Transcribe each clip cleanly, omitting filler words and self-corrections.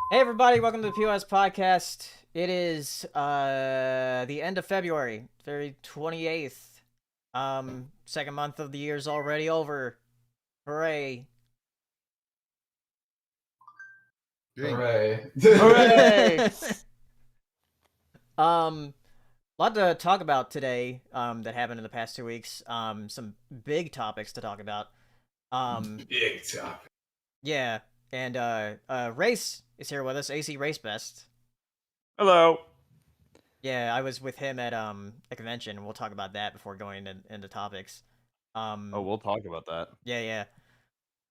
Hey everybody, welcome to the POS Podcast. It is the end of February, February 28th. Second month of the year's already over. Hooray. Hooray. Hooray! A lot to talk about today, that happened in the past 2 weeks. Some big topics to talk about. Big topic. Yeah, and Race is here with us, AC Race Best. Hello. Yeah, I was with him at a convention. We'll talk about that before going into topics. We'll talk about that. Yeah.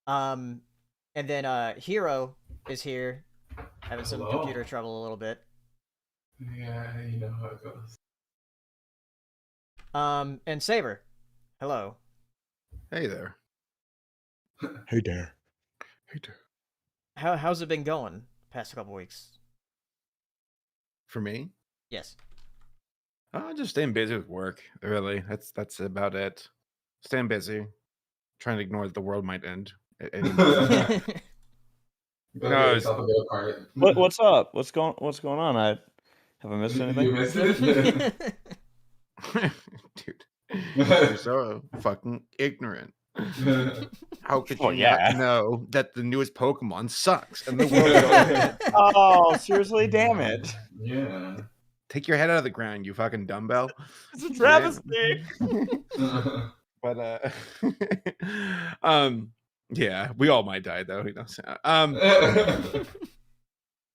And then Hero is here, having some Hello. computer trouble a little bit. Yeah, you know how it goes. And Saber, hello. Hey there. Hey there. Hey there. How's it been going past couple weeks? For me, Yes. just staying busy with work. Really, that's about it. Staying busy, trying to ignore that the world might end at any moment. Go No, get it's- yourself a good part. What's up? What's going on? Have I missed anything? You missed it? Dude, you're so fucking ignorant. How could you Oh, yeah. not know that the newest Pokemon sucks and the world? Oh, seriously? Damn it. Yeah. Take your head out of the ground, you fucking dumbbell. It's a travesty. But yeah, we all might die though. Who knows?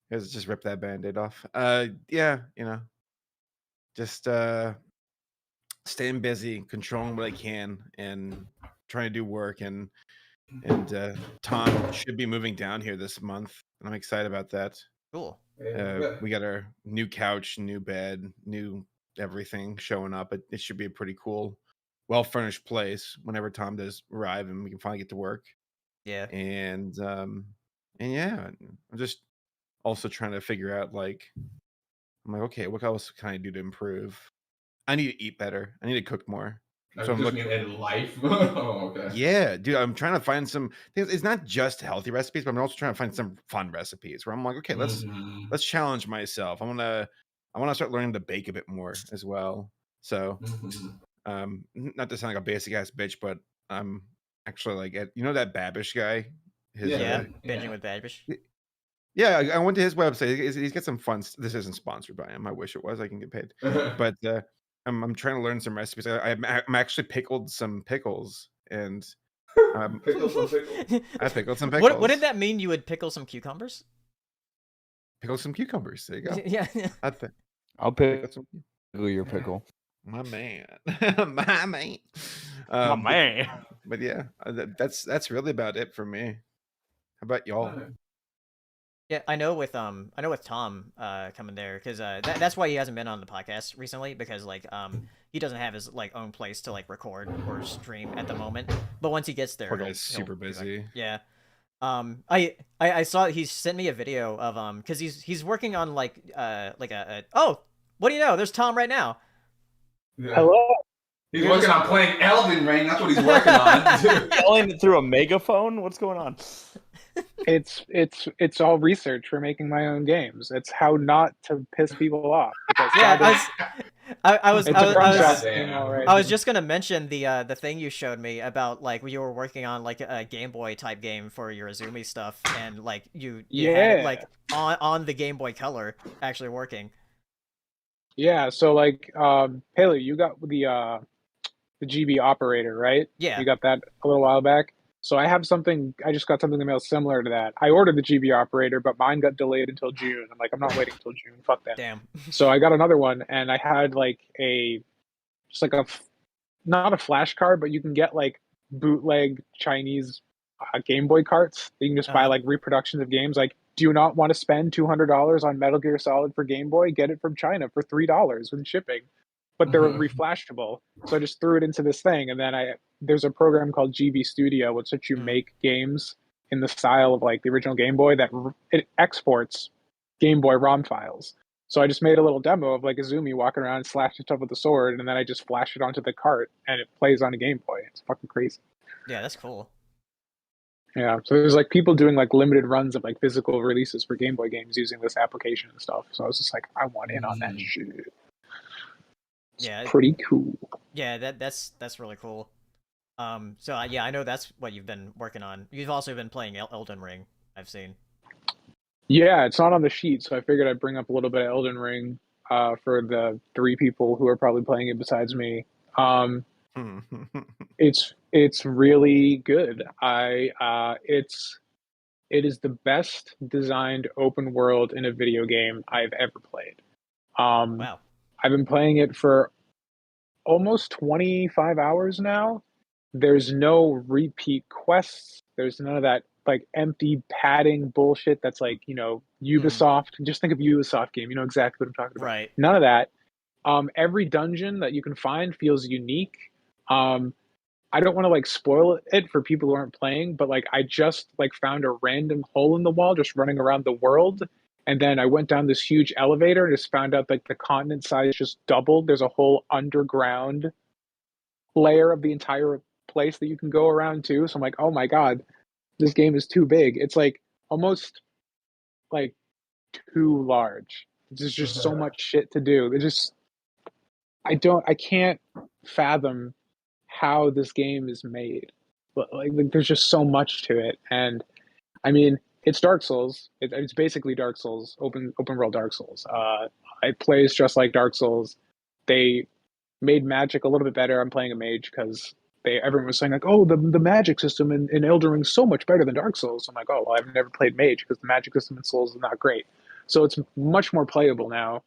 Let's just rip that band-aid off. Yeah, just staying busy, controlling what I can, and trying to do work. And Tom should be moving down here this month, and I'm excited about that. Cool. We got our new couch, new bed, new everything showing up. It should be a pretty cool, well-furnished place whenever Tom does arrive, and we can finally get to work. Yeah. And yeah, I'm just also trying to figure out, like, I'm like, okay, what else can I do to improve? I need to eat better. I need to cook more. So I'm looking in life. Oh, okay. Yeah, dude, I'm trying to find some things. It's not just healthy recipes, but I'm also trying to find some fun recipes where I'm like, okay, let's challenge myself. I want to start learning to bake a bit more as well. So, not to sound like a basic ass bitch, but I'm actually like, that Babish guy. Binging with Babish. Yeah, I went to his website. He's got some fun. This isn't sponsored by him. I wish it was. I can get paid. But I'm trying to learn some recipes. I'm actually pickled some pickles, and Pickles on pickles. I pickled some pickles. What did that mean? You would pickle some cucumbers? Pickle some cucumbers. There you go. Yeah. I'll pickle your pickle. My man, my man, My man. But yeah, that's really about it for me. How about y'all? Yeah, I know with Tom coming there, because that's why he hasn't been on the podcast recently, because he doesn't have his own place to record or stream at the moment. But once he gets there, Poor guy's super busy. Yeah. I saw he sent me a video of because he's working on oh, what do you know? There's Tom right now. Yeah. Hello. He's working on playing Elden Ring. That's what he's working on. Yelling it through a megaphone? What's going on? It's all research for making my own games. It's how not to piss people off. Because Yeah, I was I just gonna mention the thing you showed me about when you were working on a Game Boy type game for your Azumi stuff, and you had it on the Game Boy Color actually working. Yeah, so Haley, you got the GB operator, right? Yeah. You got that a little while back. So I just got something in the mail similar to that. I ordered the GB operator, but mine got delayed until June. I'm like, I'm not waiting until June. Fuck that. Damn. So I got another one, and I had not a flash card, but you can get bootleg Chinese Game Boy carts. You can just buy reproductions of games. Do you not want to spend $200 on Metal Gear Solid for Game Boy? Get it from China for $3 with shipping. But they're reflashable. So I just threw it into this thing, and then there's a program called GB Studio, which lets you make games in the style of the original Game Boy that it exports Game Boy ROM files. So I just made a little demo of Izumi walking around and slashing stuff with a sword, and then I just flash it onto the cart, and it plays on a Game Boy. It's fucking crazy. Yeah, that's cool. Yeah, so there's like people doing like limited runs of like physical releases for Game Boy games using this application and stuff. So I was just like, I want in on that shit. It's Yeah, pretty cool. yeah, that's really cool. So yeah, I know that's what you've been working on. You've also been playing Elden Ring, I've seen. Yeah, it's not on the sheet, so I figured I'd bring up a little bit of Elden Ring for the 3 people who are probably playing it besides me. It's really good. It is the best designed open world in a video game I've ever played. Wow. I've been playing it for almost 25 hours now. There's no repeat quests. There's none of that like empty padding bullshit that's like, Ubisoft. Just think of Ubisoft game. You know exactly what I'm talking about. Right. None of that. Every dungeon that you can find feels unique. I don't want to like spoil it for people who aren't playing, but like I just like found a random hole in the wall just running around the world. And then I went down this huge elevator and just found out like the continent size just doubled. There's a whole underground layer of the entire place that you can go around to. So I'm like, oh my God, this game is too big. It's like almost like too large. There's just so much shit to do. I can't fathom how this game is made. But like there's just so much to it. And I mean, it's Dark Souls. It's basically Dark Souls, open world Dark Souls. It plays just like Dark Souls. They made magic a little bit better. I'm playing a mage because everyone was saying like, oh, the magic system in Elden Ring is so much better than Dark Souls. I'm like, oh, well, I've never played mage because the magic system in Souls is not great. So it's much more playable now.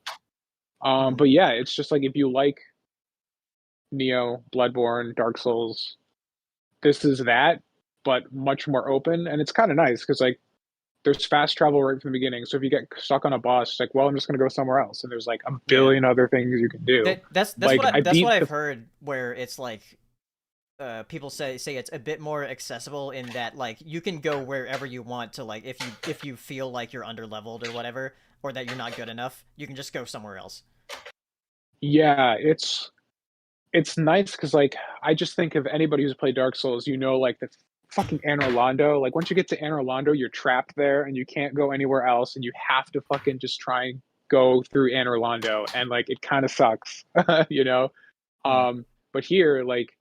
But yeah, it's just like if you like Neo, Bloodborne, Dark Souls, this is that, but much more open, and it's kind of nice because like there's fast travel right from the beginning. So if you get stuck on a boss, it's like, well, I'm just gonna go somewhere else, and there's like a billion other things you can do. That's like, what that's what I've heard. Where it's like, people say it's a bit more accessible in that like you can go wherever you want to, like if you feel like you're underleveled or whatever, or that you're not good enough, you can just go somewhere else. Yeah, it's nice because like I just think of anybody who's played Dark Souls, like the fucking Anor Londo. Like once you get to Anor Londo, you're trapped there and you can't go anywhere else, and you have to fucking just try and go through Anor Londo, and like it kind of sucks, But here, like,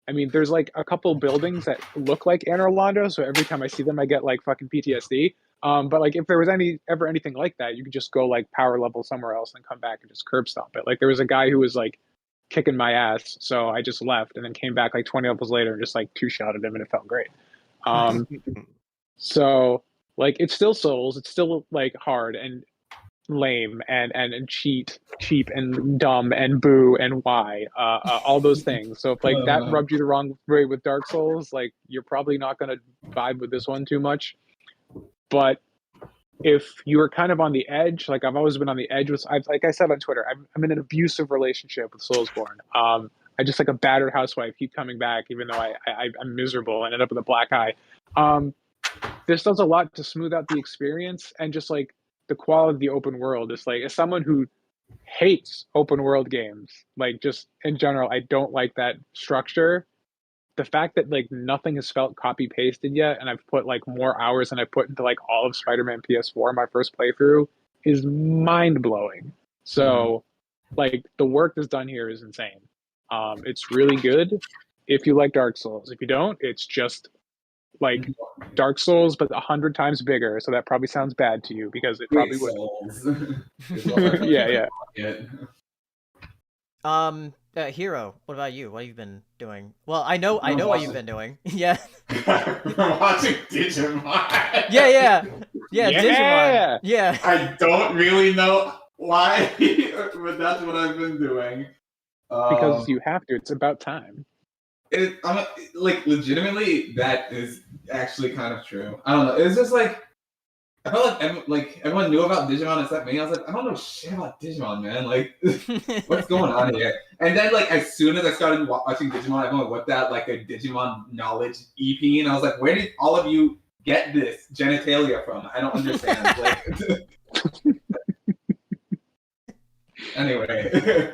I mean, there's like a couple buildings that look like Anor Londo, so every time I see them, I get like fucking PTSD. But like if there was ever anything like that, you could just go like power level somewhere else and come back and just curb stomp it. Like there was a guy who was like kicking my ass, so I just left and then came back like 20 levels later and just like two-shotted him, and it felt great. So like it's still Souls, it's still like hard and lame and cheap and dumb and boo and why all those things. So if like that rubbed you the wrong way with Dark Souls, like you're probably not going to vibe with this one too much. But if you were kind of on the edge, like I've always been on the edge with, like I said on Twitter, I'm in an abusive relationship with Soulsborne. I just like a battered housewife, keep coming back even though I'm miserable and end up with a black eye. This does a lot to smooth out the experience, and just like the quality of the open world is like, as someone who hates open world games, like just in general, I don't like that structure. The fact that like nothing has felt copy pasted yet, and I've put like more hours than I put into like all of Spider-Man PS4 my first playthrough, is mind blowing. So like the work that's done here is insane. It's really good if you like Dark Souls. If you don't, it's just like Dark Souls but 100 times bigger. So that probably sounds bad to you because it probably would. Yeah. Hero, what about you? What have you been doing? Well, I know what you've been doing. Yeah. Watching Digimon. Yeah, Digimon. Yeah. I don't really know why, but that's what I've been doing. Because you have to. It's about time. Like legitimately, that is actually kind of true. I don't know. It's just like I felt like everyone knew about Digimon except me. I was like, I don't know shit about Digimon, man. Like, what's going on here? And then, like, as soon as I started watching Digimon, everyone whipped out like a Digimon knowledge EP, and I was like, where did all of you get this genitalia from? I don't understand. Like, anyway.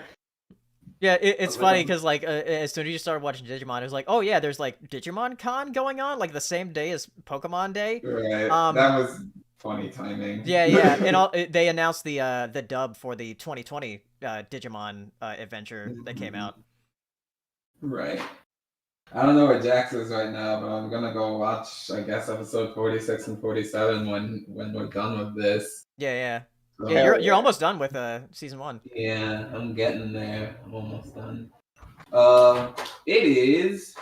Yeah, it's funny because like as soon as you started watching Digimon, it was like, oh yeah, there's like Digimon Con going on like the same day as Pokemon Day. Right. Um, That was funny timing. yeah, and they announced the dub for the 2020 Digimon adventure that came out. Right. I don't know where Jax is right now, but I'm gonna go watch, I guess, episode 46 and 47 when we're done with this. Yeah. So, Yeah, you're almost done with season 1. Yeah, I'm getting there. I'm almost done. It is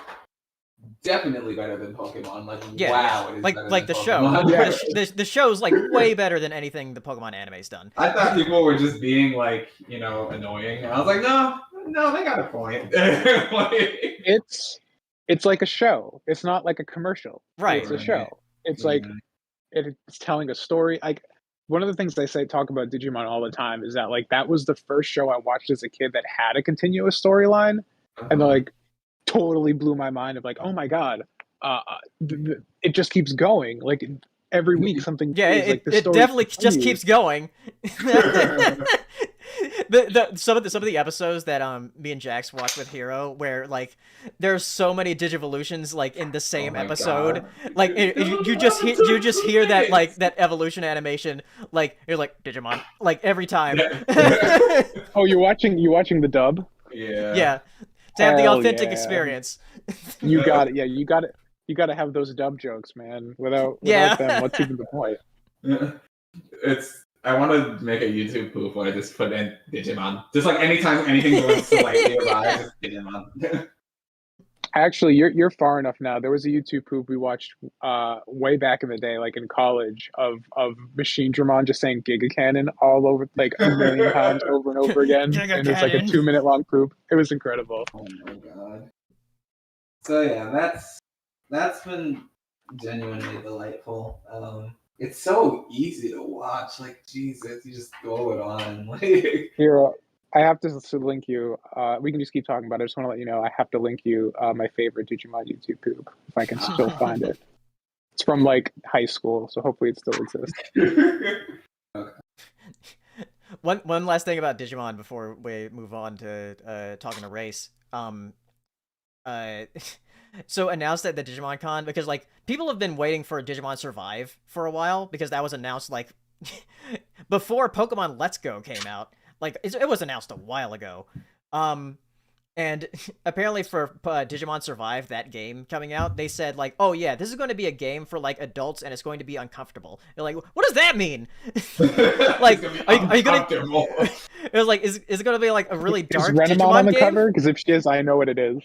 definitely better than Pokemon. Like, Yeah, wow, it is better like than the show. Pokemon. The show's like way better than anything the Pokemon anime's done. I thought people were just being like, annoying. I was like, no, they got a point. It's like a show. It's not like a commercial. Right. It's a show. It's like it's telling a story. Like one of the things they talk about Digimon all the time is that like that was the first show I watched as a kid that had a continuous storyline, and like totally blew my mind of like, oh my god, it just keeps going. Like every week something. Yeah, it definitely just keeps going. Some of the episodes that me and Jax watched with Hero, where like there's so many Digivolutions like in the same episode, God. like you just hear that like that evolution animation, like you're like Digimon, like every time. Oh, you're watching the dub? Yeah, to have the authentic experience. You got it. Yeah, you got it. You got to have those dub jokes, man. Without them, what's even the point? I want to make a YouTube poof where I just put in Digimon. Just like anytime anything goes to like nearby, just Digimon. Actually, you're far enough now. There was a YouTube poop we watched way back in the day, like in college, of Machine Dramon just saying Giga Cannon all over, like a million times over and over again. And it's like a 2-minute long poop. It was incredible. Oh my god. So yeah, that's been genuinely delightful. It's so easy to watch. Like, Jesus, you just throw it on. Like, Here, I have to link you. We can just keep talking about it. I just want to let you know I have to link you my favorite Digimon YouTube poop, if I can still find it. It's from like high school, so hopefully it still exists. Okay. One last thing about Digimon before we move on to talking to Race. So announced at the Digimon Con, because like people have been waiting for Digimon Survive for a while, because that was announced like before Pokemon Let's Go came out. Like it was announced a while ago. And apparently for Digimon Survive, that game coming out, they said like, oh yeah, this is going to be a game for like adults and it's going to be uncomfortable. They're like, what does that mean? Like, are you gonna? It was like, is it going to be like a really dark Is Renamon Digimon on the game? cover? Because if she is, I know what it is.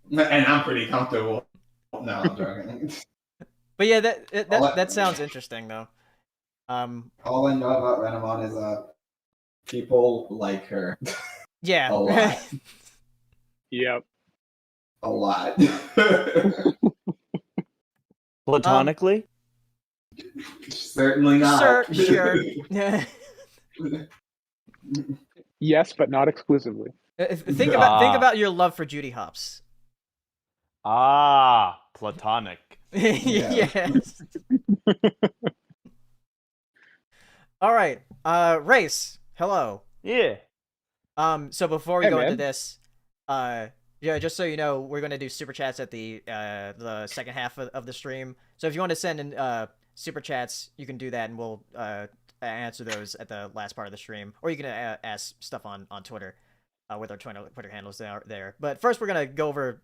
And I'm pretty comfortable. No, I'm joking. But yeah, that sounds interesting though. All I know about Renamon is people like her. Yeah. A lot. Yep. A lot. Platonically? Certainly not. Sure. Yes, but not exclusively. Think about your love for Judy Hopps. Ah, platonic. Yes. All right. Race. Hello. Yeah. So before we Hey, go man. into this, yeah, just so you know, we're gonna do super chats at the second half of the stream. So if you want to send in super chats, you can do that, and we'll answer those at the last part of the stream, or you can ask stuff on Twitter with our Twitter handles there. But first, we're gonna go over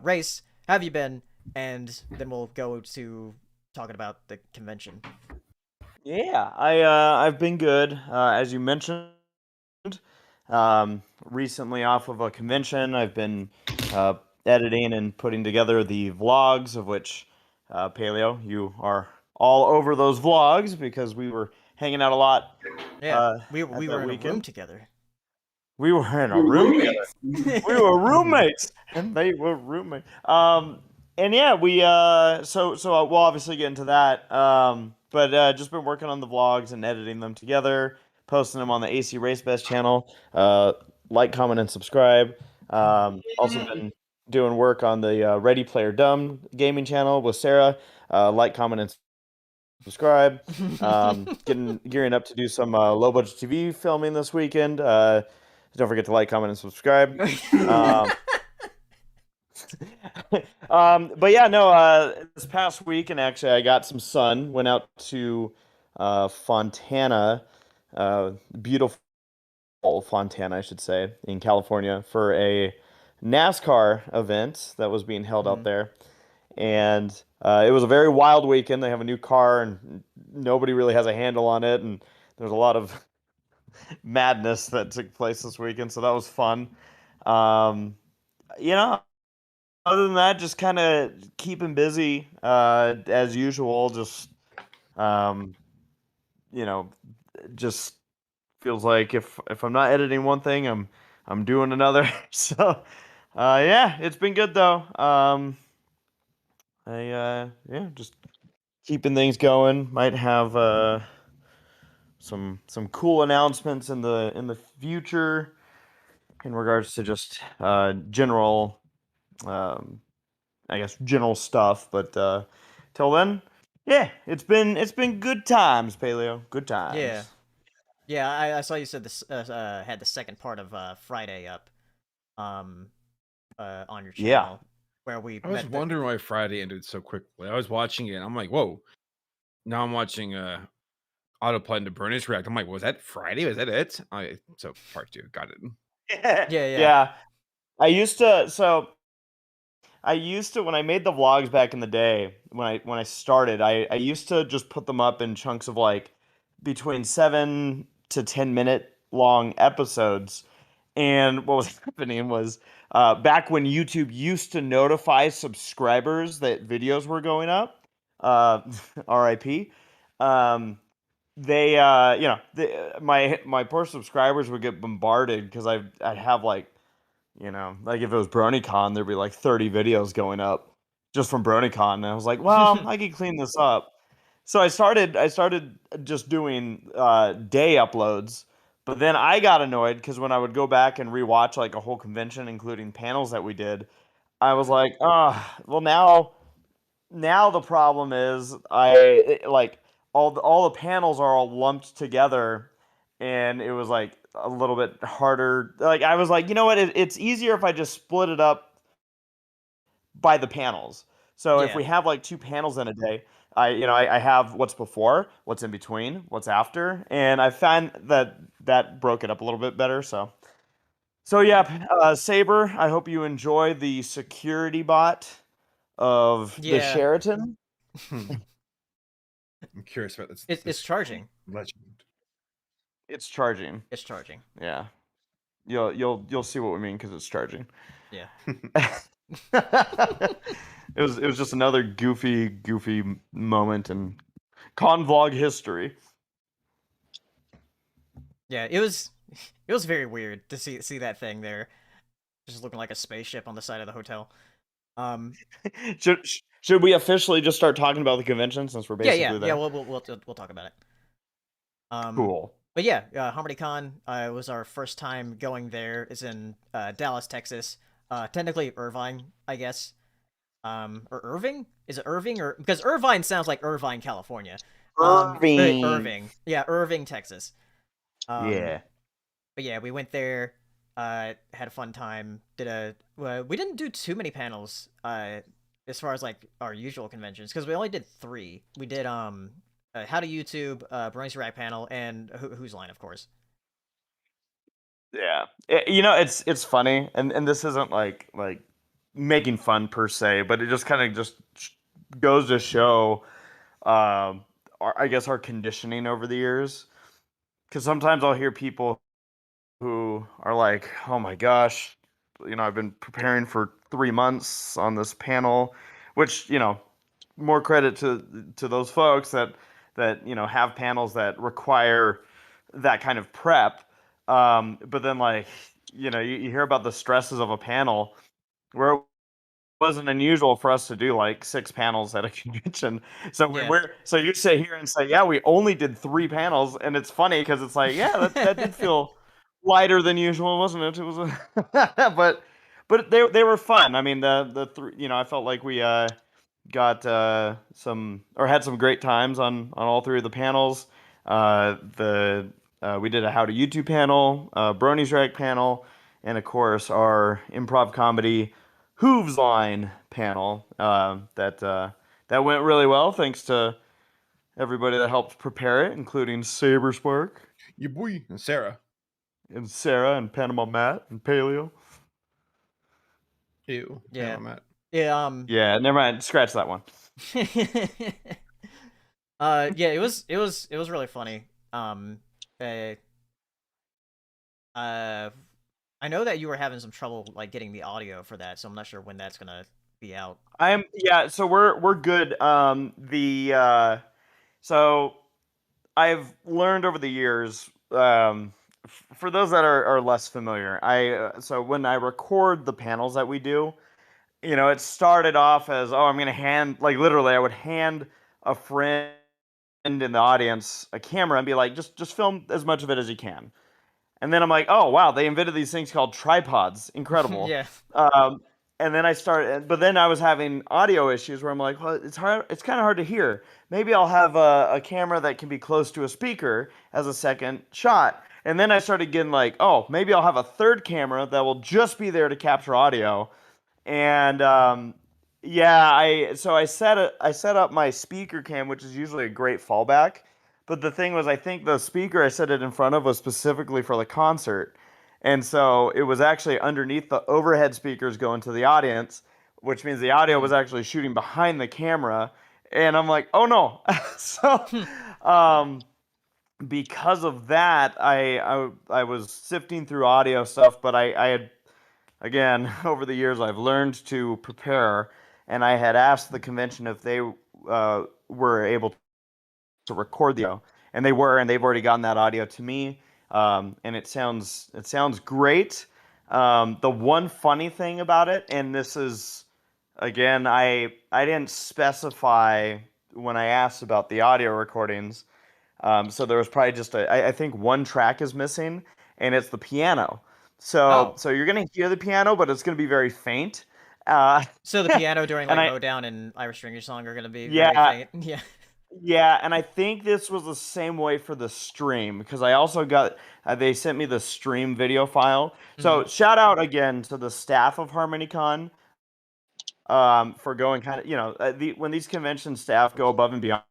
Race. How have you been? And then we'll go to talking about the convention. Yeah, I've been good. As you mentioned, recently off of a convention, I've been editing and putting together the vlogs, of which Paleo, you are all over those vlogs because we were hanging out a lot. Yeah, we were in weekend. a room together. We were in a room together. We were roommates, and they were roommates. And yeah, we so we'll obviously get into that. But just been working on the vlogs and editing them together, posting them on the AC Race Best channel. Like, comment, and subscribe. Also been doing work on the Ready Player Dumb gaming channel with Sarah. Like, comment, and subscribe. Gearing up to do some low budget TV filming this weekend. Don't forget to like, comment, and subscribe. But yeah, no. This past week, and actually, I got some sun. Went out to Fontana, beautiful Fontana, I should say, in California for a NASCAR event that was being held out there. And it was a very wild weekend. They have a new car, and nobody really has a handle on it. And there's a lot of madness that took place this weekend, so that was fun. You know, other than that, just kind of keeping busy as usual. Just you know, just feels like if I'm not editing one thing, I'm doing another. So yeah, it's been good though. Yeah, just keeping things going. Might have some cool announcements in the future in regards to just general I guess general stuff. But till then, yeah, it's been good times, Paleo. Good times. Yeah, I saw you said this had the second part of Friday up on your channel where we I was wondering why Friday ended so quickly. I was watching it and I'm like, whoa. Now I'm watching Autoplay into Burnish React. I'm like, was that Friday? Was that it? So part 2, got it. Yeah. I used to when I made the vlogs back in the day, when I started, I used to just put them up in chunks of like between 7 to 10 minute long episodes. And what was happening was back when YouTube used to notify subscribers that videos were going up, RIP, they my poor subscribers would get bombarded because I'd have like, like if it was BronyCon, there'd be like 30 videos going up just from BronyCon, and I was like, well, I could clean this up. So I started just doing day uploads, but then I got annoyed because when I would go back and rewatch like a whole convention, including panels that we did, I was like, well now the problem is like all the panels are all lumped together, and it was like a little bit harder. Like I was like, you know what? It's easier if I just split it up by the panels. So if we have like 2 panels in a day, I have what's before, what's in between, what's after, and I find that broke it up a little bit better. So yeah, Saber, I hope you enjoy the security bot of the Sheraton. I'm curious about this. It's charging. Legend. It's charging. It's charging. Yeah. You'll see what we mean because it's charging. Yeah. It was just another goofy moment in convlog history. Yeah, it was very weird to see that thing there, just looking like a spaceship on the side of the hotel. Should we officially just start talking about the convention since we're basically there? Yeah. We'll talk about it. Cool. But yeah, HarmonyCon was our first time going there. It's in Dallas, Texas. Technically Irvine, I guess. Or Irving? Is it Irving or because Irvine sounds like Irvine, California. Irving. Yeah, Irving, Texas. Yeah. But yeah, we went there. Had a fun time. We didn't do too many panels. As far as like our usual conventions, because we only did 3. We did How to YouTube, Bernie's Rack panel, and Whose Line, of course. Yeah, it's funny, and this isn't like making fun per se, but it just kind of just goes to show, I guess our conditioning over the years. Because sometimes I'll hear people who are like, "Oh my gosh, I've been preparing for 3 months on this panel," which more credit to those folks that have panels that require that kind of prep. But then you hear about the stresses of a panel where it wasn't unusual for us to do like 6 panels at a convention. So you sit here and say, yeah, we only did 3 panels, and it's funny because it's like, yeah, that did feel lighter than usual, wasn't it? It was, but they were fun. I mean, the 3, I felt like we got had some great times on all three of the panels. We did a How to YouTube panel, Bronies Rag panel, and of course our improv comedy Hooves Line panel. That went really well, thanks to everybody that helped prepare it, including Saber Spark Your boy and Sarah. and Sarah and Panama Matt and Paleo. Ew. Yeah. Panama Matt. Yeah. Yeah, never mind. Scratch that one. Yeah, it was really funny. I know that you were having some trouble like getting the audio for that, so I'm not sure when that's gonna be out. So we're good. So I've learned over the years, for those that are less familiar, so when I record the panels that we do, it started off as, I'm gonna literally I would hand a friend in the audience a camera and be like, just film as much of it as you can. And then I'm like, oh wow, they invented these things called tripods. Incredible. Yeah. And then but then I was having audio issues where I'm like, well, it's kind of hard to hear. Maybe I'll have a camera that can be close to a speaker as a second shot. And then I started getting like, oh, maybe I'll have a third camera that will just be there to capture audio. And I set up my speaker cam, which is usually a great fallback. But the thing was, I think the speaker I set it in front of was specifically for the concert. And so it was actually underneath the overhead speakers going to the audience, which means the audio was actually shooting behind the camera. And I'm like, oh no. So because of that, I was sifting through audio stuff, but I had, again, over the years, I've learned to prepare. And I had asked the convention if they were able to record the audio. And they were, and they've already gotten that audio to me. And it sounds great. The one funny thing about it, and this is, again, I didn't specify when I asked about the audio recordings. So there was probably just I think one track is missing, and it's the piano. So you're gonna hear the piano, but it's gonna be very faint. So the piano during like Hoedown and Irish Stringer Song are gonna be very faint. Yeah. Yeah, and I think this was the same way for the stream, because I also got they sent me the stream video file. So shout out again to the staff of HarmonyCon for going kind of, when these convention staff go above and beyond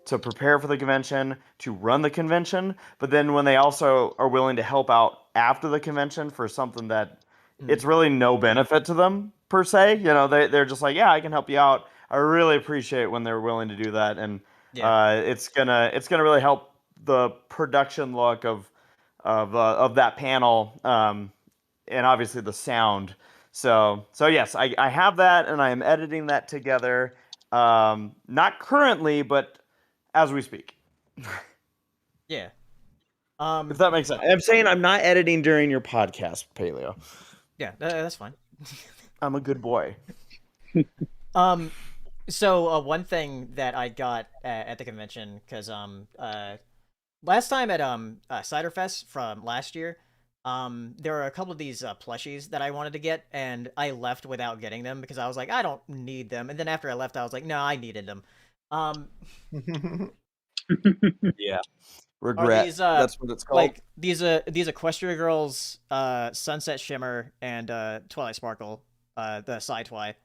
to prepare for the convention, to run the convention, but then when they also are willing to help out after the convention for something that it's really no benefit to them per se, they're just like, yeah, I can help you out. I really appreciate when they're willing to do that, and it's gonna really help the production look of that panel, and obviously the sound. So yes, I have that, and I am editing that together. Not currently, but as we speak. Yeah. If that makes sense. I'm saying I'm not editing during your podcast, Paleo. Yeah, that's fine. I'm a good boy. So one thing that I got at the convention, because last time at Cider Fest from last year, there were a couple of these plushies that I wanted to get, and I left without getting them because I was like, I don't need them. And then after I left, I was like, no, I needed them. Yeah. Regret. These, that's what it's called. Like these Equestria Girls, Sunset Shimmer, and Twilight Sparkle, the Sci-Twi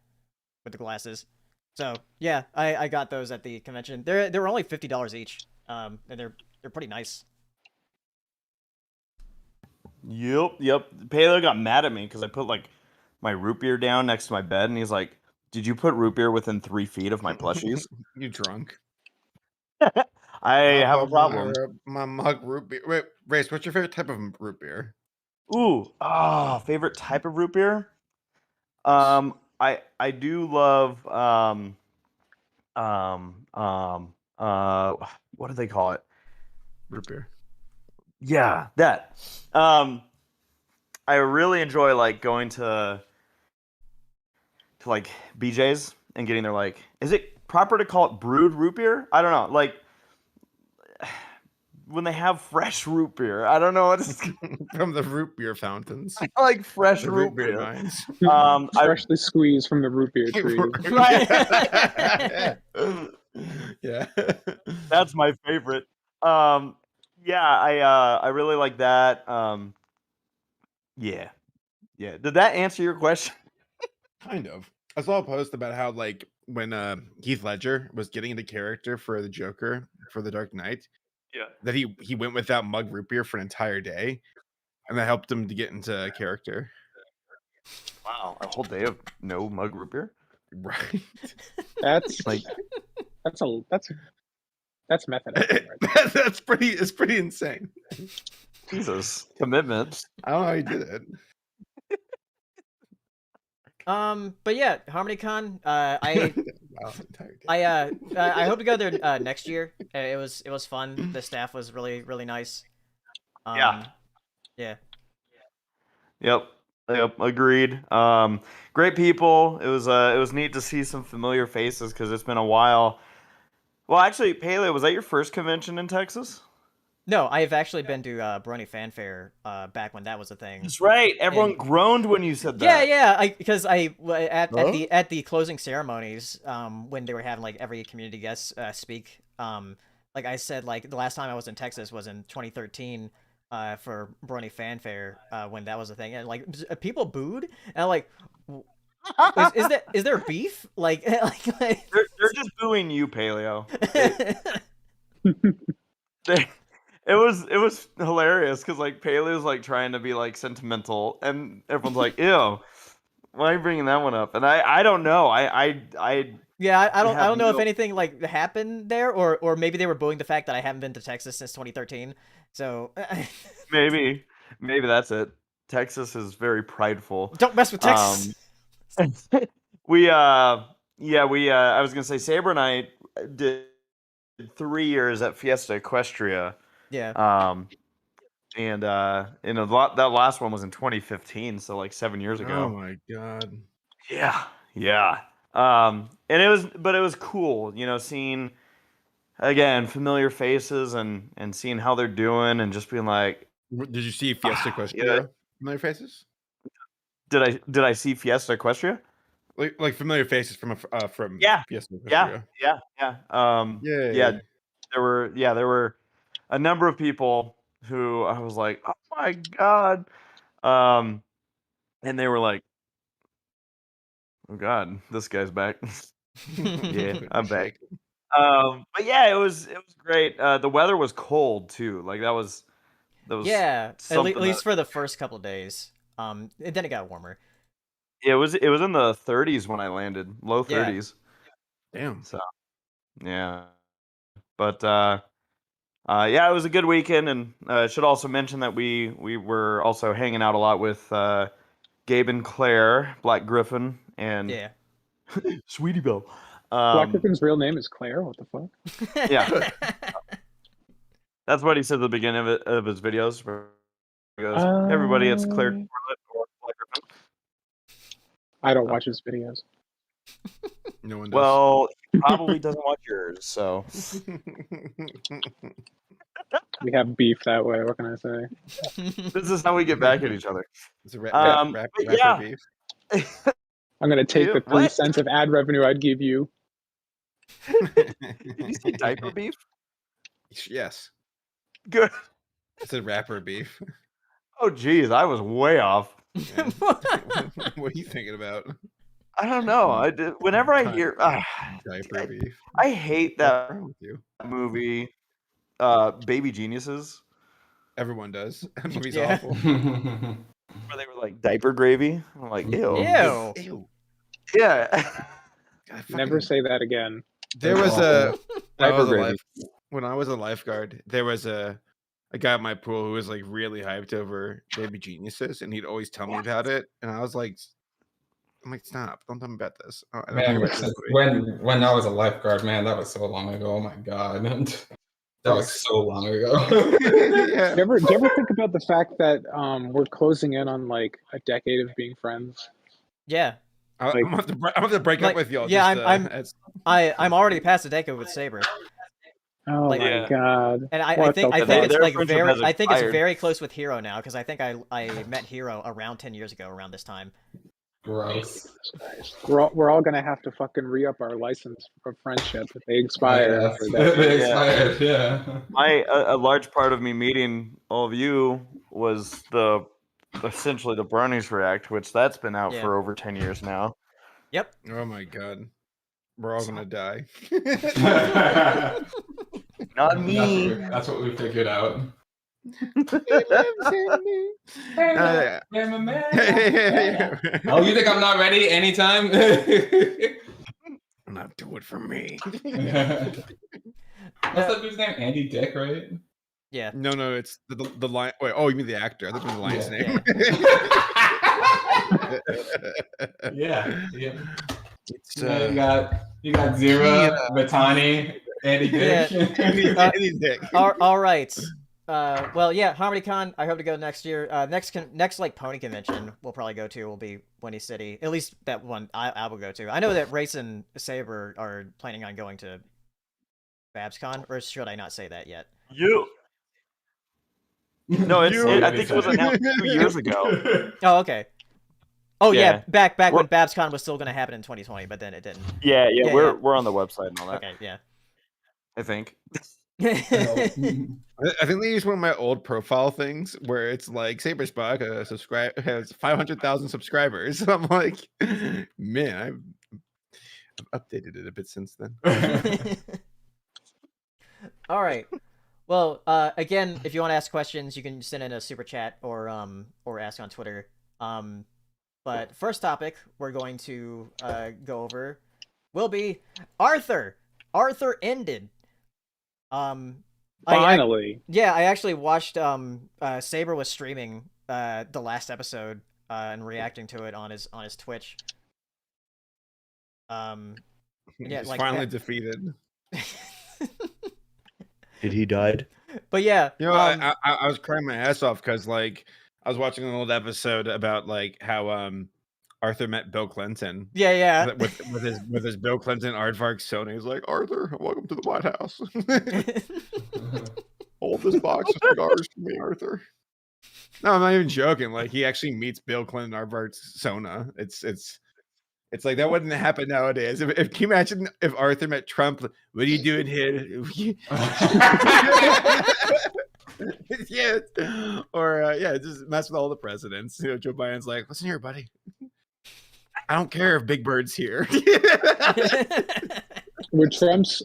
with the glasses. So yeah, I got those at the convention. They were only $50 each, and they're pretty nice. Yep. Paleo got mad at me because I put like my root beer down next to my bed, and he's like, "Did you put root beer within 3 feet of my plushies?" You drunk? I have a problem. My mug root beer. Wait, Race, what's your favorite type of root beer? Ooh, favorite type of root beer? I do love what do they call it? Root beer. Yeah, that. I really enjoy like going to like BJ's and getting their like, is it proper to call it brewed root beer? I don't know. Like when they have fresh root beer. I don't know what it's From the root beer fountains. I like fresh The root beer. mines. Freshly squeezed from the root beer tree. Yeah. That's my favorite. Yeah, I really like that. Yeah. Did that answer your question? Kind of. I saw a post about how like when Heath Ledger was getting into character for the Joker for The Dark Knight, that he went without mug root beer for an entire day, and that helped him to get into character. Wow, a whole day of no mug root beer. Right. That's Like that's method acting right there. It's pretty insane. Jesus, commitment. I don't know how he did it. But yeah, HarmonyCon. I Wow, entire day. I hope to go there next year. It was fun. The staff was really nice. Yeah. Yeah. Yep, agreed. Great people. It was neat to see some familiar faces because it's been a while. Well, actually, Paleo, was that your first convention in Texas? No, I've actually been to Brony Fanfare back when that was a thing. That's right. Everyone And- groaned when you said that. Yeah. Because at the closing ceremonies, when they were having like every community guest speak, like I said, like the last time I was in Texas was in 2013 for Brony Fanfare when that was a thing, and like people booed, and I'm like, is there beef? Like They're just booing you, Paleo. It was hilarious because like Paleo's like trying to be like sentimental, and everyone's like, "Ew, why are you bringing that one up?" And I don't know. Yeah, I don't know if no- anything like happened there, or maybe they were booing the fact that I haven't been to Texas since 2013. So maybe that's it. Texas is very prideful. don't mess with Texas. I was gonna say Saber and I did 3 years at Fiesta Equestria. Yeah. And that last one was in 2015, so like 7 years ago. Oh my god. Yeah. And it was cool, seeing again familiar faces and seeing how they're doing and just being like, Did you see Fiesta Equestria yeah. familiar faces? Did I see Fiesta Equestria? Like familiar faces from Yeah. Fiesta Equestria. Yeah. There were a number of people who I was like, oh my god, and they were like, oh god, this guy's back. Yeah, I'm back. But yeah, it was great. The weather was cold too. Like that was Yeah, at something least for the first couple days. And then it got warmer. it was in the 30s when I landed, low 30s. Damn. So yeah, but yeah, it was a good weekend, and I should also mention that we were also hanging out a lot with Gabe and Claire, Black Griffin, and Yeah. Sweetie Belle. Black Griffin's real name is Claire. What the fuck? Yeah. That's what he said at the beginning of his videos. Where he goes, everybody, it's Claire Corlett or Black Griffin. I don't watch his videos. No one does. Well, he probably doesn't watch yours, so. We have beef that way. What can I say? This is how we get back at each other. It's a but rapper yeah. beef. I'm gonna take the 3 What? cents of ad revenue I'd give you. Did you say diaper beef? Yes. Good. It's a rapper beef. Oh, geez, I was way off. Yeah. What are you thinking about? I don't know. Whenever I hear Diaper beef. I hate What's that wrong with you? movie, Baby Geniuses, Everyone does. That movie's Yeah. awful. where they were like diaper gravy. I'm like, ew. Ew. Ew. Yeah. God, Never fucking- say that again. There was Awful. when I was a lifeguard, there was a guy at my pool who was like really hyped over Baby Geniuses, and he'd always tell me about it, and I'm like, stop! Don't tell me about this. I don't Man, care about this movie. when I was a lifeguard, man, that was so long ago. Oh my god, that was so long ago. Yeah. Do you ever think about the fact that we're closing in on like a decade of being friends? Yeah. I'm gonna have to break Like, up with y'all. yeah, just, I'm it's- I'm already past a decade with Saber. Oh Like, my Yeah. god! And I What think the I fuck? think it's Their like friendship very has I think it's expired. very close with Hero now because I think I met Hero around 10 years ago around this time. Gross. We're all gonna have to fucking re-up our license of friendship if they expire. Yes, for that. they Yeah. expired. Yeah. A large part of me meeting all of you was essentially the Brownies React, which that's been out Yeah. for over 10 years now. Yep. Oh my god. We're all gonna die. Not me. That's what we figured out. Yeah. Oh, you think I'm not ready anytime? Not do it for me. What's that dude's name? Andy Dick, right? Yeah. No, it's the line. Wait, oh, you mean the actor? I thought it was the line's name. Yeah. It's, you got Zira, Batani, Andy Dick. Andy Dick. All right. Well, yeah, HarmonyCon. I hope to go next year. Next like pony convention we'll probably go to will be Windy City. At least that one I will go to. I know that Race and Saber are planning on going to BabsCon, or should I not say that yet? You. No, I think it was announced 2 years ago. Oh, okay. Oh yeah, Yeah. back when BabsCon was still going to happen in 2020, but then it didn't. Yeah, Yeah, we're on the website and all that. Okay, yeah. I think. I think they use one of my old profile things where it's like Saberspark has 500,000 subscribers. I'm like, man, I've updated it a bit since then. All right. Well, again, if you want to ask questions, you can send in a super chat or ask on Twitter. But first topic we're going to go over will be Arthur. Arthur ended. Finally. I actually watched Saber was streaming the last episode and reacting to it on his Twitch. Yeah, He's like finally defeated. Did he died? But yeah, You know, I was crying my ass off because like I was watching an old episode about like how Arthur met Bill Clinton. yeah. with his Bill Clinton aardvark Sony. He's like, Arthur, welcome to the White House. Hold this box of cigars for me, Arthur. No, I'm not even joking. Like he actually meets Bill Clinton aardvark Sona. It's like that wouldn't happen nowadays. If can you imagine if Arthur met Trump? What are you doing here? Yeah, or just mess with all the presidents. You know, Joe Biden's like, listen here, buddy. I don't care if Big Bird's here. Would Trump's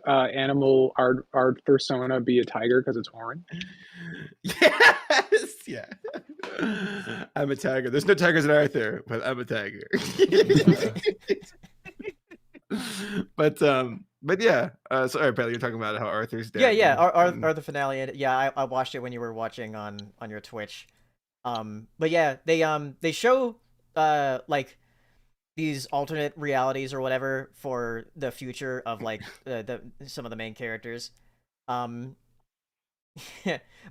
animal art persona be a tiger because it's orange? Yes, yeah. I'm a tiger. There's no tigers in Arthur, but I'm a tiger. But yeah. Sorry, Pelly, you're talking about how Arthur's dead. Yeah. Arthur finale. Yeah, I watched it when you were watching on your Twitch. But yeah, they show like these alternate realities or whatever for the future of like some of the main characters.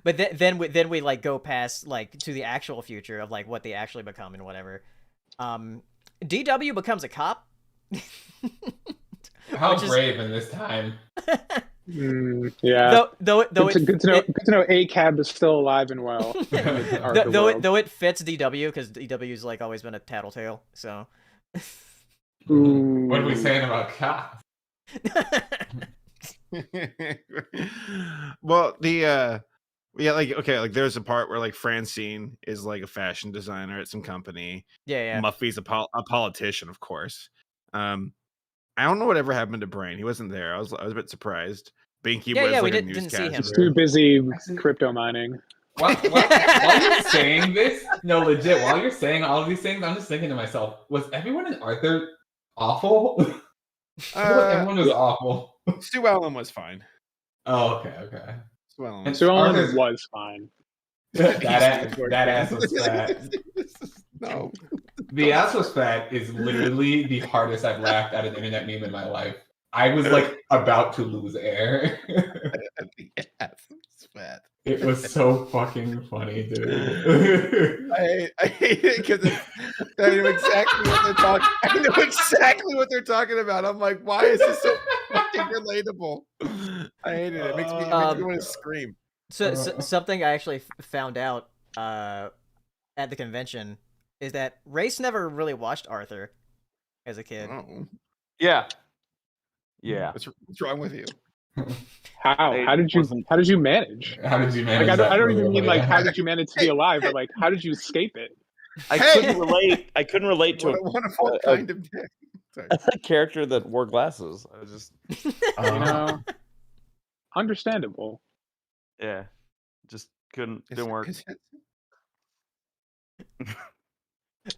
But then we like go past like to the actual future of like what they actually become and whatever. DW becomes a cop. How brave in this time. Yeah. Though good to know ACAB is still alive and well. though it fits DW because DW's like always been a tattletale. So. What are we saying about cops? Well, like there's a part where like Francine is like a fashion designer at some company. Yeah. Muffy's a politician, of course. I don't know whatever happened to Brain. He wasn't there. I was a bit surprised. Binky was like we a didn't see him. newscaster. Too busy crypto mining. While you're saying this, no, legit, while you're saying all of these things, I'm just thinking to myself, was everyone in Arthur awful? I feel like everyone was awful. Stu Allen was fine. Oh, okay. Stu Allen And was Stu Allen Arthur's- was fine. that ass was fat. No. The ass was fat is literally the hardest I've laughed at an internet meme in my life. I was like about to lose air. Yes, it's fat. It was so fucking funny, dude. I hate it because I know exactly what they're talking. I know exactly what they're talking about. I'm like, why is this so fucking relatable. I hated it. It makes me want to scream. So something I actually found out at the convention is that Race never really watched Arthur as a kid. Oh. Yeah. What's wrong with you? How did you manage? How did you manage? Like that I don't even mean really? like how did you manage to be alive, but like how did you escape it? I couldn't relate to What a wonderful kind of day. Sorry. a character that wore glasses. I was just You know, understandable. just didn't work.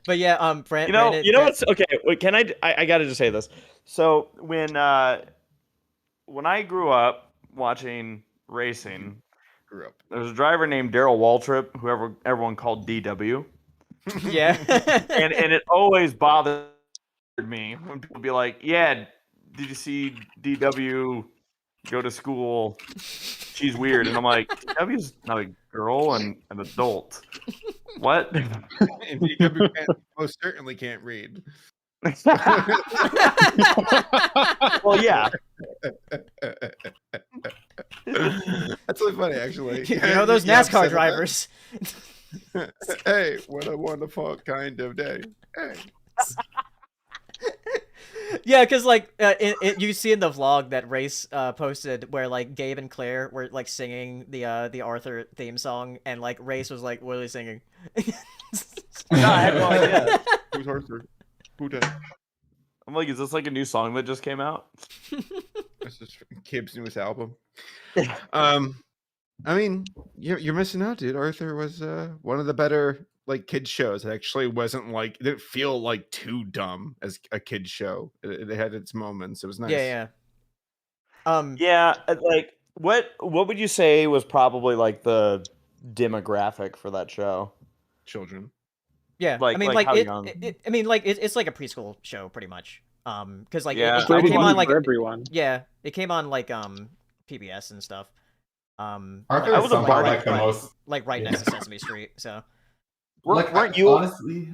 But yeah, Brandon, You know what's okay? Wait, can I gotta just say this. So when I grew up watching racing, there was a driver named Daryl Waltrip, who everyone called DW. Yeah. and it always bothered me when people be like, "Yeah, did you see DW go to school? She's weird." And I'm like, "DW's not a girl and an adult. What?" And DW most certainly can't read. Well, yeah. That's really funny, actually. You know those NASCAR drivers. Hey, what a wonderful kind of day. Hey. Yeah, because like you see in the vlog that Race posted where like Gabe and Claire were like singing the Arthur theme song, and like Race was like, "What are they singing?" No, I had no idea. Who's Arthur? Who did? I'm like, is this like a new song that just came out? This is Kib's newest album. I mean, you're missing out, dude. Arthur was one of the better like kids shows. It actually wasn't like it didn't feel like too dumb as a kids show. It had its moments. It was nice. Yeah. Yeah, like what would you say was probably like the demographic for that show? Yeah. Children. I mean, like like how it, young? it's like a preschool show pretty much. Because like Yeah. it came on like for everyone. yeah, it came on like PBS and stuff. Arthur I is was somehow a like the most like right next to Sesame Street. So Weren't you honestly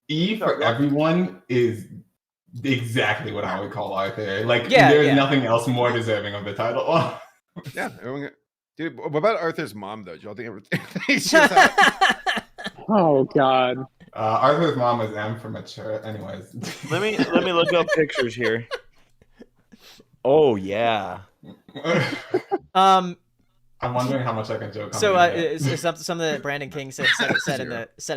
E for everyone is exactly what I would call Arthur. Like there's nothing else more deserving of the title. Yeah, dude. What about Arthur's mom though? Do y'all think Oh God. Arthur's mom is M for mature. Anyways, let me look up pictures here. Oh yeah. I'm wondering how much I can joke. So it's something that Brandon King said in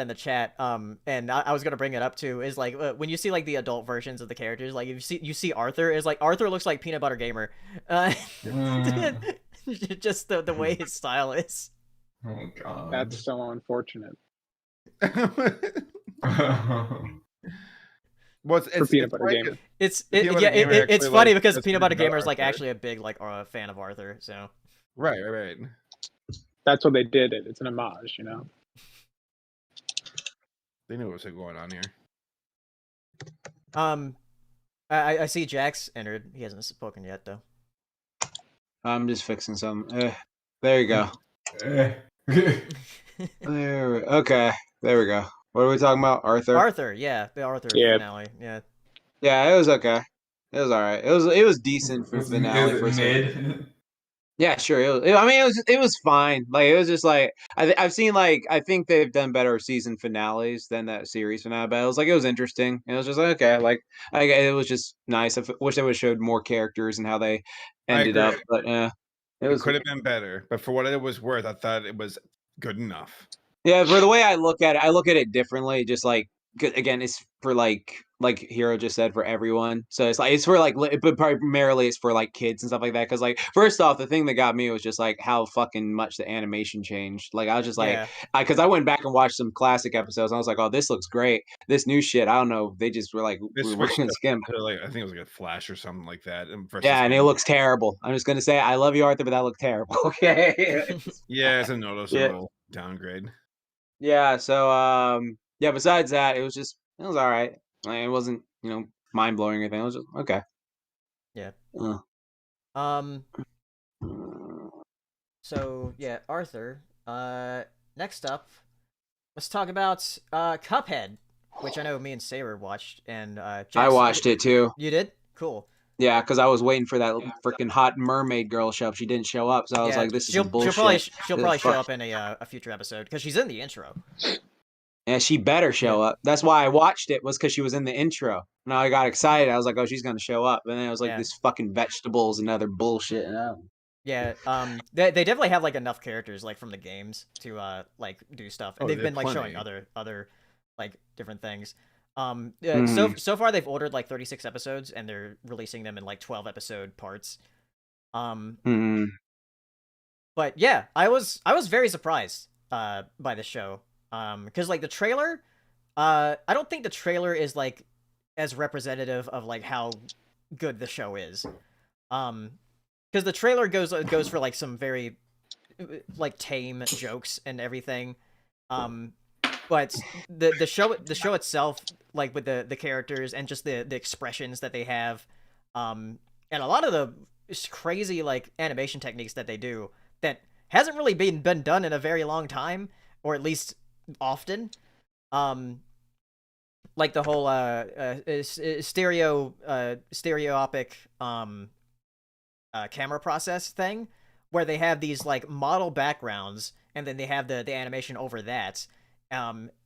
the chat. And I was gonna bring it up too. Is like when you see like the adult versions of the characters, like you see Arthur is like Arthur looks like Peanut Butter Gamer. Just the way his style is. Oh God. That's so unfortunate. Well, For Peanut Butter Gamer. It's Gamer funny like, because that's Peanut Butter about Gamer is like Arthur. actually a big like fan of Arthur. So Right. That's what they did. It's an homage, you know. They knew what was going on here. I see Jax entered. He hasn't spoken yet though. I'm just fixing some. There you go. Okay, there we go. What are we talking about? Arthur? Yeah, the Arthur Yeah. finale. Yeah. Yeah, it was okay. It was all right. It was decent for finale. Is it mid? Yeah, sure. It was fine. Like it was just like I've seen like I think they've done better season finales than that series finale. But it was interesting. It was just like okay, like it was just nice. I wish they would have showed more characters and how they ended up. But yeah, It could have been better, but for what it was worth, I thought it was good enough. yeah. For the way I look at it differently. Just like again, it's for like Hero just said, for everyone. So it's for like, but primarily it's for like kids and stuff like that. Because like first off, the thing that got me was just like how fucking much the animation changed. Like I was just like, because I went back and watched some classic episodes, and I was like, oh, this looks great. This new shit, I don't know. They just were like, we're gonna skim. Like, I think it was like a Flash or something like that. And it looks terrible. I'm just gonna say, I love you, Arthur, but that looked terrible. Okay. Yeah, it's a noticeable downgrade. Yeah. So yeah. Besides that, it was all right. Like, it wasn't mind blowing or anything. It was just okay. Yeah. So yeah, Arthur. Next up, let's talk about Cuphead, which I know me and Saber watched, and Jackson, I watched it too. You did? Cool. Yeah, because I was waiting for that freaking hot mermaid girl to show up. She didn't show up, so I was like, "This is some bullshit." She'll probably show up in a future episode because she's in the intro. Yeah, she better show up. That's why I watched it, was because she was in the intro. And I got excited. I was like, "Oh, she's gonna show up," and then it was like this fucking vegetables and other bullshit. Yeah, they definitely have like enough characters like from the games to like do stuff, and they've been like showing other like different things. So far they've ordered like 36 episodes, and they're releasing them in like 12 episode parts. But yeah, I was very surprised by the show, because like the trailer, I don't think the trailer is like as representative of like how good the show is, because the trailer goes for like some very like tame jokes and everything, but the show itself, like with the characters and just the expressions that they have, and a lot of the crazy like animation techniques that they do that hasn't really been done in a very long time, or at least often, like the whole stereopic camera process thing, where they have these like model backgrounds and then they have the animation over that,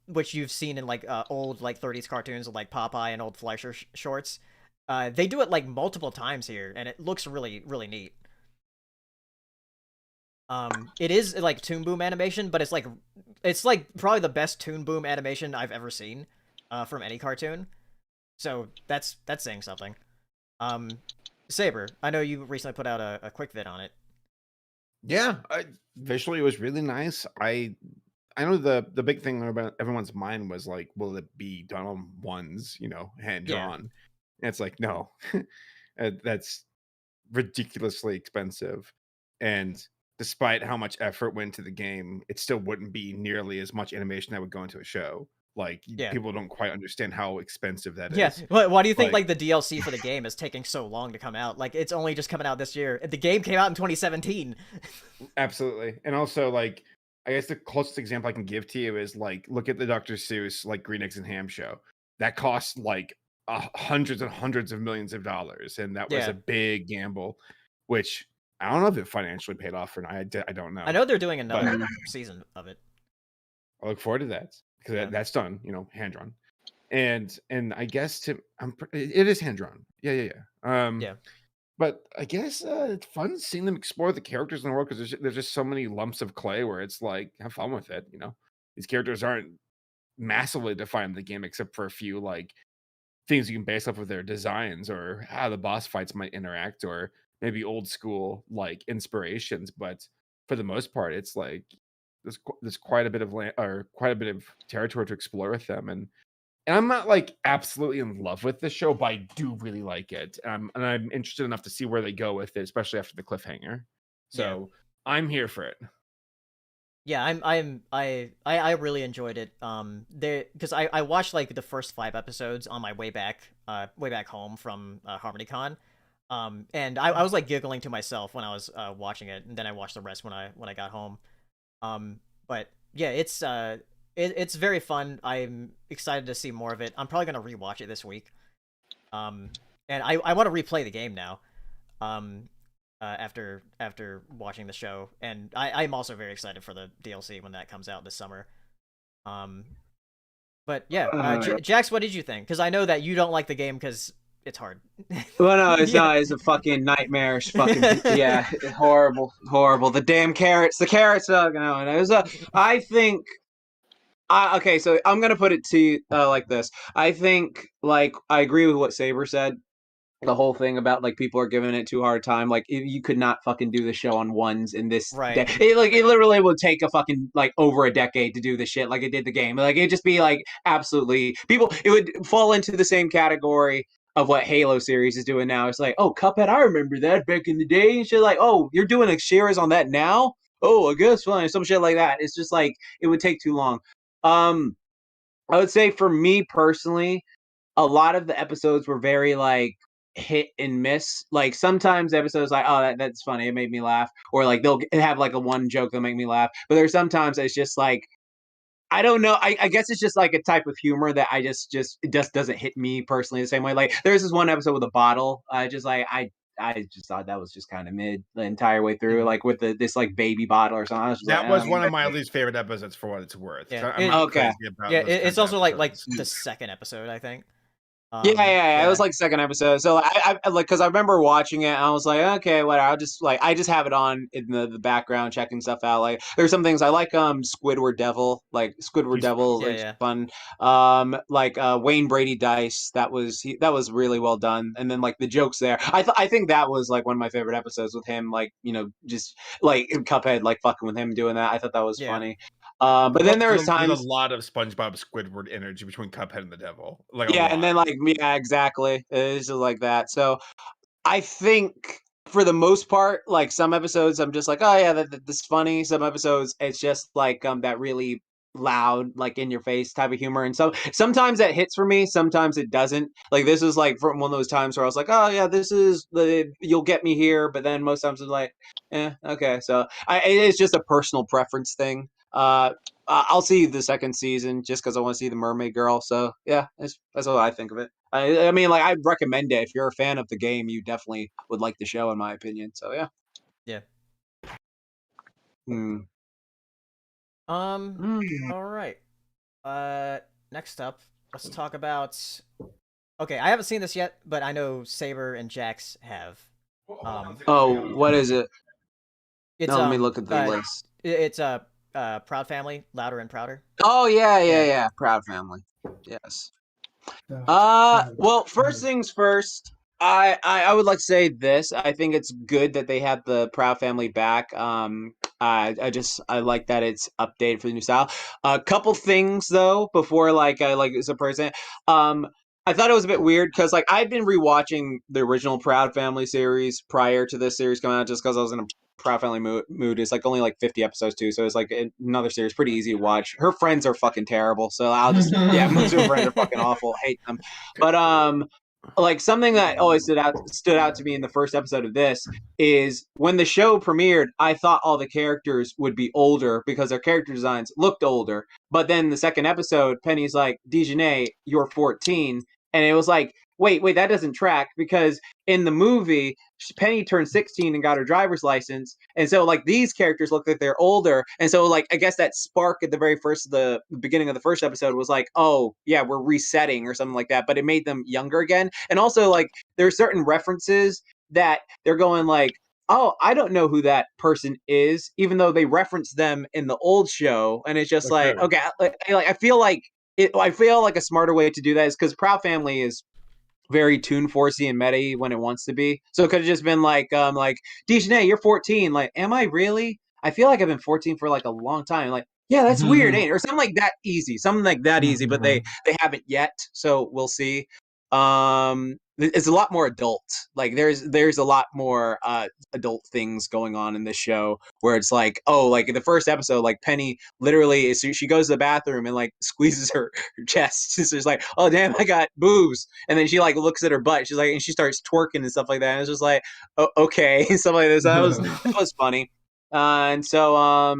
which you've seen in like old like 30s cartoons like Popeye and old Fleischer shorts. They do it like multiple times here, and it looks really neat. It is like Toon Boom animation, but it's like probably the best Toon Boom animation I've ever seen from any cartoon. So that's saying something. Saber, I know you recently put out a quick vid on it. Yeah, visually it was really nice. I know the big thing about everyone's mind was like, will it be done on ones, hand drawn? And it's like, no, that's ridiculously expensive. And despite how much effort went into the game, it still wouldn't be nearly as much animation that would go into a show. Like, people don't quite understand how expensive that is. Yeah, why do you think like the DLC for the game is taking so long to come out? Like, it's only just coming out this year. The game came out in 2017. Absolutely. And also, like, I guess the closest example I can give to you is like, look at the Dr. Seuss like Green Eggs and Ham show. That cost like hundreds and hundreds of millions of dollars, and that was a big gamble, which I don't know if it financially paid off or not. I don't know. I know they're doing another season of it. I look forward to that, because that's done, hand drawn, and I guess it is hand drawn. Yeah. But I guess it's fun seeing them explore the characters in the world, because there's just so many lumps of clay where it's like, have fun with it. These characters aren't massively defined in the game, except for a few like things you can base off of their designs or how the boss fights might interact, or maybe old school like inspirations. But for the most part, it's like there's quite a bit of land, or quite a bit of territory to explore with them. And I'm not like absolutely in love with the show, but I do really like it. And I'm interested enough to see where they go with it, especially after the cliffhanger. So I'm here for it. Yeah, I really enjoyed it. Because I watched like the first 5 episodes on my way back home from HarmonyCon. And I was like giggling to myself when I was watching it, and then I watched the rest when I got home. But yeah, it's very fun. I'm excited to see more of it. I'm probably gonna rewatch it this week. And I want to replay the game now. After watching the show, and I'm also very excited for the DLC when that comes out this summer. But yeah, Jax, what did you think? Because I know that you don't like the game because it's hard. Well, no, it's not. It's a fucking nightmarish fucking horrible. The damn carrots. The carrots. No, it was I think. Okay, so I'm gonna put it to you like this. I think, like, I agree with what Saber said. The whole thing about like people are giving it too hard time. Like, you could not fucking do the show on ones in this. Right. It literally would take a fucking like over a decade to do the shit like it did the game. Like, it'd just be like absolutely people. It would fall into the same category of what Halo series is doing now. It's like, oh, Cuphead, I remember that back in the day, and shit. Like, oh, you're doing a series on that now? Oh, I guess fine. Some shit like that. It's just like it would take too long. I would say for me personally, a lot of the episodes were very like hit and miss. Like, sometimes episodes like, oh, that's funny, it made me laugh, or like they'll have like a one joke that'll make me laugh. But there's sometimes it's just like I don't know. I guess it's just like a type of humor that it just doesn't hit me personally the same way. Like there's this one episode with a bottle. I just thought that was just kind of mid the entire way through, like with this like baby bottle or something. I was just That was one of my least favorite episodes for what it's worth. Yeah, I'm not okay. crazy about Yeah, those kinds it's of also like episodes. the second episode, I think. It was like second episode. So I like because I remember watching it and I was like, okay, whatever. I just have it on in the background, checking stuff out. Like there's some things I like. Squidward Devil, like Squidward Devil, yeah, like yeah. fun. Like Wayne Brady Dice. That was really well done. And then like the jokes there. I think that was like one of my favorite episodes with him. Like just like in Cuphead, like fucking with him doing that. I thought that was funny. But then there was times there's a lot of SpongeBob Squidward energy between Cuphead and the Devil. Like and then like exactly. It's just like that. So I think for the most part, like some episodes, I'm just like, oh yeah, that's funny. Some episodes, it's just like that really loud, like in your face type of humor. And so sometimes that hits for me, sometimes it doesn't. Like this is like from one of those times where I was like, oh yeah, this is you'll get me here. But then most times it's like, okay. So it's just a personal preference thing. I'll see the second season just because I want to see the Mermaid Girl. So yeah, that's what I think of it. I mean, like I'd recommend it if you're a fan of the game. You definitely would like the show, in my opinion. So yeah. Yeah. All right. Next up, let's talk about. Okay, I haven't seen this yet, but I know Saber and Jax have. What is it? It's let me look at the list. It's Proud Family, Louder and Prouder. Oh yeah. Proud Family. Yes. Well, first things first. I would like to say this. I think it's good that they have the Proud Family back. I like that it's updated for the new style. A couple things though before as a person. I thought it was a bit weird because like I'd been rewatching the original Proud Family series prior to this series coming out just because I was in a Proud Family mood. It's like only like 50 episodes too, so it's like another series, pretty easy to watch. Her friends are fucking terrible, so I'll just most of her friends are fucking awful. Hate them, but like something that always stood out to me in the first episode of this is when the show premiered, I thought all the characters would be older because their character designs looked older. But then the second episode, Penny's like, Dejanay, you're 14. And it was like, wait, that doesn't track because in the movie, Penny turned 16 and got her driver's license. And so like these characters look like they're older. And so like, I guess that spark at the beginning of the first episode was like, oh yeah, we're resetting or something like that. But it made them younger again. And also like there are certain references that they're going like, oh, I don't know who that person is, even though they referenced them in the old show. And it's just okay, I feel like a smarter way to do that is because Proud Family is very Toon Forcey and meta when it wants to be. So it could have just been like Dejanay, you're 14. Like, am I really? I feel like I've been 14 for like a long time. Like, yeah, that's weird, ain't it? Or something like that easy. Something like that easy, but they haven't yet. So we'll see. It's a lot more adult. Like there's a lot more adult things going on in this show where it's like, oh, like in the first episode, like Penny literally she goes to the bathroom and like squeezes her chest. So it's like, oh damn, I got boobs. And then she like looks at her butt. She's like, and she starts twerking and stuff like that. And it's just like, oh, okay, stuff like this. That was funny. And so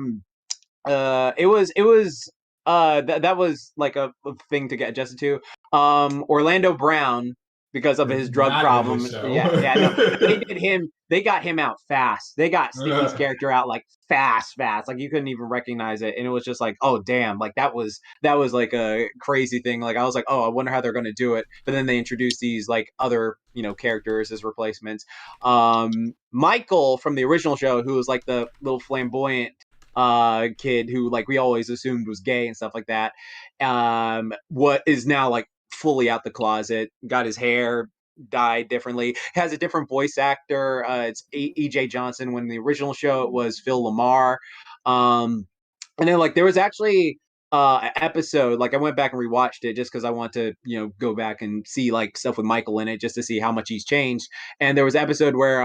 it was that was like a thing to get adjusted to. Orlando Brown, because of his drug problem. They got him out fast. They got Sticky's character out like fast. Like you couldn't even recognize it. And it was just like, oh damn, like that was like a crazy thing. Like I was like, oh, I wonder how they're gonna do it. But then they introduced these like other, characters as replacements. Michael from the original show, who was like the little flamboyant kid who like we always assumed was gay and stuff like that, what is now like fully out the closet, got his hair dyed differently, has a different voice actor. It's EJ Johnson. When the original show it was Phil Lamar. And then like there was actually an episode, like I went back and rewatched it just because I want to go back and see like stuff with Michael in it just to see how much he's changed. And there was an episode where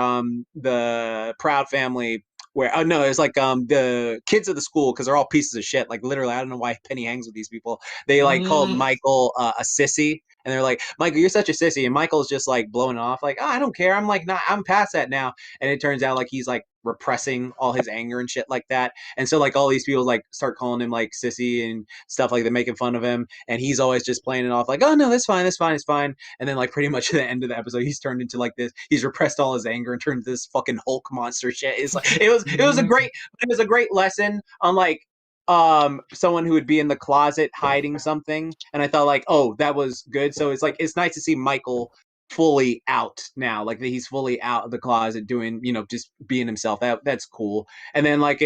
the Proud Family, where it's like the kids of the school, because they're all pieces of shit. Like literally, I don't know why Penny hangs with these people. They like called Michael a sissy, and they're like, Michael, you're such a sissy, and Michael's just like blowing off, like, oh, I don't care. I'm like, I'm past that now. And it turns out like he's like repressing all his anger and shit like that. And so like all these people like start calling him like sissy and stuff like that, making fun of him, and he's always just playing it off like, oh no, that's fine, it's fine. And then like pretty much at the end of the episode, he's turned into like this. He's repressed all his anger and turned into this fucking Hulk monster shit. It's like it was a great lesson on like someone who would be in the closet hiding something, and I thought like, oh, that was good. So it's like it's nice to see Michael fully out now, like he's fully out of the closet doing, just being himself. That's cool. And then like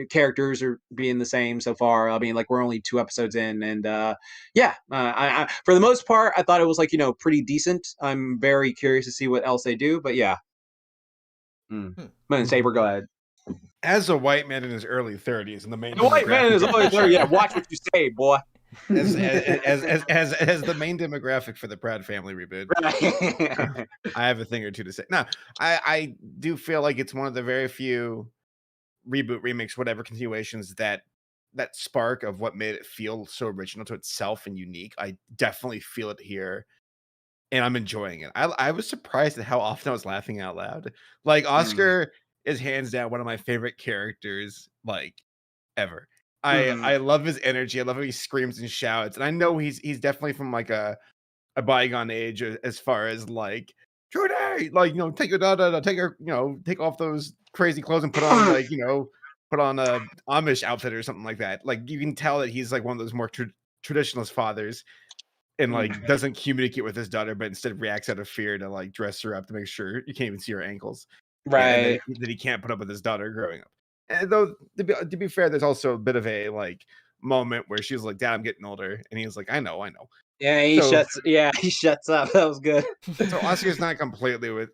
characters are being the same so far. I mean, like we're only 2 episodes in, and I for the most part I thought it was like pretty decent. I'm very curious to see what else they do, but yeah. Saber, go ahead. As a white man in his early 30s, and the main white man in his early 30s, yeah, watch what you say, boy. As the main demographic for the Proud Family reboot, I have a thing or two to say. No, I do feel like it's one of the very few reboot, remakes, whatever continuations that spark of what made it feel so original to itself and unique. I definitely feel it here, and I'm enjoying it. I was surprised at how often I was laughing out loud. Like Oscar is hands down one of my favorite characters like ever. I love his energy. I love how he screams and shouts. And I know he's definitely from like a bygone age as far as like, Trudy, like, take your daughter, take her, take off those crazy clothes and put on like, put on a Amish outfit or something like that. Like you can tell that he's like one of those more traditionalist fathers, and like doesn't communicate with his daughter, but instead reacts out of fear to like dress her up to make sure you can't even see her ankles. Right. And that he can't put up with his daughter growing up. And though to be fair, there's also a bit of a like moment where she's like, Dad, I'm getting older, and he's like, I know. Yeah, he shuts up. That was good. So Oscar's not completely with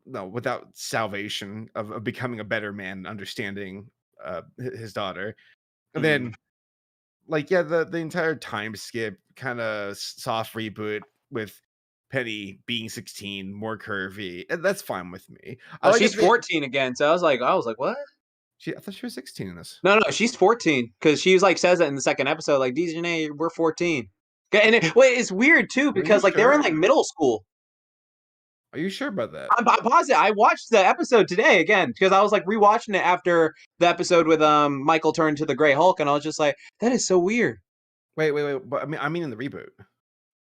without salvation of becoming a better man, understanding his daughter. And then like the entire time skip kind of soft reboot with Penny being 16, more curvy, and that's fine with me. She's 14 again, so I was like, what? I thought she was 16 in this. No, she's 14 because she was like says that in the second episode, like Dejanay, we're 14. And it's weird too because like they're in like middle school. Are you sure about that? I'm positive. I watched the episode today again because I was like rewatching it after the episode with Michael turned to the Gray Hulk, and I was just like, that is so weird. Wait, but I mean in the reboot.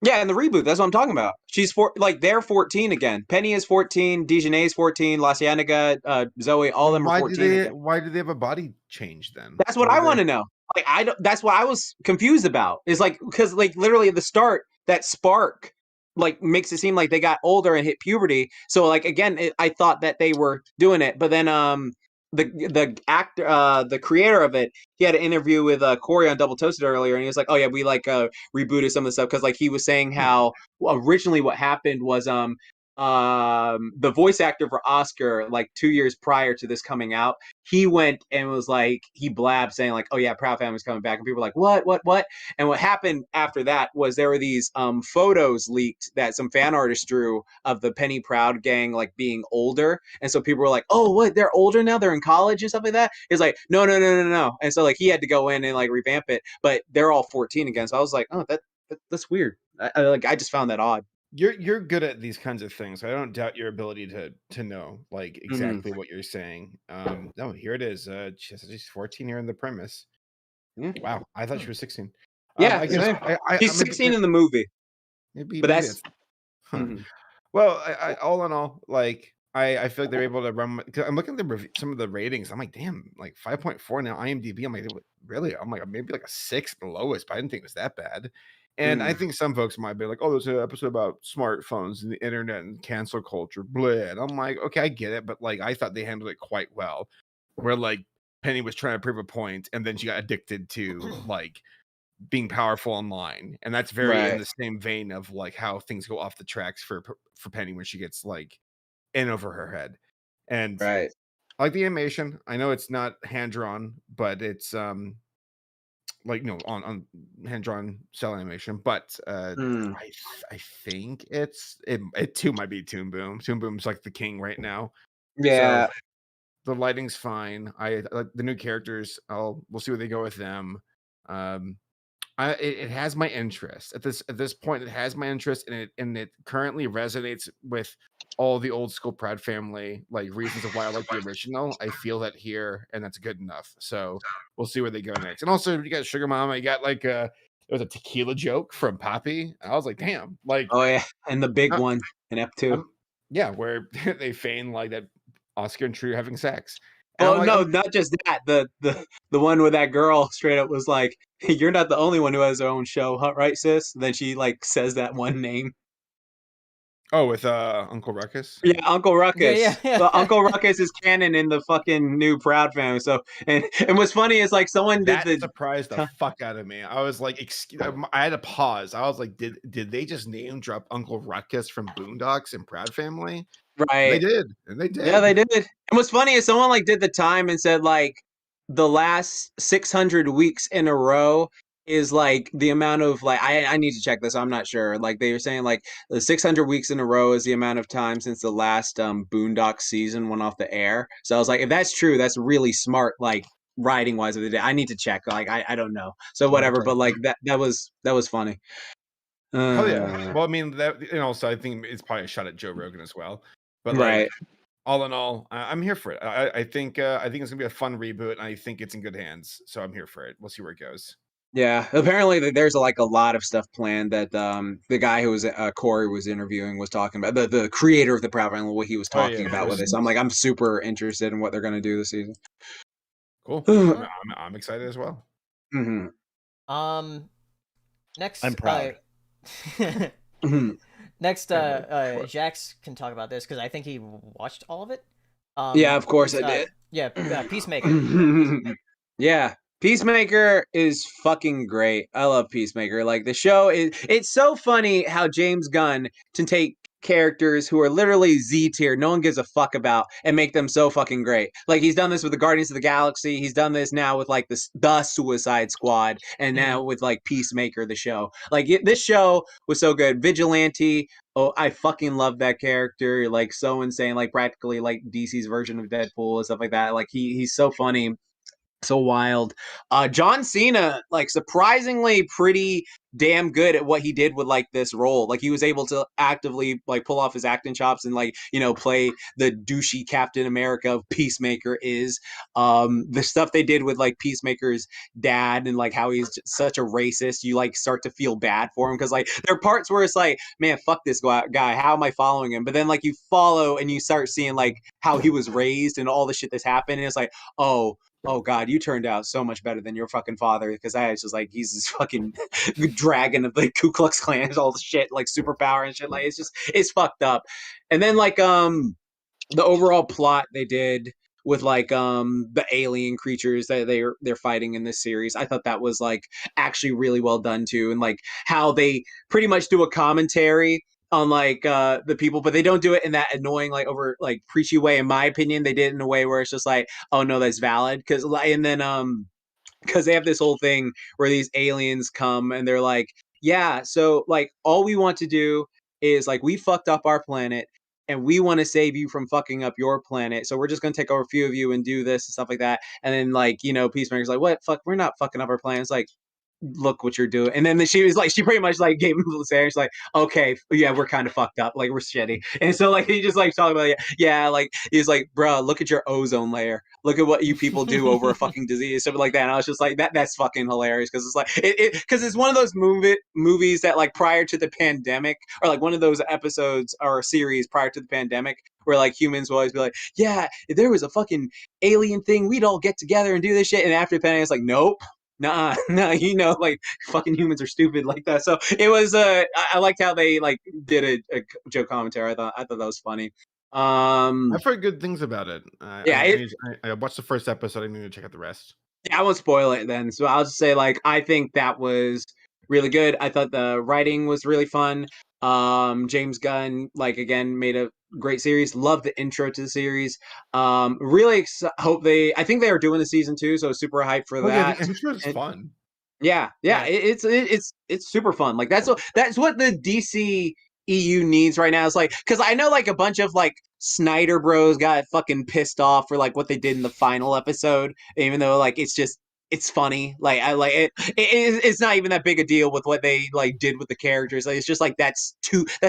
Yeah, in the reboot, that's what I'm talking about. She's they're 14 again. Penny is 14, Dejanay's 14, La Cienega, Zoe, all of them are 14. Why do they have a body change then? That's what I want to know. Like that's what I was confused about. Is like because like literally at the start, that spark like makes it seem like they got older and hit puberty. So like again, I thought that they were doing it, but then the actor, the creator of it, he had an interview with Corey on Double Toasted earlier, and he was like, "Oh yeah, we like rebooted some of the stuff because like he was saying how originally what happened was the voice actor for Oscar, like 2 years prior to this coming out, he went and was like, he blabbed saying like, oh yeah, Proud Family's coming back, and people were like, what? And what happened after that was there were these photos leaked that some fan artists drew of the Penny Proud gang like being older, and so people were like, oh what, they're older now, they're in college and stuff like that. It's like no, and so like he had to go in and like revamp it, but they're all 14 again. So I was like, oh that's weird. I just found that odd. You're good at these kinds of things. I don't doubt your ability to know like exactly what you're saying. No, here it is. She's 14 here in the premise. Wow, I thought she was 16. Yeah, I guess she's 16 in the movie. But that's well. I all in all, like I feel like they're able to run. Cause I'm looking at some of the ratings. I'm like, damn, like 5.4 now. IMDb. I'm like, really? I'm like, maybe like a 6 the lowest, but I didn't think it was that bad. And I think some folks might be like, oh, there's an episode about smartphones and the internet and cancel culture. Blah. And I'm like, okay, I get it. But like, I thought they handled it quite well. Where like Penny was trying to prove a point, and then she got addicted to like being powerful online. And that's very in the same vein of like how things go off the tracks for Penny when she gets like in over her head. And I like the animation. I know it's not hand drawn, but it's like on hand drawn cell animation, but I think it too might be Toon Boom. Toon Boom's like the king right now. Yeah, so the lighting's fine. I like the new characters. We'll see where they go with them. It has my interest at this point. It has my interest, and it currently resonates with all the old school Pratt family like reasons of why I like the original. I feel that here, and that's good enough. So we'll see where they go next. And also, you got Sugar Mama. You got like there was a tequila joke from Poppy. I was like, damn, like Oh yeah, and the big one in F2. Yeah, where they feign like that Oscar and True having sex. And Oh I'm like, no, not just that. The one where that girl straight up was like, "You're not the only one who has their own show, huh, right, sis?" Then she like says that one name. oh, with Uncle Ruckus. Yeah, Uncle Ruckus. Yeah. But Uncle Ruckus is canon in the fucking new Proud family. So and what's funny is like someone did That surprised the fuck out of me. I was like, I had to pause. I was like, did they just name drop Uncle Ruckus from Boondocks and Proud Family? right. They did, and they did. Yeah, they did. And what's funny is someone like did the time and said like the last 600 weeks in a row is like the amount of like I need to check this. I'm not sure. Like they were saying like the 600 weeks in a row is the amount of time since the last Boondock season went off the air. So I was like, if that's true, that's really smart. Like writing wise of the day. I need to check. Like I don't know. So whatever. But like that was funny. Oh yeah. Well, I mean that, and also I think it's probably a shot at Joe Rogan as well. But like, right. all in all, I'm here for it. I think it's gonna be a fun reboot, and I think it's in good hands. So I'm here for it. We'll see where it goes. Yeah, apparently there's like a lot of stuff planned that the guy who was Corey was interviewing was talking about the creator of the Proud Family, what he was talking about with it. So I'm super interested in what they're going to do this season. Cool. I'm excited as well. Mm-hmm. Next, I'm proud. Next, Jax can talk about this because I think he watched all of it. Yeah, of course I did. Yeah, Peacemaker. Yeah. Peacemaker is fucking great. I love Peacemaker. Like the show it's so funny how James Gunn can take characters who are literally Z tier, no one gives a fuck about, and make them so fucking great. Like he's done this with the Guardians of the Galaxy. He's done this now with like the Suicide Squad, and now with like Peacemaker, the show. Like this show was so good. Vigilante. Oh, I fucking love that character. Like so insane. Like practically like DC's version of Deadpool and stuff like that. Like he's so funny. So wild. John Cena, like surprisingly pretty damn good at what he did with like this role. Like he was able to actively like pull off his acting chops and like, you know, play the douchey Captain America of Peacemaker is. The stuff they did with like Peacemaker's dad and like how he's such a racist, you like start to feel bad for him because like there are parts where it's like, man, fuck this guy. How am I following him? But then like you follow and you start seeing like how he was raised and all the shit that's happened. And it's like, oh God, you turned out so much better than your fucking father. Because I was just like, he's this fucking dragon of the Ku Klux Klan, all the shit, like superpower and shit. Like it's fucked up. And then like the overall plot they did with like the alien creatures that they're fighting in this series, I thought that was like actually really well done too, and like how they pretty much do a commentary on like the people, but they don't do it in that annoying like over like preachy way. In my opinion, they did it in a way where it's just like, oh no, that's valid, because and then because they have this whole thing where these aliens come and they're like, yeah, so like all we want to do is like we fucked up our planet and we want to save you from fucking up your planet, so we're just gonna take over a few of you and do this and stuff like that. And then like, you know, Peacemaker's like, what, fuck, we're not fucking up our planet. It's like, look what you're doing. And then she was like, she pretty much like gave him a little stare. She's like, okay, yeah, we're kind of fucked up, like we're shitty. And so like he just like talking about yeah, like he's like, bro, look at your ozone layer, look at what you people do over a fucking disease, something like that. And I was just like, that's fucking hilarious, because it's like because it's one of those movies that like prior to the pandemic, or like one of those episodes or series prior to the pandemic, where like humans will always be like, yeah, if there was a fucking alien thing, we'd all get together and do this shit. And after the pandemic, it's like, nope. Nah, you know, like fucking humans are stupid like that. So it was I liked how they like did a joke commentary. I thought that was funny. I've heard good things about it. Yeah, I watched the first episode. I need to check out the rest. Yeah, I won't spoil it then. So I'll just say like I think that was really good. I thought the writing was really fun. James Gunn, like again, made a great series. Love the intro to the series. Really I think they are doing the season 2, so super hyped for that. Yeah, the intro is fun. Yeah. It's super fun. Like that's what the DC EU needs right now. It's like, because I know like a bunch of like Snyder bros got fucking pissed off for like what they did in the final episode, even though like it's just it's funny. Like I like it. It's not even that big a deal with what they like did with the characters. Like, it's just like that's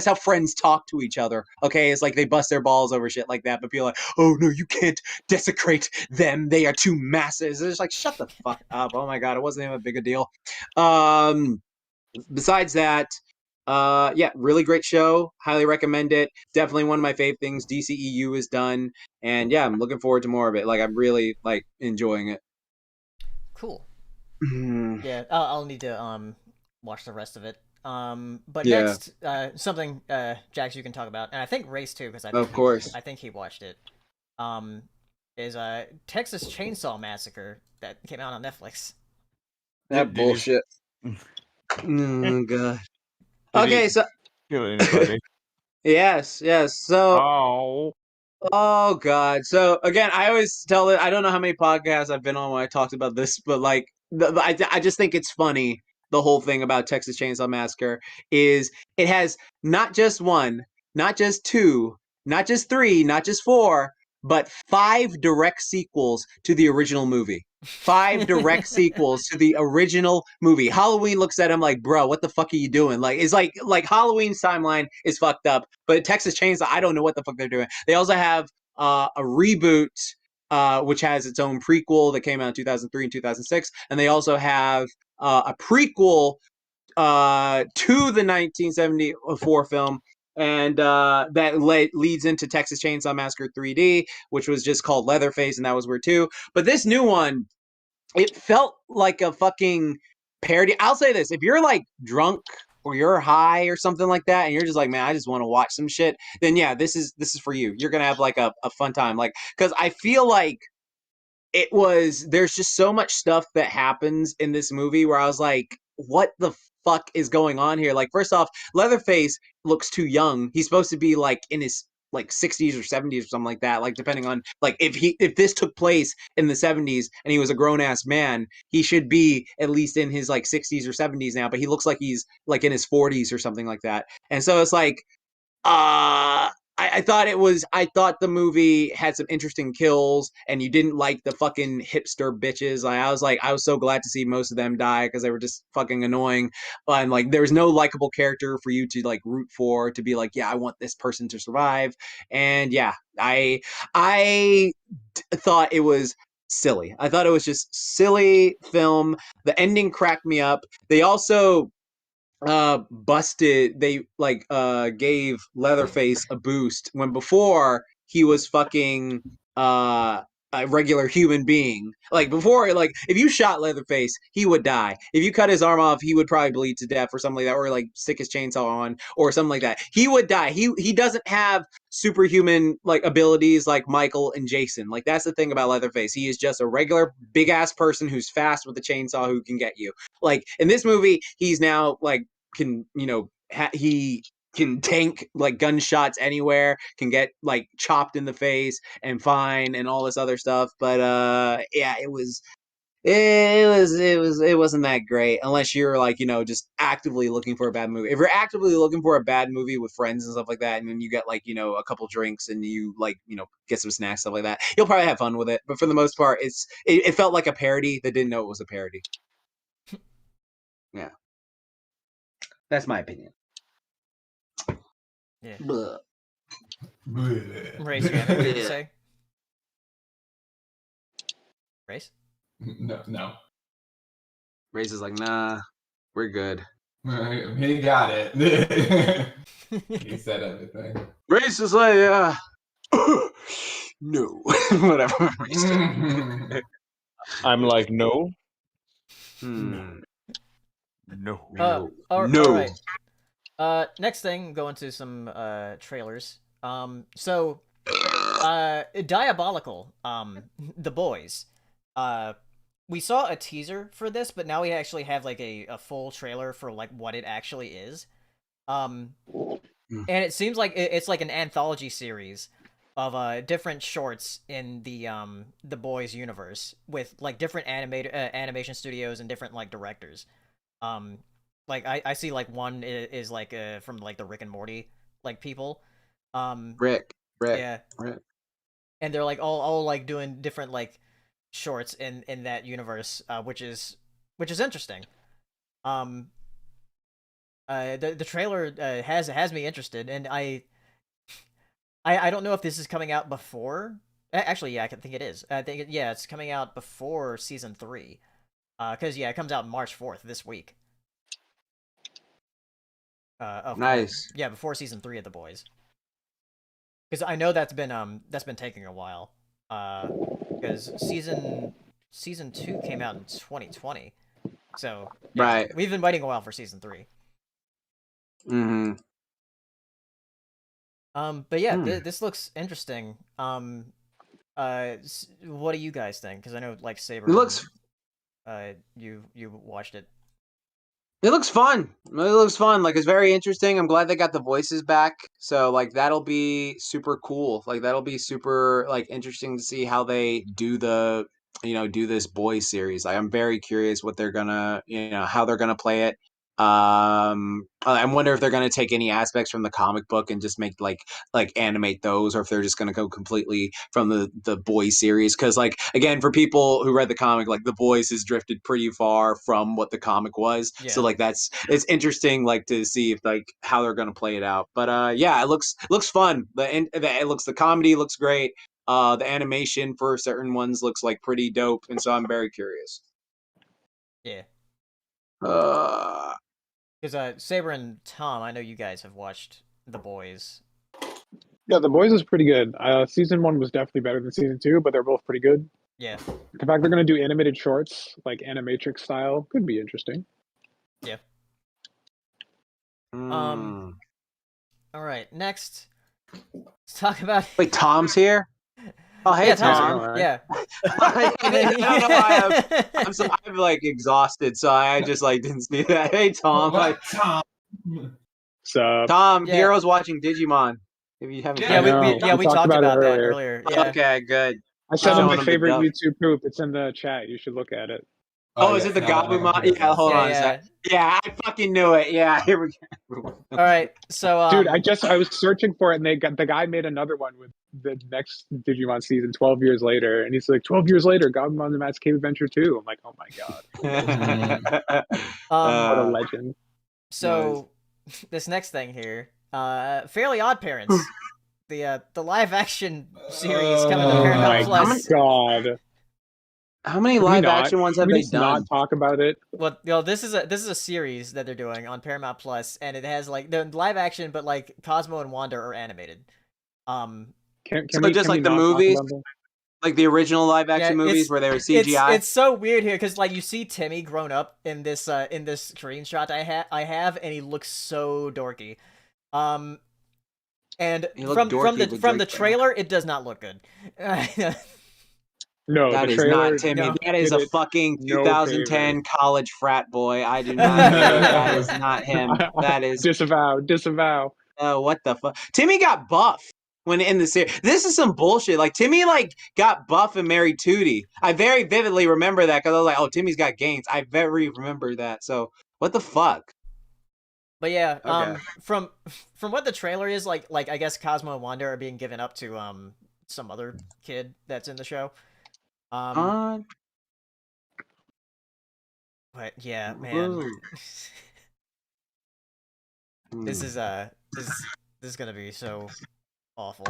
how friends talk to each other. Okay, it's like they bust their balls over shit like that, but people are like, oh no, you can't desecrate them. They are two masses. It's just like, shut the fuck up. Oh my god, it wasn't even a big a deal. Besides that, yeah, really great show. Highly recommend it. Definitely one of my fave things DCEU is done, and yeah, I'm looking forward to more of it. Like I'm really like enjoying it. Cool. Yeah, I'll need to watch the rest of it. But Yeah. next, something Jax you can talk about, and I think Race too, because Of course. I think he watched it. Is Texas Chainsaw Massacre that came out on Netflix. That Did you- bullshit. Oh god. Did Okay, he so kill anybody? yes. So Oh, god. So again, I always tell it. I don't know how many podcasts I've been on when I talked about this, but like, I just think it's funny. The whole thing about Texas Chainsaw Massacre is it has not just one, not just two, not just three, not just four, but 5 direct sequels to the original movie. 5 direct sequels to the original movie. Halloween looks at him like, bro, what the fuck are you doing? Like, it's like Halloween's timeline is fucked up, but Texas Chainsaw, I don't know what the fuck they're doing. They also have a reboot, which has its own prequel that came out in 2003 and 2006, and they also have a prequel to the 1974 film, and that leads into Texas Chainsaw Massacre 3D, which was just called Leatherface, and that was weird too. But this new one, it felt like a fucking parody. I'll say this: if you're like drunk or you're high or something like that, and you're just like, man, I just want to watch some shit, then yeah, this is for you. You're gonna have like a fun time, like, because I feel like there's just so much stuff that happens in this movie where I was like, what the fuck is going on here? Like, first off, Leatherface looks too young. He's supposed to be like in his like 60s or 70s or something like that, like depending on like if this took place in the 70s and he was a grown-ass man, he should be at least in his like 60s or 70s now, but he looks like he's like in his 40s or something like that. And so it's like, I thought the movie had some interesting kills, and you didn't like the fucking hipster bitches. I was so glad to see most of them die because they were just fucking annoying. And like, there was no likable character for you to like root for, to be like, yeah, I want this person to survive. And yeah, I thought it was silly. I thought it was just silly film. The ending cracked me up. They also they like gave Leatherface a boost when before he was fucking a regular human being. Like before, like if you shot Leatherface, he would die. If you cut his arm off, he would probably bleed to death or something like that, or like stick his chainsaw on or something like that. He would die. He doesn't have superhuman like abilities like Michael and Jason. Like that's the thing about Leatherface. He is just a regular big ass person who's fast with a chainsaw who can get you. Like in this movie, he's now like can, you know, he can tank like gunshots anywhere, can get like chopped in the face and fine and all this other stuff. But yeah, it wasn't that great unless you're like, you know, just actively looking for a bad movie. If you're actively looking for a bad movie with friends and stuff like that, and then you get like, you know, a couple drinks and you like, you know, get some snacks, stuff like that, you'll probably have fun with it. But for the most part, it felt like a parody that didn't know it was a parody. Yeah. That's my opinion. Yeah. Blah. Race, you have anything to say? Race? No. Race is like, nah, we're good. He got it. He said everything. Race is like, no, whatever. Race did. I'm like, no. Hmm. No. All No. right. Next thing, go into some trailers. So Diabolical, The Boys. We saw a teaser for this, but now we actually have like a full trailer for like what it actually is. And it seems like it's like an anthology series of different shorts in the Boys universe with like different animation studios and different like directors. Like I see like one is like from like the Rick and Morty like people. Rick. Yeah. Rick. And they're like all like doing different like shorts in that universe, which is interesting. The trailer has me interested, and I don't know if this is coming out before. Actually, yeah, I think it is. I think it's coming out before season 3. Because it comes out March 4th this week. Nice. Yeah, before season 3 of The Boys. Because I know that's been taking a while. Because season 2 came out in 2020. So Right. we've been waiting a while for season 3. Mm-hmm. But yeah, this looks interesting. What do you guys think? Because I know like Saber. It looks. You watched it. It looks fun. It looks fun. Like, it's very interesting. I'm glad they got the voices back. So like that'll be super cool. Like that'll be super like interesting to see how they do do this boys series. Like, I'm very curious what they're gonna how they're gonna play it. I wonder if they're gonna take any aspects from the comic book and just make like animate those, or if they're just gonna go completely from the boys series. Because like again, for people who read the comic, like the boys has drifted pretty far from what the comic was. Yeah. So like it's interesting like to see if like how they're gonna play it out. But yeah, it looks fun. The comedy looks great. The animation for certain ones looks like pretty dope, and so I'm very curious. Yeah. Uh, Because Saber and Tom, I know you guys have watched The Boys. Yeah, The Boys is pretty good. Season 1 was definitely better than season 2, but they're both pretty good. Yeah. The fact they're going to do animated shorts, like Animatrix style, could be interesting. Yeah. mm. All right. Next, let's talk about. Wait, Tom's here. Oh, hey, Yeah, Tom. Tom's here. Yeah. I don't know why I'm like exhausted, so I just like didn't see that. Hey, Tom. What, Tom? So Tom, Yeah. Hero's watching Digimon. If you haven't, Yeah, we We talked talked about about it that earlier. earlier. Yeah. Okay, good. I sent him Showing my him the favorite dub. YouTube poop. It's in the chat. You should look at it. Oh, is it the Gabumon? Yeah, hold on a sec. Yeah, I fucking knew it. Yeah, here we go. All right. So, Dude, I was searching for it, and the guy made another one with the next Digimon season 12 years later, and he's like, 12 years later, Gabumon the Mask Cave Adventure 2. I'm like, oh my god, what a legend. So, this next thing here, Fairly Odd Parents, the live action series coming to Oh Paramount my Plus. god. How many Can we live not- action ones can have we they just done? not talk about it? Well, this is a series that they're doing on Paramount Plus, and it has like the live action, but like Cosmo and Wanda are animated. Can So we just can like we the not talk movies? about it? Like the original live action movies where they were CGI? It's so weird here because like you see Timmy grown up in this screenshot I have, and he looks so dorky. And He looked from dorky, but the Drake- trailer, it does not look good. No, That the is trailer, not Timmy. no, That is did a it fucking no 2010 favor. college frat boy. I do not. That is not him. That is. disavow. What the fuck? Timmy got buff when in the series. This is some bullshit. Like Timmy, like got buff and married Tootie. I very vividly remember that because I was like, oh, Timmy's got gains. I very remember that. So what the fuck? But yeah, Okay. from what the trailer is, like I guess Cosmo and Wanda are being given up to some other kid that's in the show. But yeah, man, Ooh. this is gonna be so awful.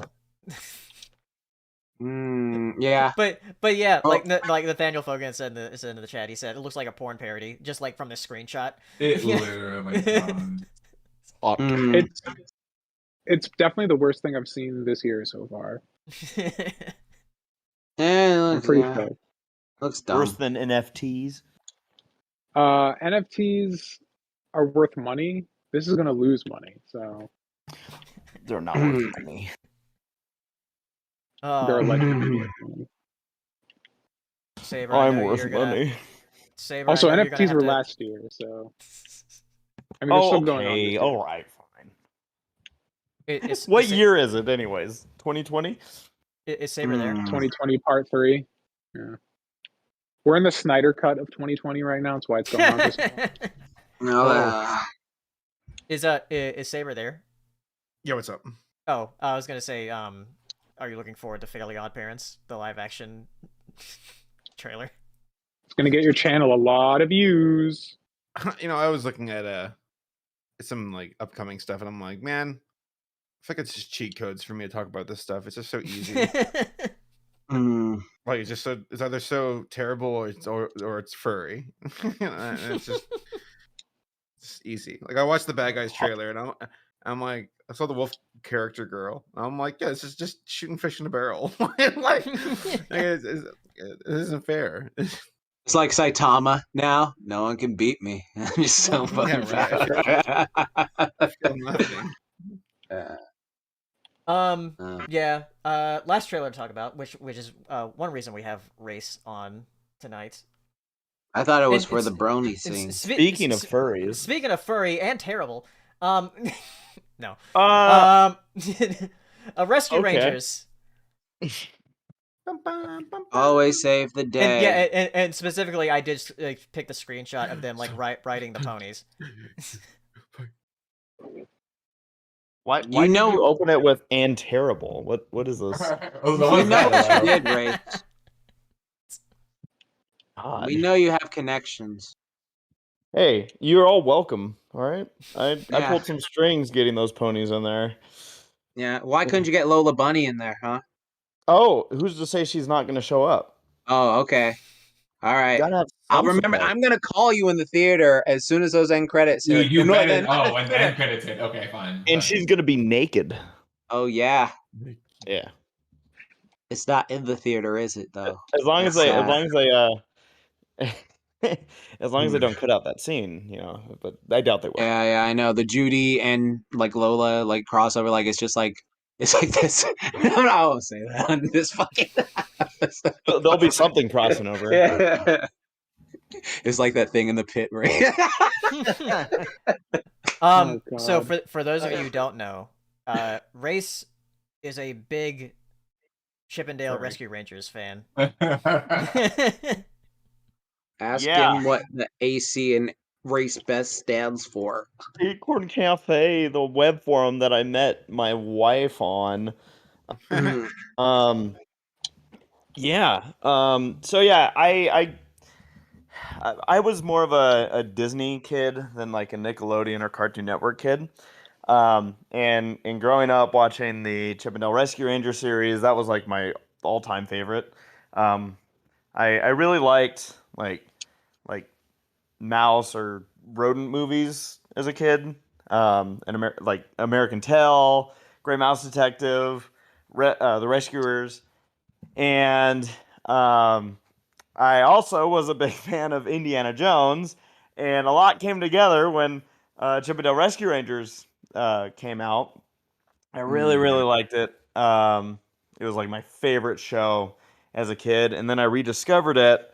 Yeah. But yeah, Oh. like Nathaniel Fogan said in the chat, he said it looks like a porn parody, just like from the screenshot. It literally does. It's definitely the worst thing I've seen this year so far. Yeah, I'm pretty yeah. pissed. Looks dumb. Worse than NFTs. NFTs are worth money. This is gonna lose money, so They're not worth money. they're allegedly worth money. Saber, I I'm know worth you're gonna- money. Saber, Also, I know you're gonna NFTs have were to- last year, so I mean, they're Oh, still going on. okay. This year. All right, fine. Is What year is it, anyways? 2020? Is Saber there? 2020 Part 3. Yeah, we're in the Snyder cut of 2020 right now. That's why it's going on this long. No, Is Saber there? Yeah, what's up? Oh, I was gonna say, are you looking forward to Fairly Odd Parents, the live action? trailer. It's gonna get your channel a lot of views. I was looking at some like upcoming stuff, and I'm like, man, I feel like it's just cheat codes for me to talk about this stuff. It's just so easy. Like it's either so terrible or it's furry. And it's just easy. Like I watched the Bad Guys trailer, and I'm like, I saw the wolf character girl. I'm like, yeah, this is just shooting fish in a barrel. Like it isn't fair. It's like Saitama now. No one can beat me. I'm just so fucking right. I feel nothing. Yeah. Last trailer to talk about, which is one reason we have Race on tonight. I thought it was And for the brony scene. Speaking of furries. Speaking of furry and terrible, no. Rescue Rangers. Always save the day. And specifically, I did pick the screenshot of them like riding the ponies. Why did you open it with "and terrible"? What is this? We know what you did, Ray. God. We know you have connections. Hey, you're all welcome. All right, I pulled some strings getting those ponies in there. Yeah, why couldn't you get Lola Bunny in there, huh? Oh, who's to say she's not going to show up? Oh, okay. All right. I'll remember. I'm gonna call you in the theater as soon as those end credits hit. You better. When the end credits hit. Okay, fine. And she's gonna be naked. Oh yeah. Yeah. It's not in the theater, is it? Though. As long as they don't cut out that scene, But I doubt they will. Yeah, I know the Judy and like Lola like crossover. Like it's like this. I won't say that on this fucking. There'll be something crossing over. Yeah. It's like that thing in the pit, right? So for those of you who don't know, Race is a big Chippendale Rescue Rangers fan. Ask him what the AC and Race Best stands for. Acorn Cafe, the web forum that I met my wife on. Yeah. So yeah, I was more of a Disney kid than like a Nickelodeon or Cartoon Network kid. And growing up watching the Chippendale Rescue Ranger series, that was like my all-time favorite. I really liked like mouse or rodent movies as a kid. Like American Tail, Gray Mouse Detective, The Rescuers, and I also was a big fan of Indiana Jones, and a lot came together when Chippendale Rescue Rangers came out. I really liked it. It was like my favorite show as a kid, and then I rediscovered it.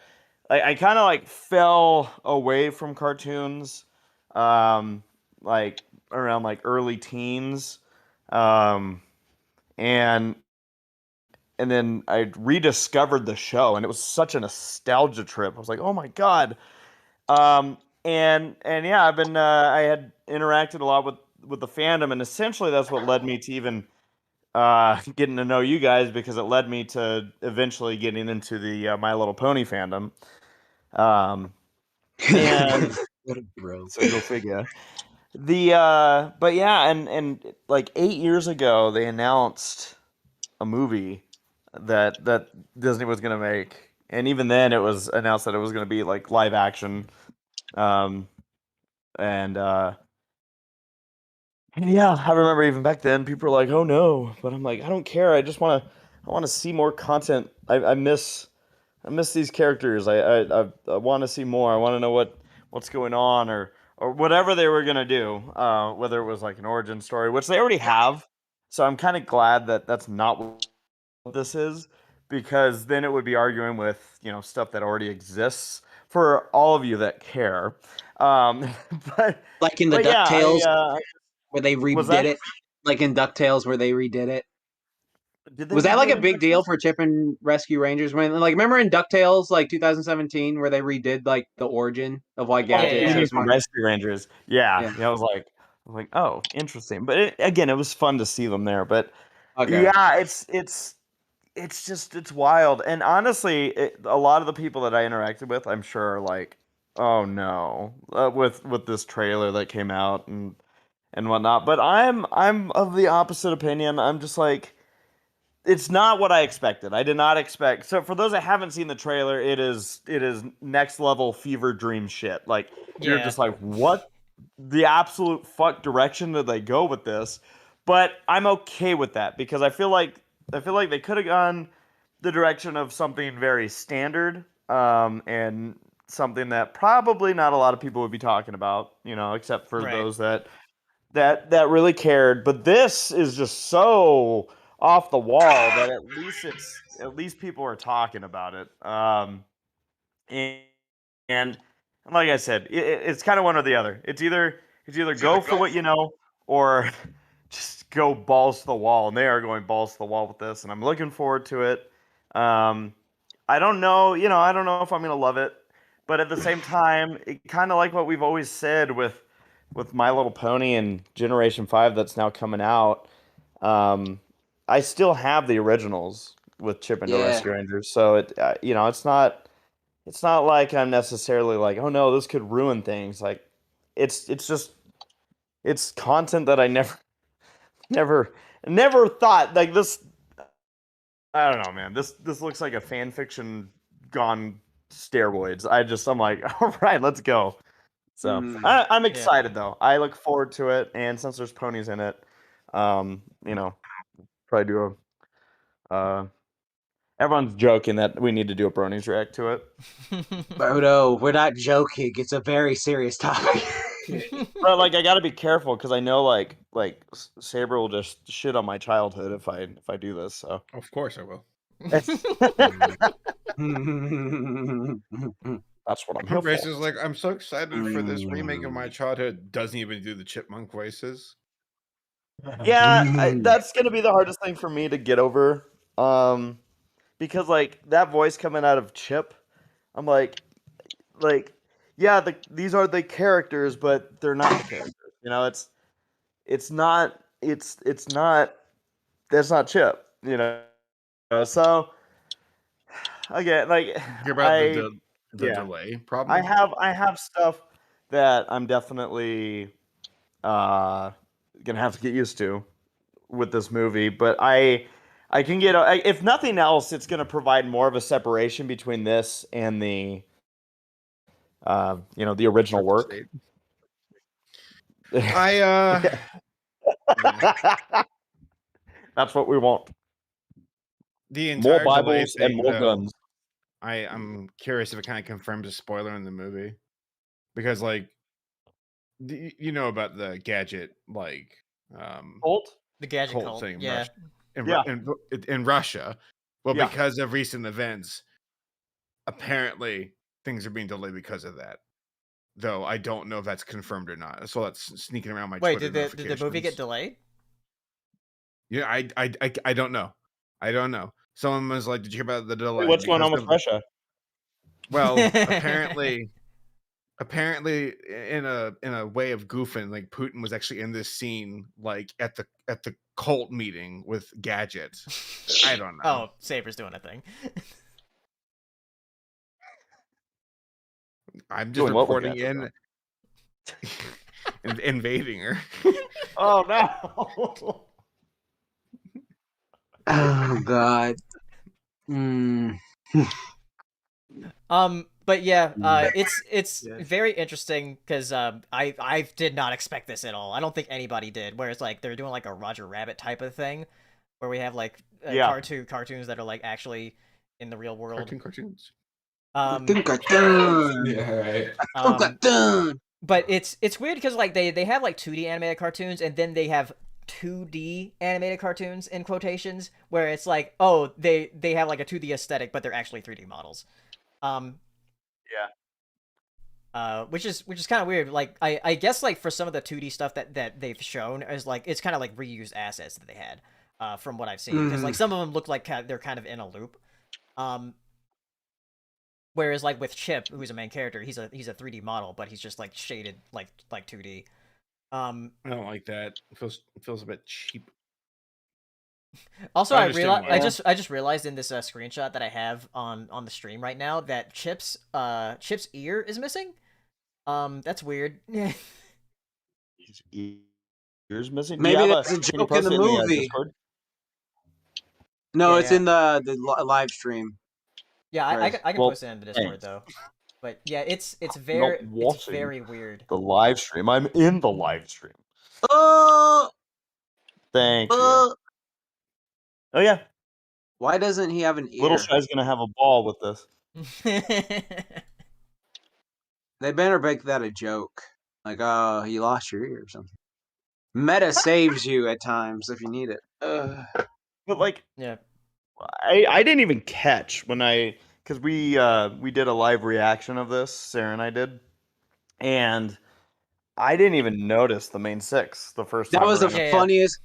I kind of like fell away from cartoons, like around like early teens, and then I rediscovered the show, and it was such a nostalgia trip. I was like, oh my god. And yeah, I had interacted a lot with the fandom, and essentially that's what led me to even getting to know you guys, because it led me to eventually getting into the My Little Pony fandom. And so go figure. But yeah, and like 8 years ago they announced a movie that Disney was gonna make, and even then it was announced that it was gonna be like live action. And yeah, I remember even back then people were like, "Oh no," but I'm like, I don't care. I want to see more content. I miss these characters. I want to see more. I want to know what's going on, or whatever they were gonna do. Whether it was like an origin story, which they already have. So I'm kind of glad that that's not what this is, because then it would be arguing with stuff that already exists for all of you that care. But like in the DuckTales, where they redid it. Like in DuckTales where they redid it. Was that like a big deal for Chip and Rescue Rangers? When like remember in DuckTales like 2017 where they redid like the origin of why Gadget is Rescue Rangers. Yeah, I was like, oh, interesting. But again, it was fun to see them there. But yeah, it's it's wild. And honestly, a lot of the people that I interacted with, I'm sure are like, oh no, with this trailer that came out and whatnot. But I'm of the opposite opinion. I'm just like, it's not what I expected. I did not expect. So for those that haven't seen the trailer, it is next level fever dream shit. Like you're Yeah. just like, what the absolute fuck direction did they go with this? But I'm okay with that because I feel like they could have gone the direction of something very standard, and something that probably not a lot of people would be talking about, except for Right. those that really cared. But this is just so off the wall that at least people are talking about it. And, and like I said, it's kind of one or the other. It's either go for what you know, or just go balls to the wall. And they are going balls to the wall with this, and I'm looking forward to it. I don't know, I don't know if I'm gonna love it, but at the same time, it kind of like what we've always said with My Little Pony and Generation 5 that's now coming out. I still have the originals with Chip and the Yeah. Rescue Rangers, so it's not like I'm necessarily like, oh no, this could ruin things. Like it's just it's content that I never thought like this. I don't know, man. This looks like a fan fiction gone steroids. I'm like, all right, let's go. So Mm. I'm excited though. I look forward to it, and since there's ponies in it, probably do a. Everyone's joking that we need to do a bronies react to it, Bodo, we're not joking. It's a very serious topic. but like I got to be careful because I know like Saber will just shit on my childhood if I do this. So Of course I will. that's what I'm here for. Race is like, I'm so excited for this remake of my childhood. Doesn't even do the chipmunk voices. Yeah, that's gonna be the hardest thing for me to get over. Because like that voice coming out of Chip, I'm like, yeah, these are the characters, but they're not the characters. It's not that's not Chip. So again, like Hear about I the yeah. delay problem? I have stuff that I'm definitely gonna have to get used to with this movie, but I can get if nothing else, it's gonna provide more of a separation between this and the original work. I That's what we want. the More entire delay Bibles and thing, more though, guns. I'm curious if it kind of confirms a spoiler in the movie, because like you know about the gadget Colt? The gadget cult cult. thing Yeah. in Russia. Well, Yeah. because of recent events, apparently things are being delayed because of that. Though I don't know if that's confirmed or not. So that's sneaking around my Wait, Twitter did the movie get notifications. delayed? Yeah, I don't know. I don't know. Someone was like, "Did you hear about the delay?" What's going on Because with Russia? well, apparently, in a way of goofing, like Putin was actually in this scene, like at the cult meeting with Gadget. I don't know. Oh, Saber's doing a thing. I'm just Doing what with reporting Gadget, invading her. Oh no. Oh God. Mm. But yeah, it's Yeah. very interesting because I did not expect this at all. I don't think anybody did. Where it's like they're doing like a Roger Rabbit type of thing, where we have like Yeah. cartoons that are like actually in the real world. Cartoons. Cartoon. Yeah, right. Cartoon. But it's weird because like they have like 2D animated cartoons and then they have 2D animated cartoons in quotations where it's like, oh, they have like a 2D aesthetic but they're actually 3D models. Which is kind of weird. Like I guess like for some of the 2D stuff that they've shown is like it's kind of like reused assets that they had from what I've seen because like some of them look like they're kind of in a loop. Whereas like with Chip, who's a main character, he's a 3D model, but he's just like shaded like 2D. I don't like that. It feels a bit cheap. Also, I understand why. I just realized in this screenshot that I have on the stream right now that Chip's ear is missing. That's weird. His ears missing. Do you Maybe have that's a Can you joke in post the it in the movie. Discord? No, Yeah, it's yeah. in the live stream. Yeah, I Right. can Well, post it in the Discord thanks. though. But yeah, it's Not very watching weird. the live stream. I'm in the live stream. Oh, Thank you. Oh yeah, why doesn't he have an ear? Little Shy's gonna have a ball with this. They better make that a joke. Like, oh, you lost your ear or something. Meta saves you at times if you need it. But like, Yeah. I didn't even catch when because we did a live reaction of this, Sarah and I did, and I didn't even notice the main six the first time. That was the around. Yeah, yeah. funniest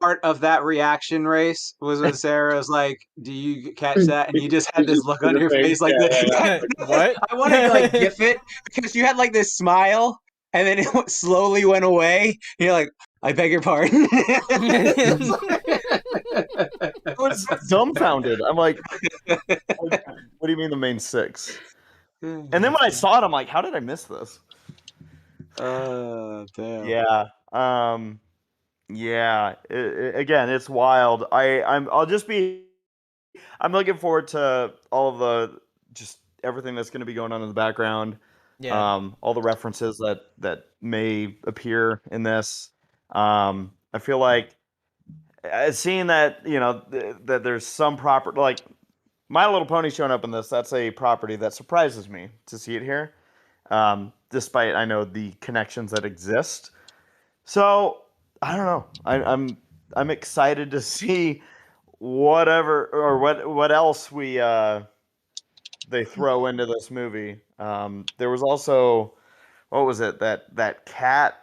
part of that reaction race was when Sarah was like, "Do you catch that?" And you just had this look on your face, like, What? I wanted to like gif it because you had like this smile, and then it slowly went away. And you're like, "I beg your pardon." I was dumbfounded. I'm like, what do you mean the main six? And then when I saw it, I'm like, how did I miss this? Damn. Yeah. Yeah. Again, it's wild. I'm looking forward to all of the just everything that's going to be going on in the background. Yeah. All the references that may appear in this. I feel like seeing that that there's some property like My Little Pony showing up in this. That's a property that surprises me to see it here, despite I know the connections that exist. So I don't know. I'm excited to see whatever or what else they throw into this movie. There was also what was it that cat?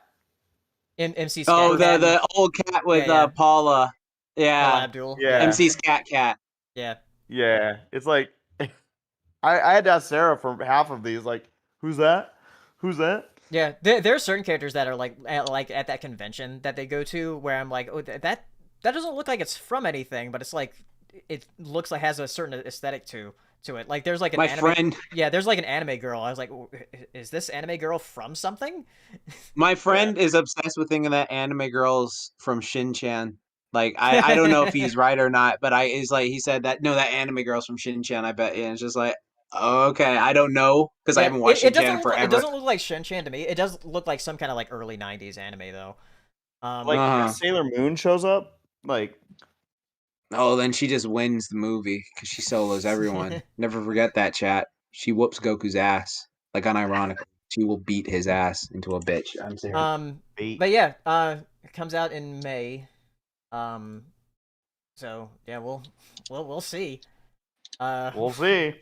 MC Oh, Scat the old cat with Yeah, yeah. Paula. Paula Yeah. Abdul. Yeah. MC Scat Cat. Yeah. Yeah, it's like I had to ask Sarah for half of these. Like, who's that? Who's that? Yeah, there are certain characters that are like at that convention that they go to where I'm like, oh, that doesn't look like it's from anything, but it's like it looks like has a certain aesthetic to it. Like there's like an friend. Yeah, there's like an anime girl. I was like, is this anime girl from something? My friend is obsessed with thinking that anime girls from Shin-chan. Like I don't know if he's right or not, but he said that that anime girls from Shin-chan. I bet, and it's just like, okay, I don't know because I haven't watched Shin-chan in forever. It doesn't look like Shin-chan to me. It does look like some kind of like early '90s anime though. Like Sailor Moon shows up, like. Oh, then she just wins the movie because she solos everyone. Never forget that, chat. She whoops Goku's ass, like unironically. She will beat his ass into a bitch. I'm serious. But yeah, it comes out in May. So yeah, we'll see. We'll see.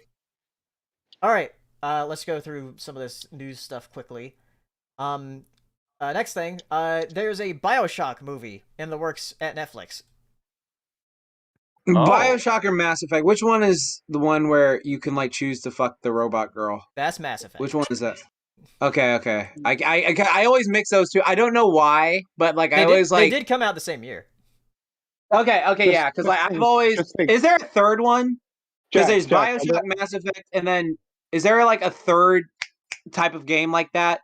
All right. Let's go through some of this news stuff quickly. Next thing, there's a Bioshock movie in the works at Netflix. Bioshock or Mass Effect? Which one is the one where you can like choose to fuck the robot girl? That's Mass Effect. Which one is that? Okay. I always mix those two. I don't know why, but like they did come out the same year. Okay, yeah, because like I've always. Is there a third one? Because there's Bioshock, Mass Effect, and then is there like a third type of game like that?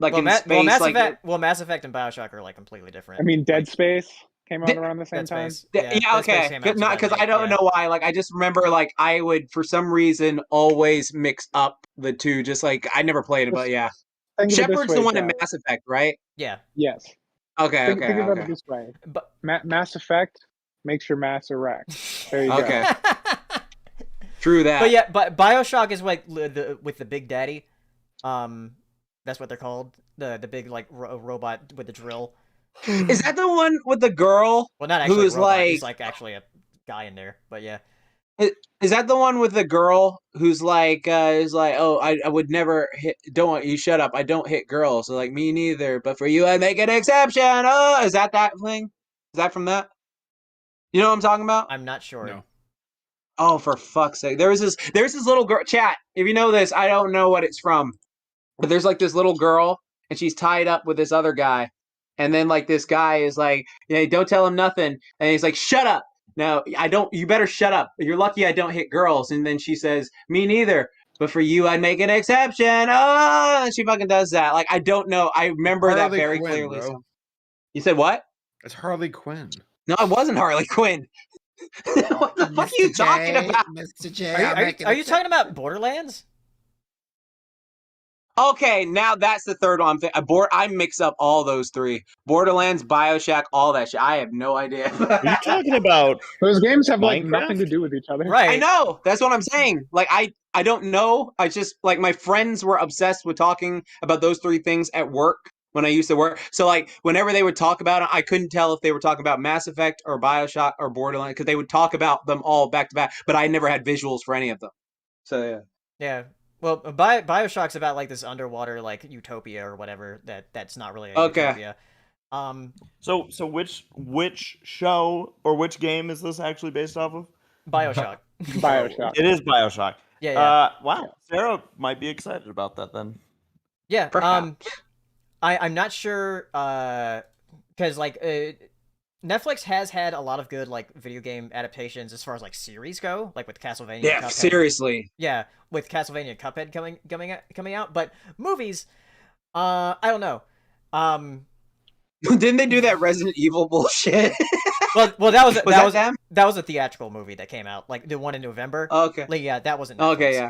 Like in space, Mass Effect and Bioshock are like completely different. I mean, Dead Space came out around the same time. Yeah, okay. Not because I don't know why. Like I just remember, like I would for some reason always mix up the two. Just like I never played it, but yeah. Shepard's the one in Mass Effect, right? Yeah. Yes. Okay. Think about it this way: but Mass Effect makes your mass erect. There you go. True that. But yeah, but Bioshock is like with the Big Daddy. That's what they're called. The big like robot with the drill. Is that the one with the girl? Well, not actually. Who's like he's like actually a guy in there, but yeah. Is that the one with the girl who's like oh I would never hit you shut up, I don't hit girls, so like me neither, but for you I make an exception. Oh, is that thing? Is that from that? You know what I'm talking about? I'm not sure. No. Oh, for fuck's sake. There's this little girl, chat, if you know this, I don't know what it's from. But there's like this little girl and she's tied up with this other guy. And then like this guy is like, yeah, don't tell him nothing. And he's like, shut up. No, I don't. You better shut up. You're lucky I don't hit girls. And then she says, me neither. But for you, I'd make an exception. Oh, and she fucking does that. Like, I don't know. I remember that Harley very Quinn, clearly. bro. So. You said what? It's Harley Quinn. No, it wasn't Harley Quinn. What the fuck are you talking about? Mr. J, Are you talking about Borderlands? Okay, now that's the third one. I mix up all those three: Borderlands, Bioshock, all that shit. I have no idea. Are you talking about? Those games have like Minecraft? nothing to do with each other. Right. I know. That's what I'm saying. Like, I don't know. I just, like, my friends were obsessed with talking about those three things at work when I used to work. So, like, whenever they would talk about it, I couldn't tell if they were talking about Mass Effect or Bioshock or Borderlands because they would talk about them all back to back, but I never had visuals for any of them. So, yeah. Yeah. Well, Bioshock's about like this underwater like utopia or whatever that's not really a utopia. So which show or which game is this actually based off of? Bioshock. Bioshock. It is Bioshock. Yeah. Wow. Sarah might be excited about that then. Yeah. Perhaps. I'm not sure because like Netflix has had a lot of good like video game adaptations as far as like series go, like with Castlevania. Yeah, Cuphead. seriously. Yeah, with Castlevania and Cuphead coming out, but movies, I don't know. Didn't they do that Resident Evil bullshit? Well, that was them? that was a theatrical movie that came out, like the one in November. Okay. Like, yeah, that wasn't Netflix. Okay, yeah.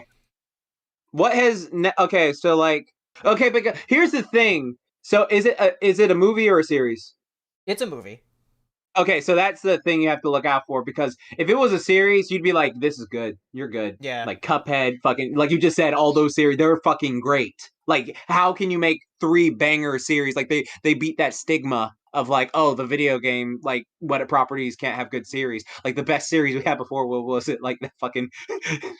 What has okay? So like, okay, but here's the thing. So is it a movie or a series? It's a movie. Okay, so that's the thing you have to look out for because if it was a series, you'd be like, "This is good. You're good." Yeah. Like Cuphead, fucking like you just said, all those series they're fucking great. Like, how can you make 3 banger series? Like they beat that stigma of like, oh, the video game like what properties can't have good series. Like the best series we had before was it like the fucking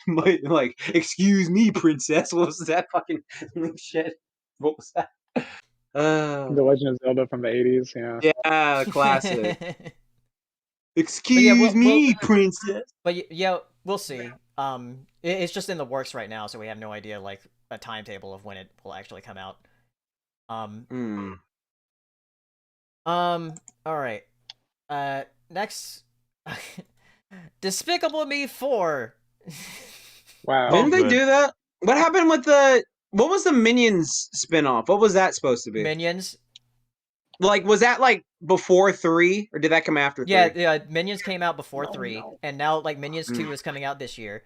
like excuse me, princess. What was that fucking shit? What was that? The Legend of Zelda from the 80s, yeah. Yeah, classic. Excuse me, princess. But yeah, we'll see. It's just in the works right now, so we have no idea like a timetable of when it will actually come out. All right. Next, Despicable Me 4. Wow. Didn't they good. do that? What happened with what was the Minions spinoff? What was that supposed to be? Minions. Like, was that like before 3 or did that come after 3? Yeah, Minions came out before 3, and now like Minions 2 is coming out this year.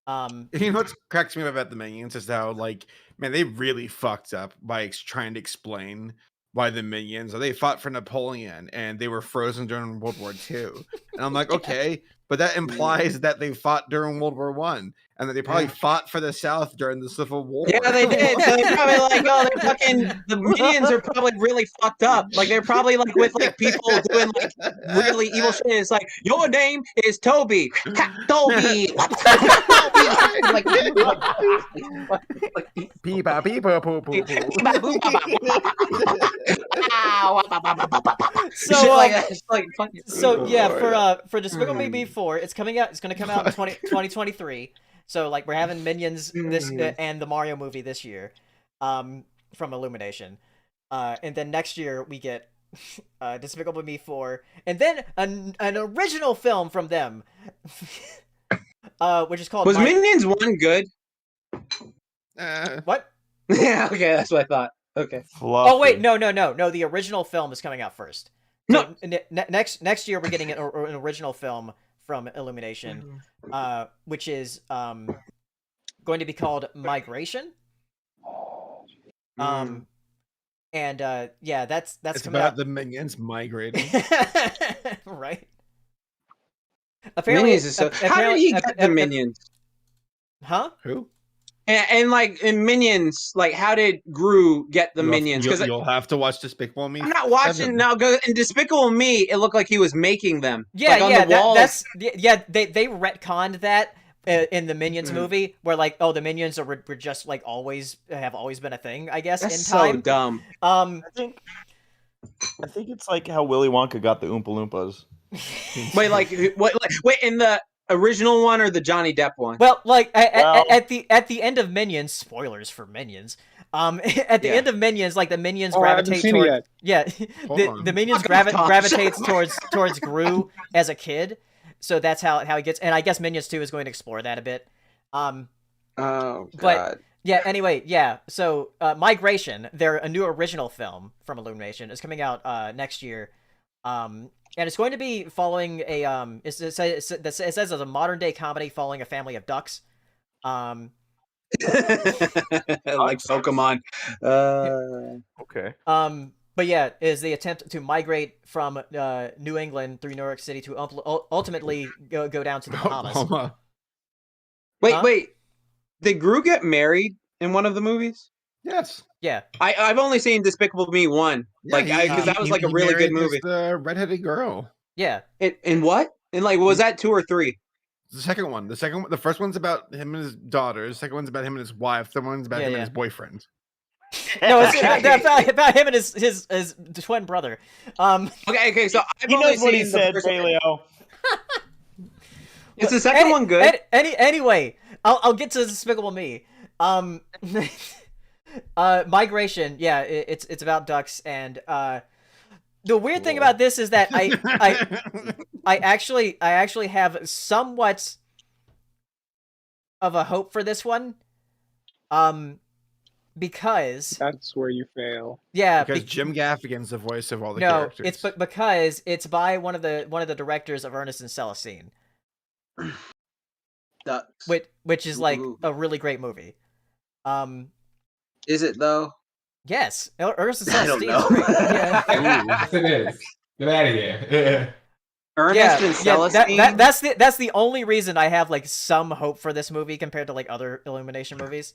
You know what cracks me up about the Minions is how like, man, they really fucked up by trying to explain why the Minions, they fought for Napoleon and they were frozen during World War II. And I'm like, okay, but that implies that they fought during World War One and that they probably fought for the South during the Civil War. Yeah, they did. So they're probably like, oh, they're fucking, the Minions are probably really fucked up. Like, they're probably like with like people doing like really evil shit. It's like, your name is Toby. Toby. Like, Peepa, peepa, poo, poo, poo. So yeah, for Despicable Me 4, it's coming out. It's going to come out in 2023. So like we're having Minions this and the Mario movie this year, from Illumination, and then next year we get Despicable Me 4, and then an original film from them, which is called. Was Minions 1 good? What? Yeah, okay, that's what I thought. Okay. Fluffy. Oh wait, no. The original film is coming out first. So next year we're getting an original film from Illumination, which is going to be called Migration. And yeah, that's It's coming about out. the Minions migrating. Right. Apparently, Minions is so. How did he get the Minions? Huh? Who? And like in Minions, like how did Gru get the Minions? Because you'll have to watch Despicable Me. I'm not watching now. Go in Despicable Me. It looked like he was making them. Yeah, like, on yeah. the walls. They retconned that in the Minions movie, where like, oh, the Minions were just like have always been a thing, I guess. That's in so time. dumb. I think it's like how Willy Wonka got the Oompa Loompas. Wait, like what? Like, wait, in the Original one or the Johnny Depp one? Well, like Well- at the end of Minions, spoilers for Minions. At the Yeah. end of Minions, like the minions Oh, I haven't gravitate seen it toward. yet. Yeah, Hold the on. minions Fuck off, Tom. gravitates Shut up. towards Gru as a kid. So that's how he gets. And I guess Minions 2 is going to explore that a bit. Oh But- god. Yeah. Anyway, yeah. So Migration, they're a new original film from Illumination, is coming out next year. And it's going to be following a it says it's a modern day comedy following a family of ducks. Like Pokemon. Okay. But yeah, is the attempt to migrate from New England through New York City to ultimately go down to the Bahamas. Oklahoma. Wait, Huh? wait. Did Gru get married in one of the movies? Yes. Yeah, I've only seen Despicable Me 1. Like, because that was like a really good movie. The redheaded girl. yeah. In what? And like, was that 2 or 3? The second one. The first one's about him and his daughter. The second one's about him and his wife. The one's about Yeah, him yeah. and his boyfriend. No, it's about him and his twin brother. Okay, so I've He only knows what he seen the said, first one. Paleo. Is the second one good? Anyway, I'll get to Despicable Me. Migration. Yeah, it's about ducks, and the weird thing about this is that I actually have somewhat of a hope for this one. Because That's where you fail. yeah, Because Jim Gaffigan's the voice of all the no, characters. it's because it's by one of the directors of Ernest and Celestine, Ducks. which is like Ooh. a really great movie. Is it though? Yes, Ernest and I don't Celestine know. is great. Yeah. Yes, it is. Get out of here. Ernest and Celestine. That's the only reason I have like some hope for this movie compared to like other Illumination movies.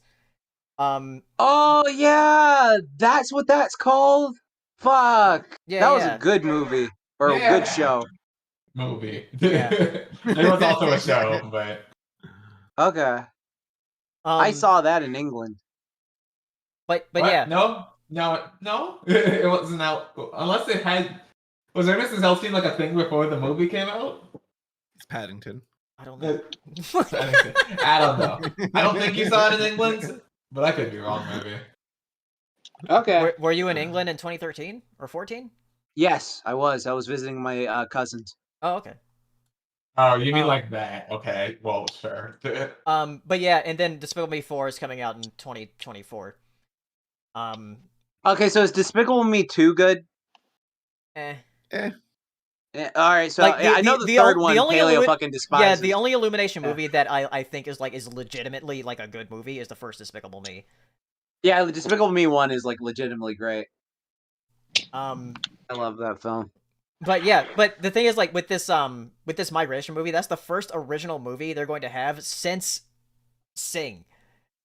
Oh yeah, that's what that's called. Fuck. Yeah, that was yeah. a good movie or a Yeah. good show. Movie. Yeah. It was also a show, but Okay, I saw that in England. but What? yeah, No. It wasn't out unless it had. Was Ernest and Celestine like a thing before the movie came out? It's Paddington. I don't know. I don't know. I don't think you saw it in England, but I could be wrong, maybe. Okay. Were you in England in 2013 or 14? Yes, I was. I was visiting my cousins. Oh, okay. Oh, you mean like that? Okay, well, sure. But yeah, and then Despicable Me 4 is coming out in 2024. Okay, so is Despicable Me 2 good? Eh. Yeah, all right, so Like, I know the third one. only Paleo Illumi- fucking despises. Yeah, the only Illumination Yeah. movie that I think is legitimately like a good movie is the first Despicable Me. Yeah, Despicable Me 1 is like legitimately great. Um, I love that film. but yeah, but the thing is like with this Migration movie, that's the first original movie they're going to have since Sing,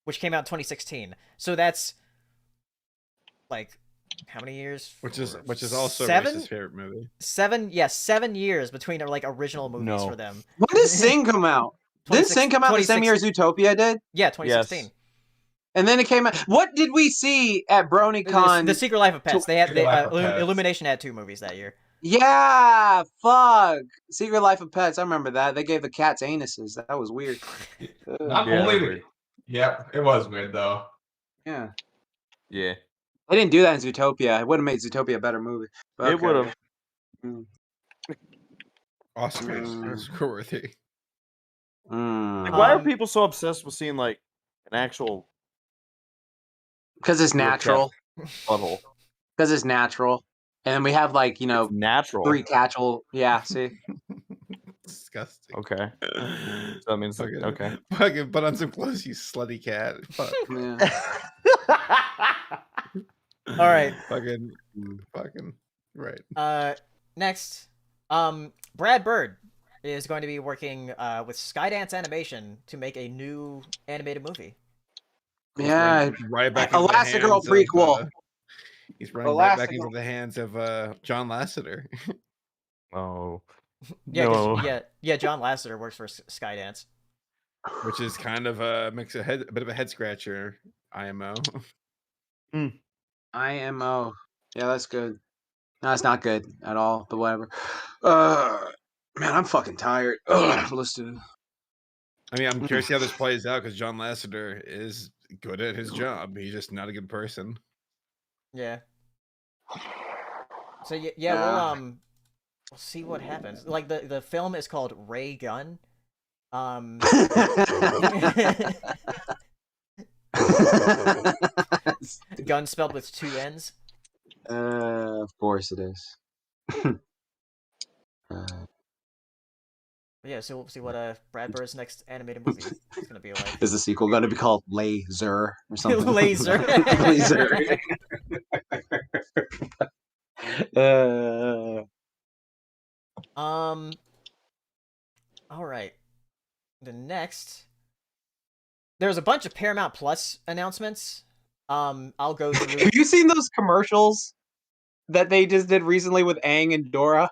which came out in 2016. So that's like how many years? Which is also Seven? Reese's favorite movie. 7 years between like original movies No. for them. When did Sing come out? Didn't Sing come out the same year as Zootopia did? Yeah, 2016. And then it came out. What did we see at BronyCon? The Secret Life of Pets. They had Secret Life of Pets. Illumination had 2 movies that year. Yeah, fuck. Secret Life of Pets. I remember that. They gave the cats anuses. That was weird. Not Yeah, only. weird. Yep, it was weird though. Yeah. Yeah. They didn't do that in Zootopia. It would have made Zootopia a better movie. But It would have. Oscar worthy. Mm. Like, why are Um, people so obsessed with seeing like an actual Because it's natural. butthole? Because it's natural. And then we have like, you know, It's natural. 3 catchal. Yeah, see? Disgusting. Okay. So that means Fucking- okay. Fucking put on some clothes, you slutty cat. Fuck. Yeah. All right. fucking right. Next, Brad Bird is going to be working with Skydance Animation to make a new animated movie. Yeah. Right back into the Elastigirl hands of, prequel. he's running right back Elastigirl. into the hands of John Lasseter. Oh. Yeah, No. 'cause- yeah, John Lasseter works for Skydance. Which is kind of a bit of a head scratcher. IMO. IMO. Yeah, that's good. No, it's not good at all, but whatever. Man, I'm fucking tired. Let's do I mean, I'm curious to see how this plays out because John Lasseter is good at his job. He's just not a good person. Yeah. So yeah, we'll see what happens. Like the film is called Ray Gun. Gun spelled with 2 N's. Of course it is. Yeah, so we'll see what Brad Bird's next animated movie is gonna be like. Is the sequel going to be called Laser or something? Laser. Laser. All right. The next, there's a bunch of Paramount Plus announcements. I'll go through. Have you seen those commercials that they just did recently with Aang and Dora?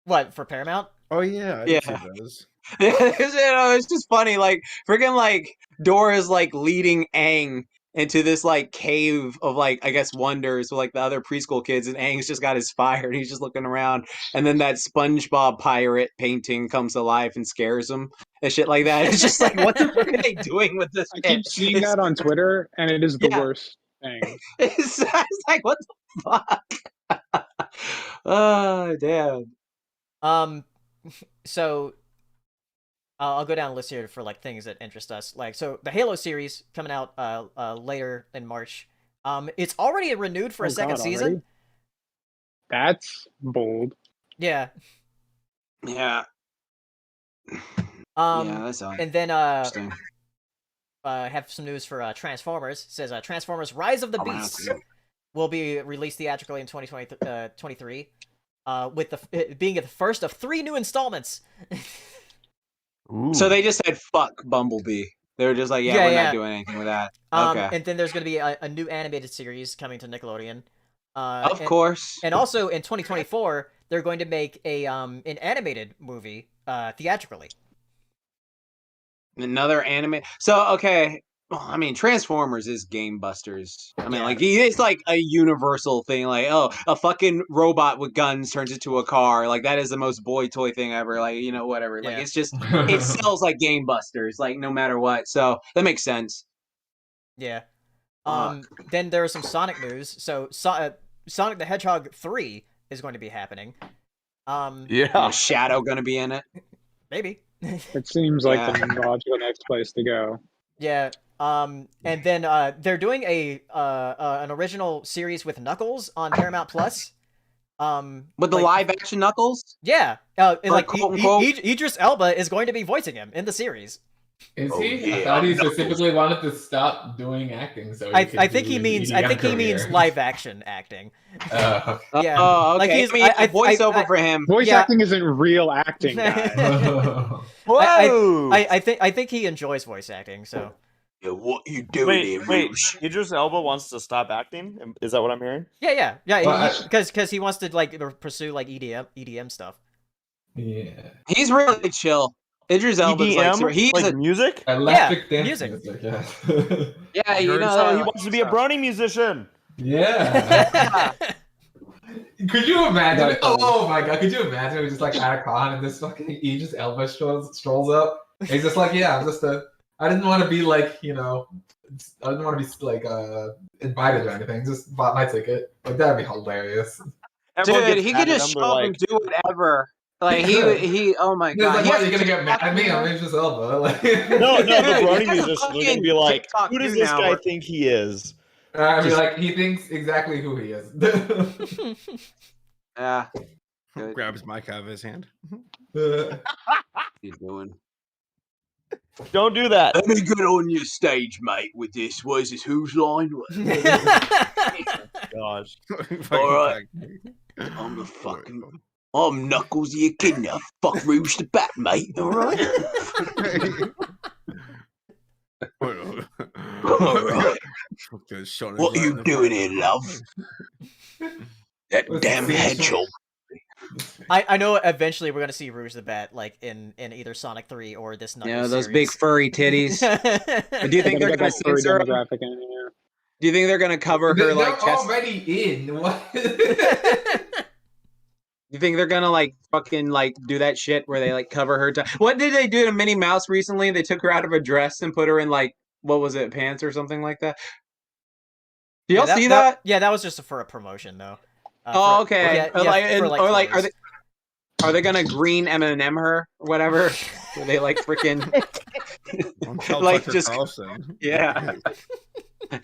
What, for Paramount? Oh yeah, I Yeah. did see those. It's just funny, like freaking like Dora's like leading Aang into this like cave of like I guess wonders with like the other preschool kids, and Aang's just got his fire and he's just looking around, and then that SpongeBob pirate painting comes to life and scares him and shit like that. It's just like, what the fuck are they doing with this? I keep seeing that on Twitter, and it is the worst thing. It's like, what the fuck? Oh damn. So I'll go down the list here for like things that interest us. Like, so the Halo series coming out later in March. It's already renewed for a second season. Already? That's bold. Yeah. Yeah. Yeah, that's and then interesting. have some news for Transformers. It says Transformers: Rise of the Beasts will be released theatrically in 2023. With it being the first of 3 new installments. So they just said fuck Bumblebee. They were just like, we're not doing anything with that. Okay. And then there's going to be a new animated series coming to Nickelodeon. Of course. And also in 2024, they're going to make a an animated movie theatrically. Another anime. So okay. Well, I mean, Transformers is game busters. I mean, like it's like a universal thing. Like, oh, a fucking robot with guns turns into a car. Like that is the most boy toy thing ever. Like, you know, whatever. Like it's just it sells like game busters. Like no matter what. So that makes sense. Yeah. Then there's some Sonic news. So Sonic the Hedgehog 3 is going to be happening. Is Shadow going to be in it? Maybe. It seems like the logical next place to go. Yeah. And then they're doing an original series with Knuckles on Paramount Plus. With the live action Knuckles? Yeah. And like quote, Idris Elba is going to be voicing him in the series. Is he? I thought he specifically wanted to stop doing acting. So I think he means live action acting. Okay. Yeah. Oh, okay. Like I voiceover for him. Voice acting isn't real acting, guys. Whoa! I think he enjoys voice acting. So. Yeah, what you doing? Wait. Idris Elba wants to stop acting. Is that what I'm hearing? Yeah. Well, Because he wants to like pursue like EDM stuff. Yeah. He's really chill. Idris Elba's EDM? like music? Electric dance music. Yeah. Yeah, you know. So he wants to be a brony musician. Yeah. Could you imagine? Oh my god! Could you imagine? We're just like at a con and this fucking Idris Elba strolls up. And he's just like, yeah, I'm just I didn't want to be like, you know, I didn't want to be like invited or anything. Just bought my ticket. Like that'd be hilarious. Dude, he could just show up and do whatever. Like he. Oh my god! Like, what, you're gonna get mad at me? I'm Idris Elba. Like, No, the brony musician. They're gonna be like, TikTok who does this now. guy think he is? I mean, like he thinks exactly who he is. Yeah. Good. Grabs his mic out of his hand. He's doing. Don't do that. Let me get on your stage, mate. With this, what is this? Whose line? Gosh. All right. I'm the fucking. I'm Knuckles the Echidna. Fuck Rouge the Bat, mate. All right. All right. What are you doing here, love? That damn hedgehog. I know eventually we're gonna see Rouge the Bat like in either Sonic 3 or this Knuckles Yeah, those series. big furry titties. Do you think they're gonna censor them? demographic in here. Do you think they're gonna cover her They're like chest? already in. What? Do You think they're gonna like fucking like do that shit where they like cover her? What did they do to Minnie Mouse recently? They took her out of a dress and put her in like what was it, pants or something like that? Do y'all see that? Yeah, that was just for a promotion though. Oh, okay. Yeah, are they gonna green M&M her or whatever? Where they like freaking like just Carlson. yeah.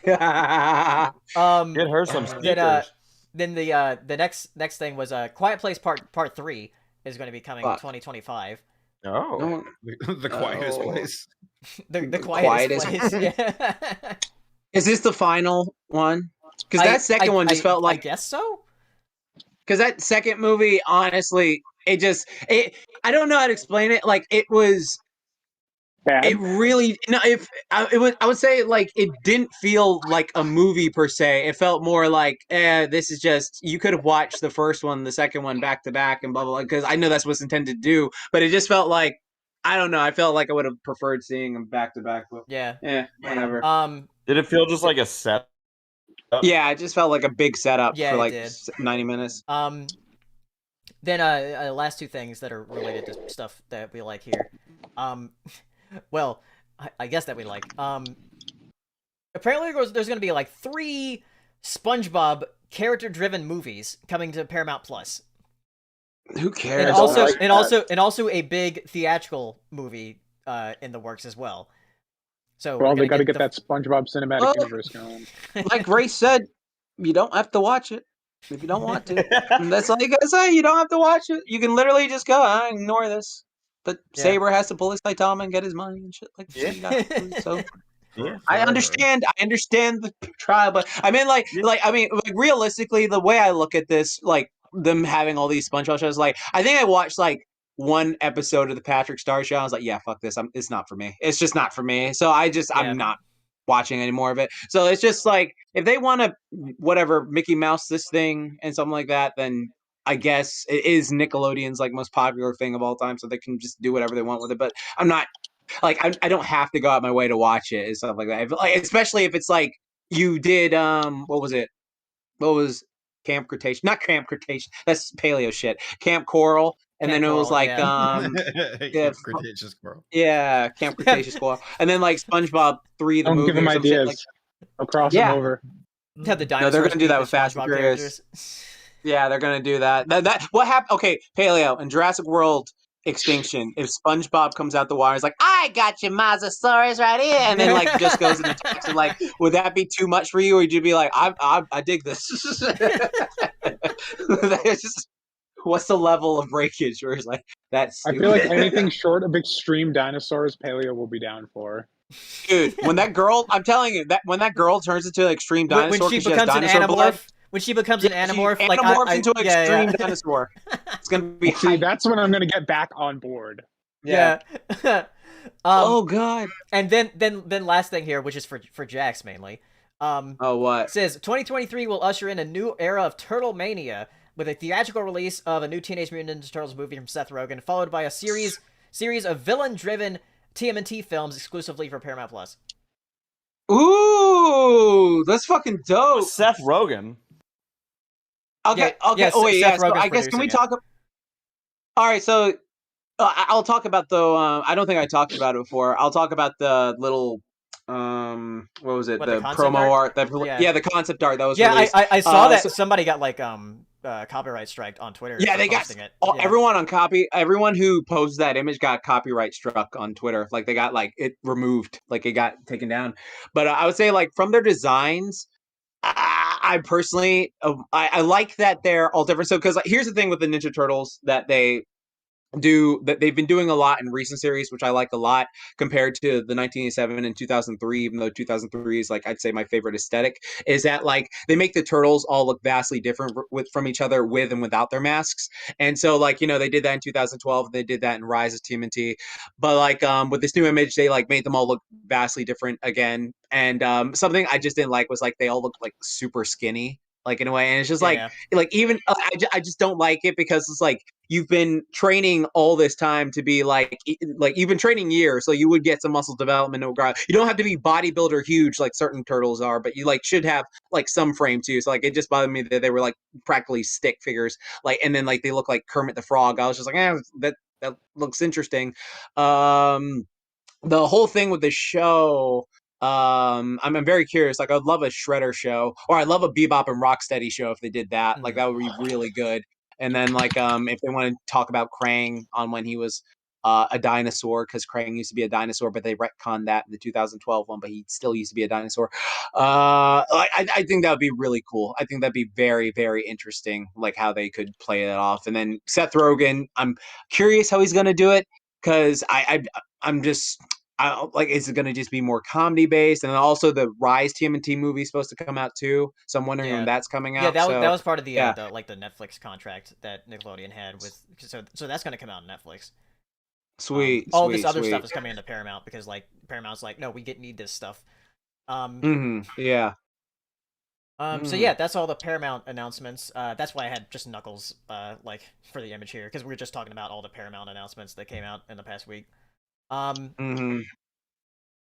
Get her some sneakers. Then the next thing was Quiet Place Part 3 is going to be coming in 2025. Oh, The quietest place. the quietest place. Yeah. Is this the final one? Because that second one just felt like. I guess so. Because that second movie, honestly, I don't know how to explain it. Like it was. Bad. It really I would say like it didn't feel like a movie per se. It felt more like this is just you could have watched the first one, the second one back to back and blah blah blah. Because I know that's what's intended to do, but it just felt like I don't know. I felt like I would have preferred seeing them back to back. Yeah. Whatever. Did it feel just like a set? Yeah, it just felt like a big setup for like 90 minutes. Then last two things that are related to stuff that we like here. Well, I guess that we like. Apparently there's going to be like 3 SpongeBob character-driven movies coming to Paramount Plus. Who cares? And also a big theatrical movie in the works as well. So well, they got to get that SpongeBob cinematic universe going. Like Grace said, you don't have to watch it if you don't want to. That's all you gotta say. You don't have to watch it. You can literally just go, ignore this. But Saber has to pull his Saitama and get his money and shit like that. So I understand the trial, but I mean, like realistically, the way I look at this, like them having all these SpongeBob shows, like I think I watched like 1 episode of the Patrick Star Show. I was like, yeah, fuck this. It's not for me. It's just not for me. So I'm not watching any more of it. So it's just like if they want to whatever Mickey Mouse this thing and something like that, then I guess it is Nickelodeon's like most popular thing of all time, so they can just do whatever they want with it. But I'm not like I don't have to go out my way to watch it and stuff like that. Like, especially if it's like you did what was it? What was Camp Cretaceous? Not Camp Cretaceous. That's paleo shit. Camp Coral. And then it was like Camp Cretaceous Coral. Yeah, Camp Cretaceous Coral. And then like SpongeBob 3 the Don't movie. give them ideas. Like, I'll cross them over. Have the dinosaurs. No, they're gonna do that with Fast and Furious. Yeah, they're gonna do that. That what happened? Okay, Paleo in Jurassic World Extinction. If SpongeBob comes out the water, he's like, "I got your Mosasaurus right here," and then like just goes and attacks it. Like, would that be too much for you, or would you be like, "I dig this"? Just, what's the level of breakage? Where it's like that's. I feel like anything short of extreme dinosaurs, Paleo will be down for. Dude, when that girl, I'm telling you that when that girl turns into an extreme dinosaur, when she becomes an animorph. When she becomes an animorph, like into an extreme dinosaur, it's gonna be. See, that's when I'm gonna get back on board. Yeah. Oh god. And then last thing here, which is for Jax mainly. What? It says 2023 will usher in a new era of Turtle Mania with a theatrical release of a new Teenage Mutant Ninja Turtles movie from Seth Rogen, followed by a series of villain-driven TMNT films exclusively for Paramount Plus. Ooh, that's fucking dope. Seth Rogen. Okay. Yeah, oh wait, yeah. So Rogen's I guess can we producing talk? All right, so I'll talk about the. I don't think I talked about it before. I'll talk about the little. What was it? What, the the concept promo art? art. The concept art that was. Yeah, released. I saw that somebody got like copyright striked on Twitter. Yeah, they got it. Everyone who posted that image got copyright struck on Twitter. Like they got like it removed. Like it got taken down. But I would say like from their designs. I personally, I like that they're all different. So, because here's the thing with the Ninja Turtles that they've been doing a lot in recent series, which I like a lot compared to the 1987 and 2003, even though 2003 is like, I'd say my favorite aesthetic, is that like they make the turtles all look vastly different from each other with and without their masks. And so like, they did that in 2012, they did that in Rise of TMNT, but like with this new image, they like made them all look vastly different again. And something I just didn't like was like they all looked like super skinny. like in a way, and it's just Yeah. like even I just don't like it because it's like you've been training all this time to be like you've been training years, so you would get some muscle development. You don't have to be bodybuilder huge like certain turtles are, but you like should have like some frame too. So like it just bothered me that they were like practically stick figures, like, and then like they look like Kermit the Frog. I was just like, that looks interesting. The whole thing with the show, I'm very curious. Like, I'd love a Shredder show, or I'd love a Bebop and Rocksteady show if they did that. Like, that would be really good. And then, like, if they want to talk about Krang on when he was a dinosaur, because Krang used to be a dinosaur, but they retconned that in the 2012 one, but he still used to be a dinosaur. I think that would be really cool. I think that'd be very, very interesting, like how they could play that off. And then Seth Rogen, I'm curious how he's gonna do it, because I'm just like, is it going to just be more comedy based? And then also the Rise TMNT movie is supposed to come out too, so I'm wondering when that's coming out. Yeah, that was part of the Netflix contract that Nickelodeon had with. So that's going to come out on Netflix. Sweet. All this other stuff is coming into Paramount because like Paramount's like, no, we need this stuff. Yeah. So yeah, that's all the Paramount announcements. That's why I had just Knuckles like for the image here, because we were just talking about all the Paramount announcements that came out in the past week. All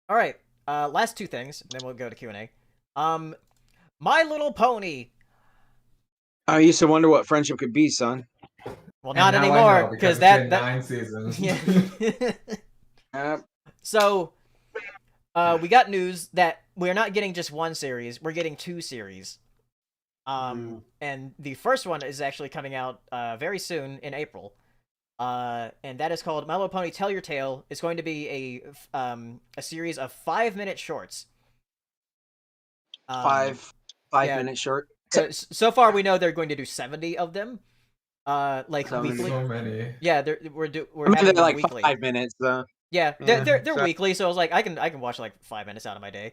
right, last two things, and then we'll go to Q&A. My Little Pony. I used to wonder what friendship could be, son. Well, not anymore, because that 9 seasons. Yeah. So, we got news that we're not getting just one series; we're getting 2 series. And the first one is actually coming out very soon in April. And that is called My Little Pony Tell Your Tale. It's going to be a series of 5-minute shorts. 5-minute short. So far, we know they're going to do 70 of them. Like weekly. So many. Yeah, we're having them like weekly. 5 minutes. Yeah, they're weekly, so I was like, I can watch like 5 minutes out of my day.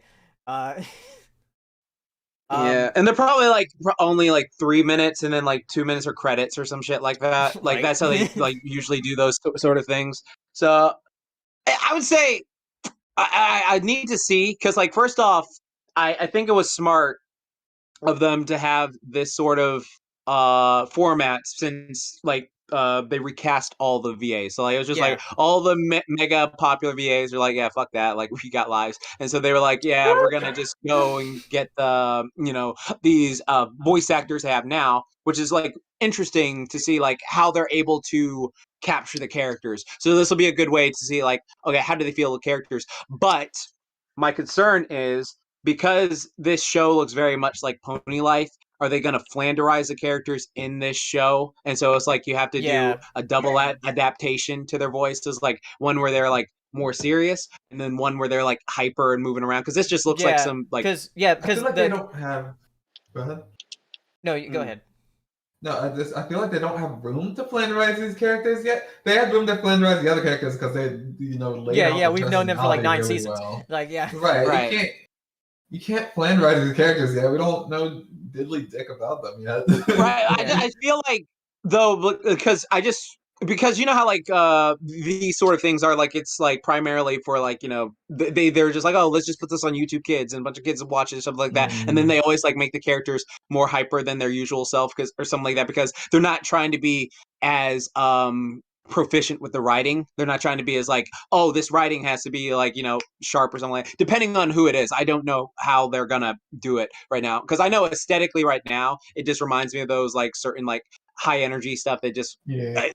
Yeah, and they're probably like only like 3 minutes, and then like 2 minutes are credits or some shit like that. Like that's how they like usually do those sort of things. So I would say I need to see, because like first off, I think it was smart of them to have this sort of format, since like they recast all the VAs. So like it was just like all the mega popular VAs are like, yeah, fuck that, like we got lives. And so they were like, yeah, we're gonna just go and get the these voice actors they have now, which is like interesting to see like how they're able to capture the characters. So this will be a good way to see like, okay, how do they feel the characters? But my concern is, because this show looks very much like Pony Life, are they going to Flanderize the characters in this show? And so it's like you have to do a double adaptation to their voices, like one where they're like more serious, and then one where they're like hyper and moving around. Because this just looks like some like because I feel like they don't have. Go ahead. No, you go ahead. No, I feel like they don't have room to Flanderize these characters yet. They have room to Flanderize the other characters because they, laid out we've known them for like 9 really seasons. well. Like, right. You can't Flanderize these characters yet. We don't know diddly dick about them yet. Right. I feel like, though, because you know how like these sort of things are, like it's like primarily for like they're just like, oh, let's just put this on YouTube Kids, and a bunch of kids watch it and stuff like that, and then they always like make the characters more hyper than their usual self or something like that, because they're not trying to be as proficient with the writing. They're not trying to be as like, oh, this writing has to be like sharp or something like that. Depending on who it is, I don't know how they're gonna do it right now, because I know aesthetically right now it just reminds me of those like certain like high energy stuff that just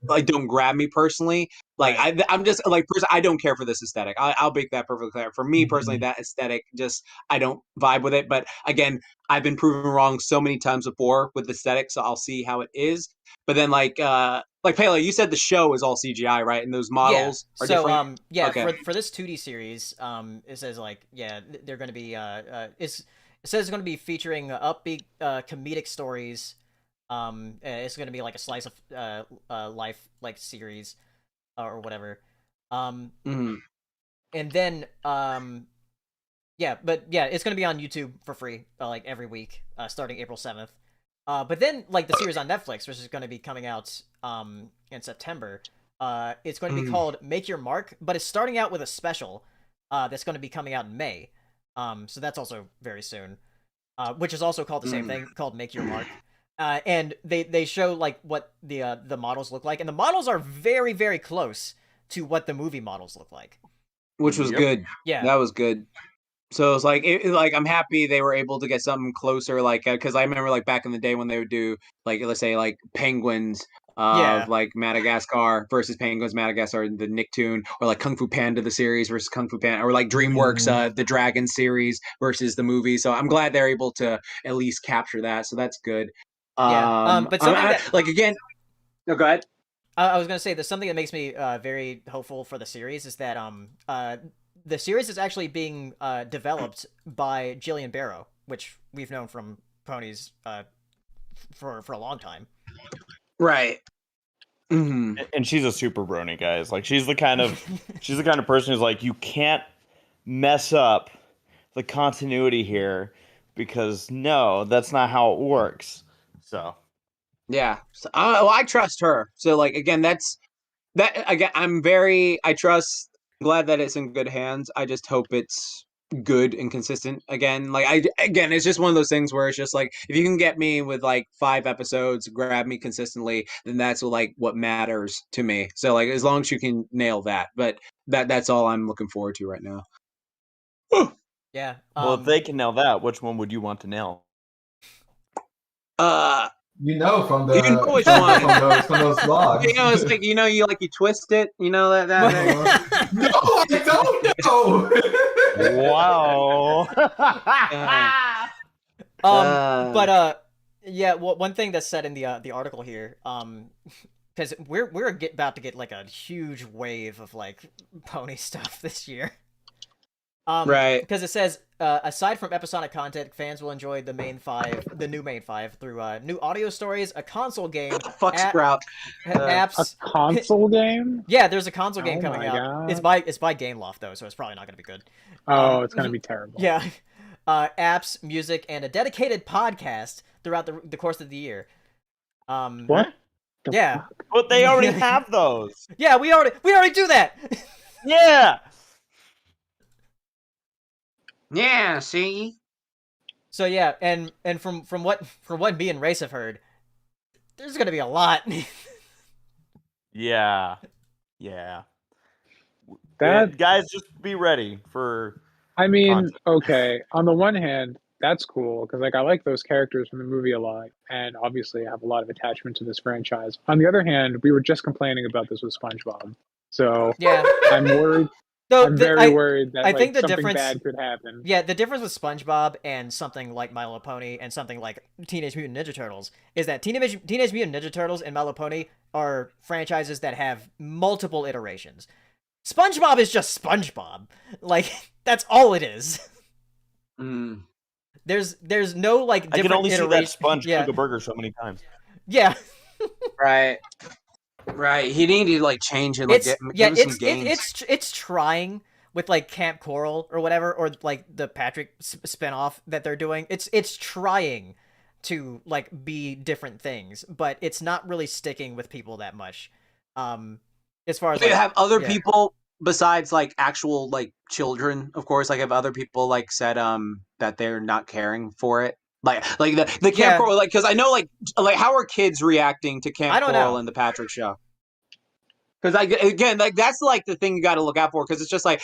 like don't grab me personally. Like I'm just like I don't care for this aesthetic. I'll make that perfectly clear. For me personally, that aesthetic just I don't vibe with it. But again, I've been proven wrong so many times before with aesthetic, so I'll see how it is. But then like Pele, you said the show is all CGI, right? And those models are different. For this 2D series, it says like they're going to be it says it's going to be featuring upbeat comedic stories. It's going to be like a slice of life like series or whatever. And then it's going to be on YouTube for free like every week starting April 7th. But then like the series on Netflix, which is going to be coming out in September, it's going to be called Make Your Mark, but it's starting out with a special that's going to be coming out in May. So that's also very soon. which is also called the same thing, called Make Your Mark. And they show like what the models look like, and the models are very, very close to what the movie models look like. Which was good. Yeah, that was good. So it's like, I'm happy they were able to get something closer, like, because I remember like back in the day when they would do like, let's say like Penguins of like Madagascar versus Penguins Madagascar, the Nicktoon, or like Kung Fu Panda the series versus Kung Fu Panda, or like DreamWorks the Dragon series versus the movie. So I'm glad they're able to at least capture that. So that's good. But something that, like again, no, go ahead. I was gonna say there's something that makes me very hopeful for the series is that the series is actually being developed by Jillian Barrow, which we've known from Ponies for a long time. Right. And she's a super brony, guys. Like she's the kind of person who's like, you can't mess up the continuity here because no, that's not how it works. So yeah, so, I trust her. So like again, that's that again. I trust. Glad that it's in good hands. I just hope it's good and consistent again. Like it's just one of those things where it's just like, if you can get me with like 5 episodes, grab me consistently, then that's what matters to me. So like, as long as you can nail that, but that's all I'm looking forward to right now. Yeah. Well, if they can nail that, which one would you want to nail? You know, from the which one? from those vlogs. You know, it's like you twist it. You know that. No, I don't know. Wow. Yeah. Well, one thing that's said in the article here, because we're about to get like a huge wave of like pony stuff this year. Right. Because it says, aside from episodic content, fans will enjoy the new main five through new audio stories, a console game, Sprout, apps, a console game. Yeah, there's a console game coming my out. God. It's by Gameloft though, so it's probably not going to be good. Oh, it's going to be terrible. Yeah, apps, music, and a dedicated podcast throughout the course of the year. What? Yeah, but they already have those. Yeah, we already do that. Yeah. Yeah, see. So yeah, and from what me and Race have heard, there's gonna be a lot. Yeah. Guys, just be ready for. I mean, content. okay. On the one hand, that's cool because like I like those characters from the movie a lot, and obviously I have a lot of attachment to this franchise. On the other hand, we were just complaining about this with SpongeBob, so yeah, I'm worried. I'm very worried that I think the something difference, bad could happen. Yeah, the difference with SpongeBob and something like My Little Pony and something like Teenage Mutant Ninja Turtles is that Teenage Mutant Ninja Turtles and My Little Pony are franchises that have multiple iterations. SpongeBob is just SpongeBob. Like, that's all it is. There's no like different I can only see that sponge cook a burger so many times. Yeah. Right. He needed to like change it. Like, it's trying with like Camp Coral or whatever, or like the Patrick spinoff that they're doing. It's trying to like be different things, but it's not really sticking with people that much. As far as they have other people besides like actual like children, of course, like have other people like said that they're not caring for it. Like the Camp Coral, like, because I know like how are kids reacting to Camp Coral and the Patrick Show? Because again, like that's like the thing you got to look out for, because it's just like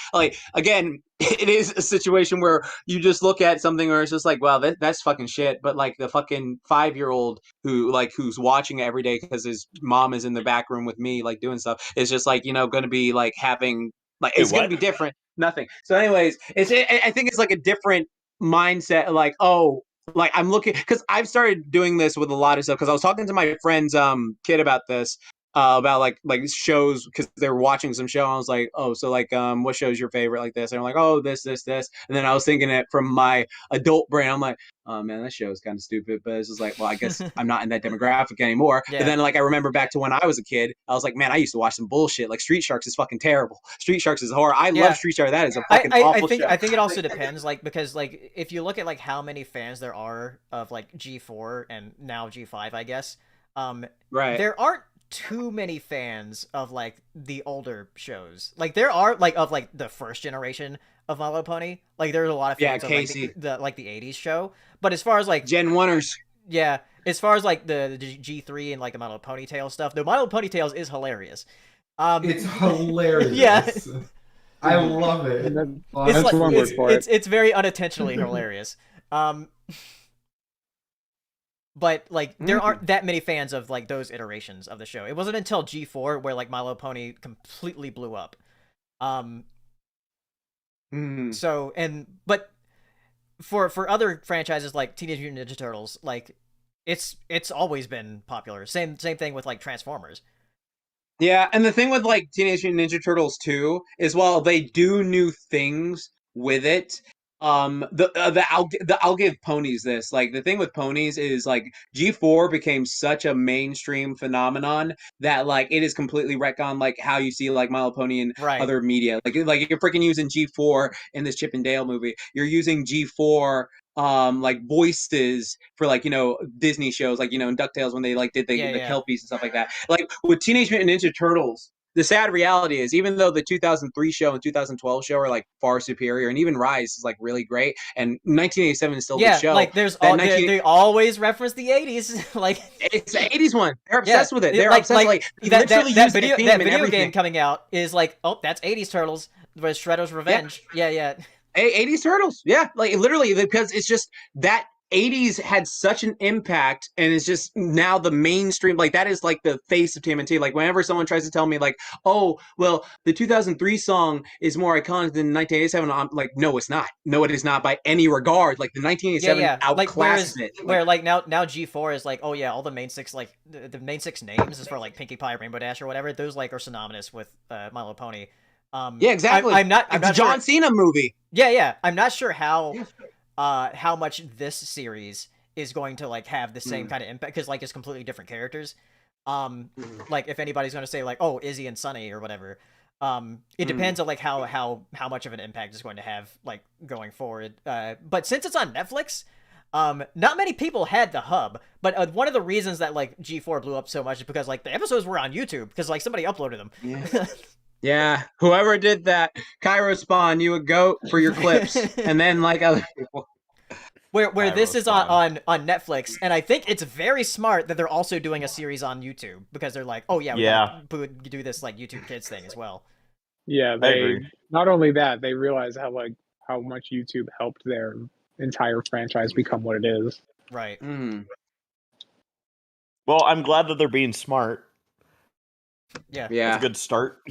again, it is a situation where you just look at something where it's just like, well, that's fucking shit. But like the fucking 5-year-old who's watching it every day because his mom is in the back room with me like doing stuff, is just like, going to be like having like it's going to be different. Nothing. So anyways, I think it's like a different mindset. Like, oh, like I'm looking, because I've started doing this with a lot of stuff, because I was talking to my friend's kid about this. About like shows, because they were watching some show. I was like, oh, so like what show's your favorite, like this? And I'm like, oh, this, and then I was thinking it from my adult brain. I'm like, oh man, that show is kind of stupid, but it's just like, well, I guess I'm not in that demographic anymore. But then like I remember back to when I was a kid, I was like, man, I used to watch some bullshit. Like Street Sharks is fucking terrible. Street Sharks is horror. I love Street Sharks. That is a fucking awful show. I think it also depends, like, because like if you look at like how many fans there are of like G4 and now G5, I guess, right, there aren't too many fans of like the older shows. Like there are like of like the first generation of My Little Pony. Like there's a lot of Yeah, fans of Casey. the 80s show. But as far as like Gen 1ers. yeah, as far as like the G3 and like the My Little Ponytail stuff, the My Little Ponytails is hilarious. It's hilarious. Yeah. I love it. That's It's one like, word for it. it's very unintentionally hilarious. But like there aren't that many fans of like those iterations of the show. It wasn't until G4 where like My Little Pony completely blew up. So but for other franchises like Teenage Mutant Ninja Turtles, like it's always been popular. Same thing with like Transformers. Yeah, and the thing with like Teenage Mutant Ninja Turtles 2 is while they do new things with it, I'll give ponies this. Like the thing with ponies is like G4 became such a mainstream phenomenon that like it is completely retconned like how you see like My Little Pony in Right. other media. Like you're freaking using G4 in this Chip and Dale movie. You're using G4 like voices for like Disney shows like in DuckTales when they like did the Kelpies and stuff like that. Like with Teenage Mutant Ninja Turtles, the sad reality is even though the 2003 show and 2012 show are like far superior, and even Rise is like really great, and 1987 is still a good show. Like there's they always reference the 80s. Like it's the 80s one. They're obsessed with it. They're obsessed like that video game coming out is like, oh, that's 80s Turtles with Shredder's Revenge. Yeah. 80s Turtles. Yeah, like literally because it's just that 80s had such an impact and it's just now the mainstream, like that is like the face of TMNT. Like whenever someone tries to tell me like, oh, well, the 2003 song is more iconic than 1987, I'm like, no, it's not. No, it is not by any regard. Like the 1987 outclasses it. Where like now G4 is like, oh yeah, all the main six, like the main six names is for like Pinkie Pie, Rainbow Dash or whatever. Those like are synonymous with My Little Pony. Yeah, exactly. I'm not the John Cena movie. Yeah. I'm not sure how much this series is going to like have the same kind of impact because like it's completely different characters. Like if anybody's going to say like, oh, Izzy and Sunny or whatever. It depends on like how much of an impact it's going to have like going forward. But since it's on Netflix, not many people had the hub. But one of the reasons that like G4 blew up so much is because like the episodes were on YouTube because like somebody uploaded them. Yeah. Yeah, whoever did that, Cairo Spawn, you a goat for your clips, and then like other people. Where this is on Netflix, and I think it's very smart that they're also doing a series on YouTube because they're like, oh yeah, we gotta do this like YouTube Kids thing as well. Yeah, they not only that, they realize how much YouTube helped their entire franchise become what it is. Right. Well, I'm glad that they're being smart. Yeah. It's a good start.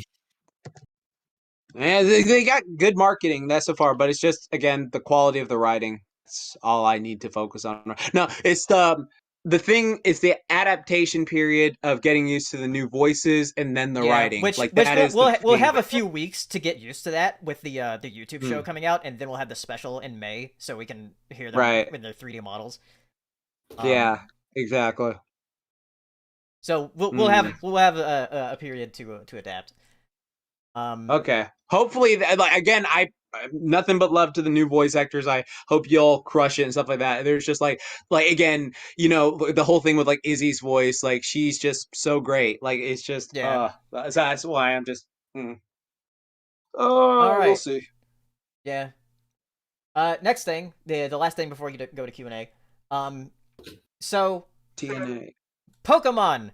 And they got good marketing that so far, but it's just again the quality of the writing. That's all I need to focus on. No, it's the thing. It's the adaptation period of getting used to the new voices and then the writing. Which we'll have a few weeks to get used to that with the YouTube show coming out, and then we'll have the special in May so we can hear them in their 3D models. Yeah, exactly. So we'll have a period to adapt. Okay. Hopefully, like again, I nothing but love to the new voice actors. I hope you'll crush it and stuff like that. There's just like again, the whole thing with like Izzy's voice, like she's just so great. Like it's just that's why I'm just. All right. We'll see. Yeah. Next thing, the last thing before you go to Q&A. So TNA. Pokemon.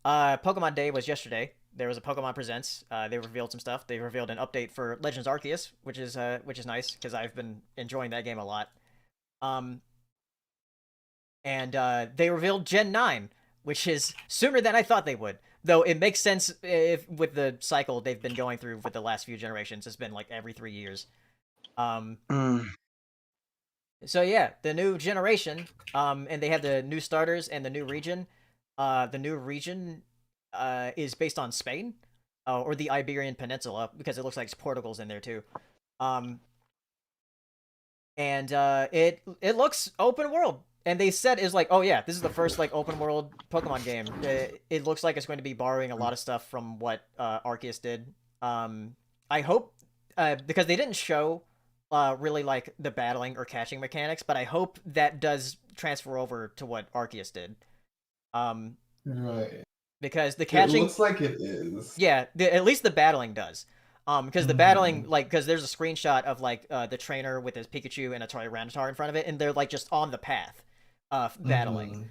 Pokemon Day was yesterday. There was a Pokemon Presents. They revealed some stuff. They revealed an update for Legends Arceus, which is nice because I've been enjoying that game a lot. And they revealed Gen 9, which is sooner than I thought they would. Though it makes sense if with the cycle they've been going through with the last few generations. It's been like every 3 years. So yeah, the new generation. And they have the new starters and the new region. The new region is based on Spain, or the Iberian Peninsula, because it looks like Portugal's in there too. And it looks open world, and they said is like, oh yeah, this is the first like open world Pokemon game. It looks like it's going to be borrowing a lot of stuff from what Arceus did. I hope because they didn't show really like the battling or catching mechanics, but I hope that does transfer over to what Arceus did. Right. Because the catching... It looks like it is. Yeah, at least the battling does. Because the battling, like, because there's a screenshot of like the trainer with his Pikachu and a Tyranitar in front of it, and they're like just on the path, battling.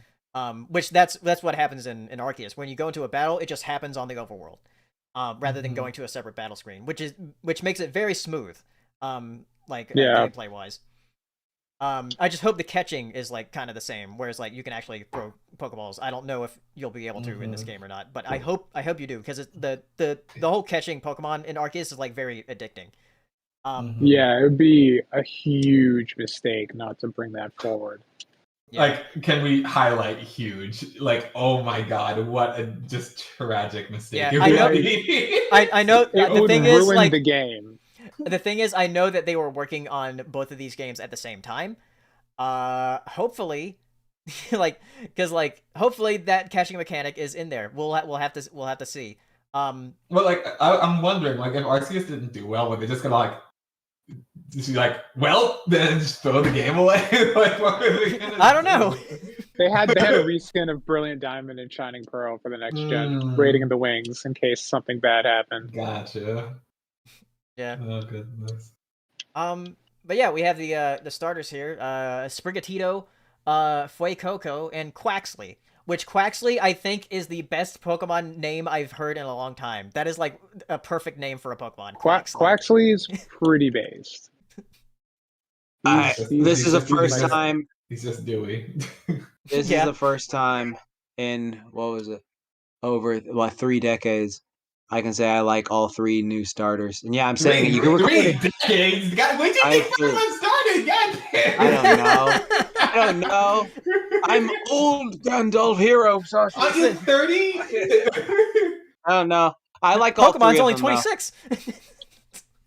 Which that's what happens in Arceus. When you go into a battle, it just happens on the overworld, rather than going to a separate battle screen, which makes it very smooth, gameplay wise. I just hope the catching is like kind of the same, whereas like you can actually throw Pokeballs. I don't know if you'll be able to in this game or not, but I hope you do, because the whole catching Pokemon in Arceus is like very addicting. Yeah, it would be a huge mistake not to bring that forward. Yeah. Like, can we highlight huge? Like, oh my god, what a just tragic mistake! Yeah, it I know. would be. I know. It The would thing is, ruin like, the game. the thing is, I know that they were working on both of these games at the same time. Hopefully, hopefully that catching mechanic is in there. We'll have to see. Well, like, I'm wondering, like, if Arceus didn't do well, were they just gonna then just throw the game away? Like, what were they gonna I don't know. They had a reskin of Brilliant Diamond and Shining Pearl for the next gen, waiting in the wings in case something bad happened. Gotcha. Yeah. Oh goodness. But yeah, we have the starters here: Sprigatito, Fuecoco, and Quaxley. Which Quaxley, I think, is the best Pokemon name I've heard in a long time. That is like a perfect name for a Pokemon. Quaxley is pretty based. This is the first time. He's just Dewey. This is the first time in over 3 decades I can say I like all 3 new starters. And yeah, I'm saying it. You can record it. 3 decades. God, when did you think Pokemon started? God damn. I don't know. I'm old Gandalf hero. So are you 30? I don't know. I like all Pokemon's 3 of only them, 26.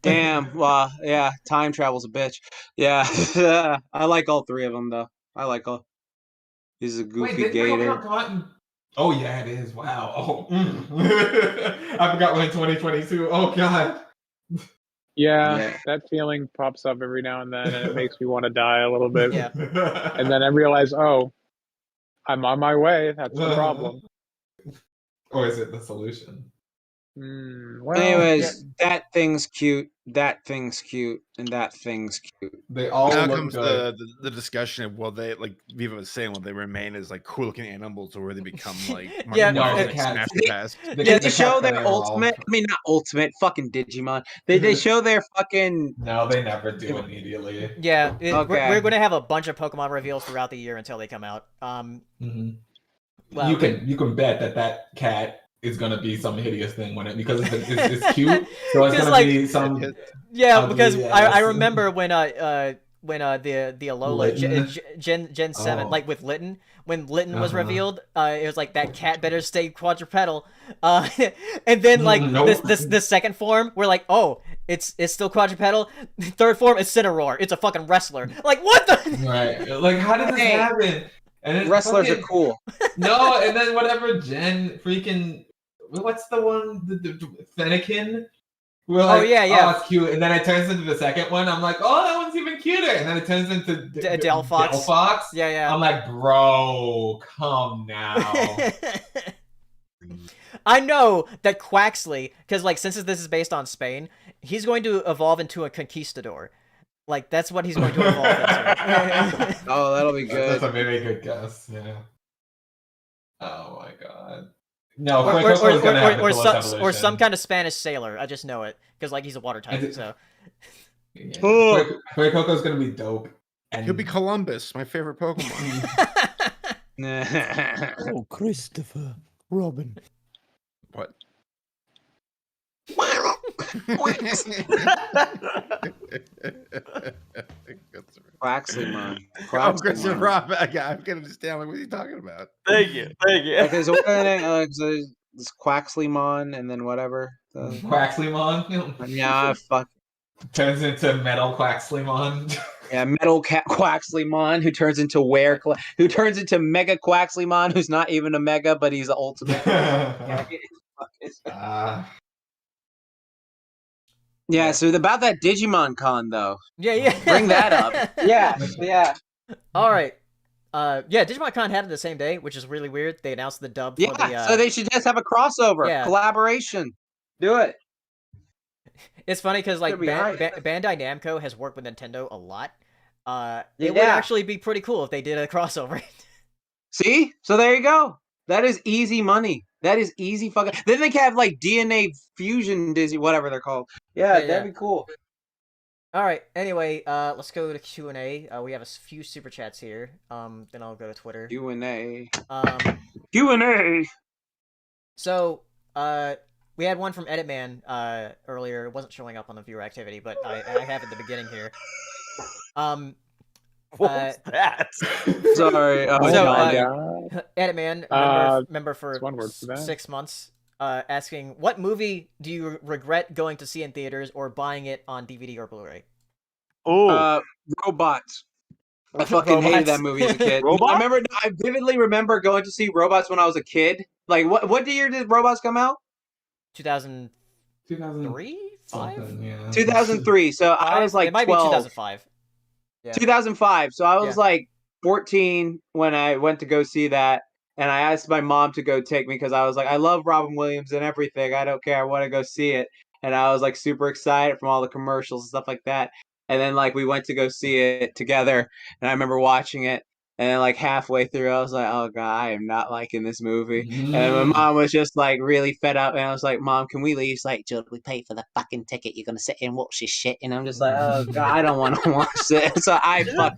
Damn. Well, yeah. Time travel's a bitch. Yeah. I like all 3 of them though. I like all. He's a goofy gator. Oh yeah, it is. Wow. Oh, I forgot we're in 2022. Oh god. Yeah, that feeling pops up every now and then, and it makes me want to die a little bit. Yeah. And then I realize, oh, I'm on my way. That's the problem. Or is it the solution? Well, anyways, that thing's cute. That thing's cute, and that thing's cute. They all now look comes good. the discussion of will they, like Viva was saying, will they remain as like cool looking animals, or will they become like Yeah, no, no, like, they can't. smash the past? Did they show their ultimate? I mean, not ultimate. Fucking Digimon. They show their fucking. No, they never do immediately. Yeah, Okay. we're gonna have a bunch of Pokemon reveals throughout the year until they come out. Well, You can bet that cat is gonna be some hideous thing when because it's cute, so it's gonna be some. Yeah, because ugly I ass. remember when the Alola Gen 7, Oh. like with Litten, when Litten was revealed, it was like that cat better stay quadrupedal. And then like Nope. this second form, we're like, oh, it's still quadrupedal. Third form, it's Cineroar. It's a fucking wrestler. Like what the? Right, like how did this Hey, happen? And then Wrestlers are fucking- cool. No, and then whatever Gen freaking what's the one the Fennekin? We're like, yeah. Oh, it's cute. And then it turns into the second one. I'm like, oh, that one's even cuter. And then it turns into Delphox. Delphox. Yeah. I'm like, bro, come now. I know that Quaxley, because like since this is based on Spain, he's going to evolve into a conquistador. Like that's what he's going to evolve into. Oh, that'll be good. That's a very good guess. Yeah. Oh my god. No, or some kind of Spanish sailor. I just know it because like he's a water type. So Coco's gonna be dope. And He'll be Columbus, my favorite Pokemon. Oh, Christopher Robin. What? Quaxlymon. Oh, Christopher Robin. Yeah, I'm gonna understand. Like, what are you talking about? Thank you. Okay, so what this Quaxlymon and then whatever. Quaxlymon Yeah, fuck. turns into Metal Quaxlymon. Yeah, Metal Quaxlymon who turns into who turns into Mega Quaxlymon, who's not even a Mega, but he's the ultimate. Yeah, so about that Digimon Con though. yeah. Bring that up. Yeah. All right. Yeah, Digimon Con had it the same day, which is really weird. They announced the dub for the. So they should just have a crossover, Yeah. collaboration. Do it. It's funny because like Could be hype. Bandai Namco has worked with Nintendo a lot. It would Yeah. actually be pretty cool if they did a crossover. See? So there you go. That is easy money. That is easy fucking. Then they can have like DNA fusion Disney, whatever they're called. Yeah, Yeah, that'd be cool. All right. Anyway, let's go to Q&A. We have a few super chats here. Then I'll go to Twitter. Q&A. Q&A. So, we had one from Editman earlier. It wasn't showing up on the viewer activity, but I have it at the beginning here. What was that? Sorry. Oh, So, God. Editman, member for one word for that. 6 months, asking, what movie do you regret going to see in theaters or buying it on DVD or Blu-ray? Oh, Robots. I fucking hated that movie as a kid. I vividly remember going to see Robots when I was a kid. Like, what year did Robots come out? 2003? 5? Yeah. 2003. So I was like it might 12. be 2005. Yeah. 2005. So I was like 14 when I went to go see that. And I asked my mom to go take me because I was like, I love Robin Williams and everything. I don't care. I want to go see it. And I was like super excited from all the commercials and stuff like that. And then like we went to go see it together. And I remember watching it. And then like halfway through, I was like, oh God, I am not liking this movie. And my mom was just like really fed up. And I was like, Mom, can we leave? She's like, Judd, we paid for the fucking ticket. You're going to sit here and watch this shit. And I'm just like, oh God, I don't want to watch this. So I did not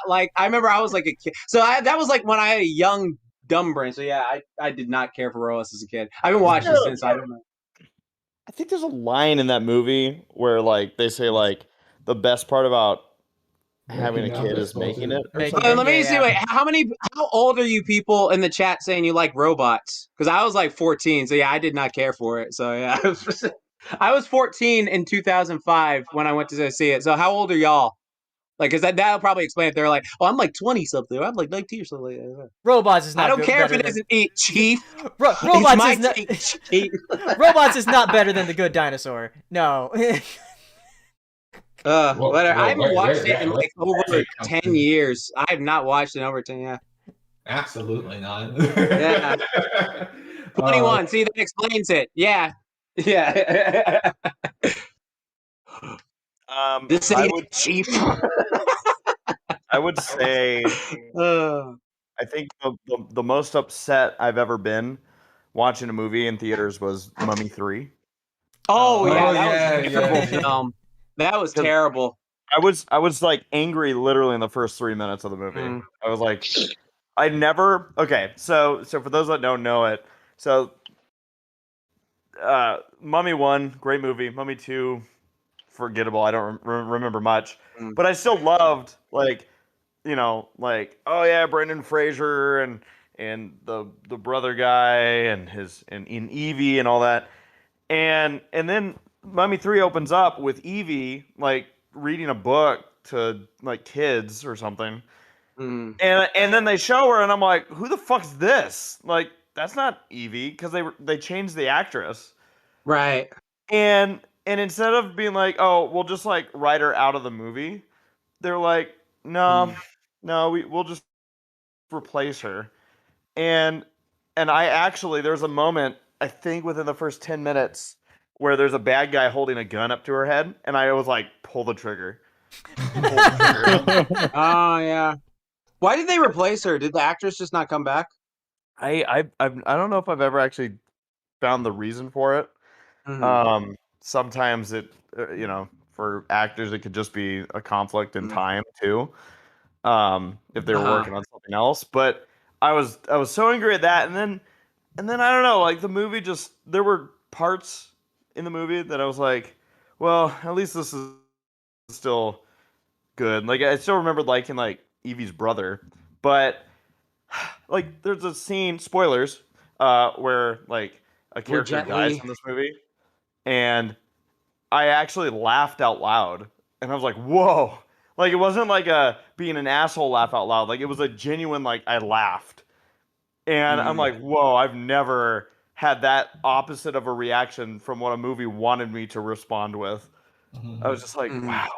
like, I remember I was like a kid. So that was like when I had a young dumb brain. So yeah, I did not care for Robots as a kid. I've been watching it since, I don't know. I think there's a line in that movie where like they say like the best part about having a kid is making it. Let me see. Wait, how old are you people in the chat saying you like Robots? Because I was like 14, so yeah, I did not care for it. So yeah, I was 14 in 2005 when I went to go see it. So how old are y'all? Like, because that'll probably explain if they're like, oh, I'm like 20 something. I'm like 19 or something. Robots is not. I don't care if it than... isn't eat Chief. Robots is not. Chief. Robots is not better than The Good Dinosaur. No. Whatever. I haven't watched it in like over 10 years. I have not watched it in over 10. Yeah. Absolutely not. Yeah. 21. See, that explains it. Yeah. Yeah. This ain't Chief. I would say I think the most upset I've ever been watching a movie in theaters was Mummy 3. Oh yeah, that was a terrible film. That was terrible. I was like angry literally in the first 3 minutes of the movie. I was like, okay. So for those that don't know it, so Mummy 1, great movie. Mummy 2, forgettable. I don't remember much, but I still loved like, you know, like, oh yeah, Brendan Fraser and the brother guy and Evie and all that, and then Mummy 3 opens up with Evie like reading a book to like kids or something, and then they show her and I'm like, who the fuck's this? Like, that's not Evie, because they changed the actress, right? And instead of being like, oh, we'll just like write her out of the movie, they're like, no, we'll just replace her. And I actually, there's a moment, I think within the first 10 minutes, where there's a bad guy holding a gun up to her head, and I was like, pull the trigger. Oh yeah. Why did they replace her? Did the actress just not come back? I don't know if I've ever actually found the reason for it. Sometimes it, you know, for actors, it could just be a conflict in time too. If they were working on something else, but I was so angry at that, and then I don't know, like the movie just, there were parts in the movie that I was like, well, at least this is still good. Like I still remembered liking like Evie's brother, but like there's a scene, spoilers, where like a character dies in this movie, and I actually laughed out loud, and I was like, whoa. Like, it wasn't like being an asshole laugh out loud. Like, it was a genuine, like, I laughed. And I'm like, whoa, I've never had that opposite of a reaction from what a movie wanted me to respond with. I was just like, wow.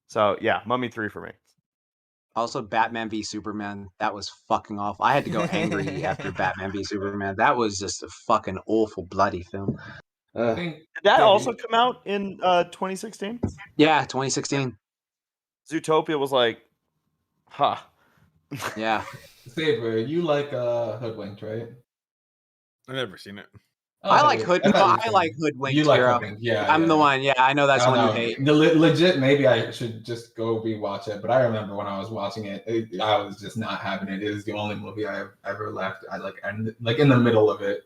So, yeah, Mummy 3 for me. Also, Batman v Superman. That was fucking awful. I had to go angry after Batman v Superman. That was just a fucking awful, bloody film. I think Did that also come out in 2016? Yeah, 2016. Zootopia was like, huh. Yeah. Saber, you like Hoodwinked, right? I've never seen it. I like Okay. Hood. No, thought I you like said- Hoodwinked, You like Hero. Hoodwinked, yeah. I'm the yeah. one. Yeah, I know that's I the don't one you know. hate. The legit, maybe I should just go rewatch it. But I remember when I was watching it, I was just not having it. It is the only movie I've ever left. And like in the middle of it,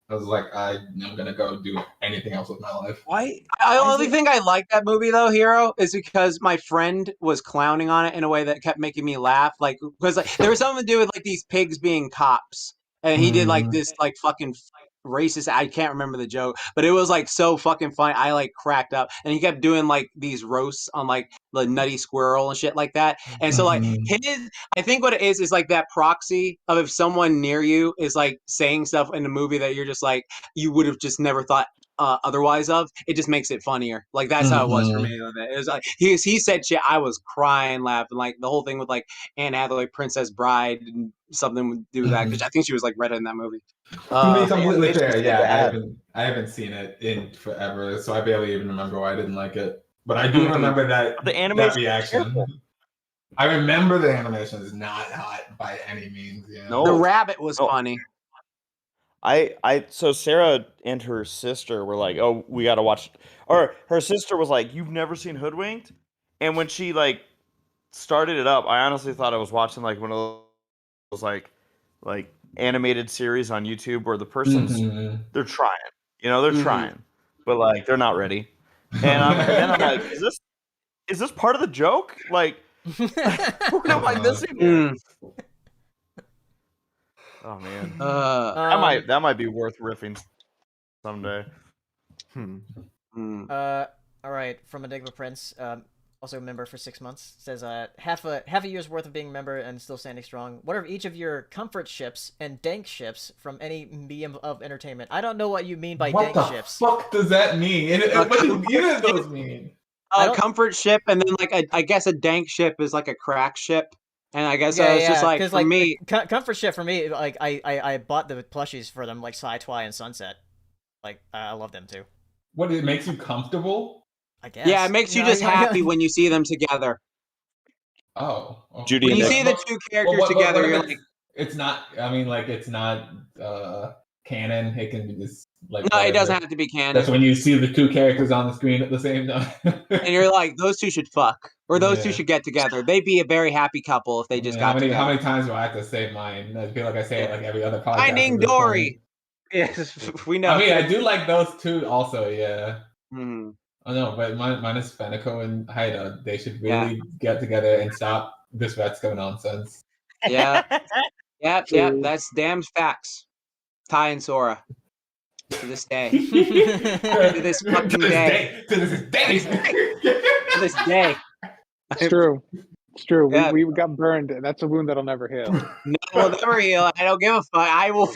I was like, I'm gonna go do anything else with my life. Why? The only thing I like that movie though, Hero, is because my friend was clowning on it in a way that kept making me laugh. Like, because like there was something to do with like these pigs being cops, and he did like this like fucking racist. I can't remember the joke, but it was like so fucking funny. I like cracked up, and he kept doing like these roasts on like the nutty squirrel and shit like that. And so like his, I think what it is like that proxy of if someone near you is like saying stuff in a movie that you're just like you would have just never thought otherwise of, it just makes it funnier. Like that's how it was for me. It was like he said shit, I was crying, laughing. Like the whole thing with like Anne Hathaway, Princess Bride, and something to do with that because I think she was like red in that movie. To be completely fair, yeah, I haven't seen it in forever, so I barely even remember why I didn't like it. But I do remember that The animation that reaction. I remember the animation is not hot by any means. Yeah. No. The rabbit was funny. So Sarah and her sister were like, "Oh, we got to watch," or her sister was like, "You've never seen Hoodwinked?" And when she like started it up, I honestly thought I was watching like one of those like animated series on YouTube where the person's they're trying, they're trying, but like they're not ready. And then I'm like, is this part of the joke? Like, what am I missing here? Oh man, that might be worth riffing someday. All right, from Enigma Prince, also a member for 6 months, says half a year's worth of being a member and still standing strong. What are each of your comfort ships and dank ships from any medium of entertainment? I don't know what you mean by dank ships. What the fuck does that mean? What do either of those mean? A comfort ship, and then like I guess a dank ship is like a crack ship. And I guess it's just like for me, comfort ship for me, like I bought the plushies for them, like Sci-Twi and Sunset. Like I love them too. What, it makes you comfortable? I guess. Yeah, it makes you just happy when you see them together. Oh, okay. Judy, when you see the two characters together, you're like, it's not. I mean, like it's not canon. It can be just like no, it doesn't have to be canon. That's when you see the two characters on the screen at the same time, and you're like, those two should fuck, or those two should get together. They'd be a very happy couple if they just got together. How many times do I have to say mine? I feel like I say it like every other podcast. Finding Dory. Yes, we know. I mean, I do like those two also. Yeah. Oh no, but minus Fenico and Haida, they should really get together and stop this Vetsko nonsense. Yeah. That's damn facts. Ty and Sora. To this day. To this fucking day. To this day. It's true. It's true. Yeah. We got burned, and that's a wound that'll never heal. No, it'll never heal. I don't give a fuck. I will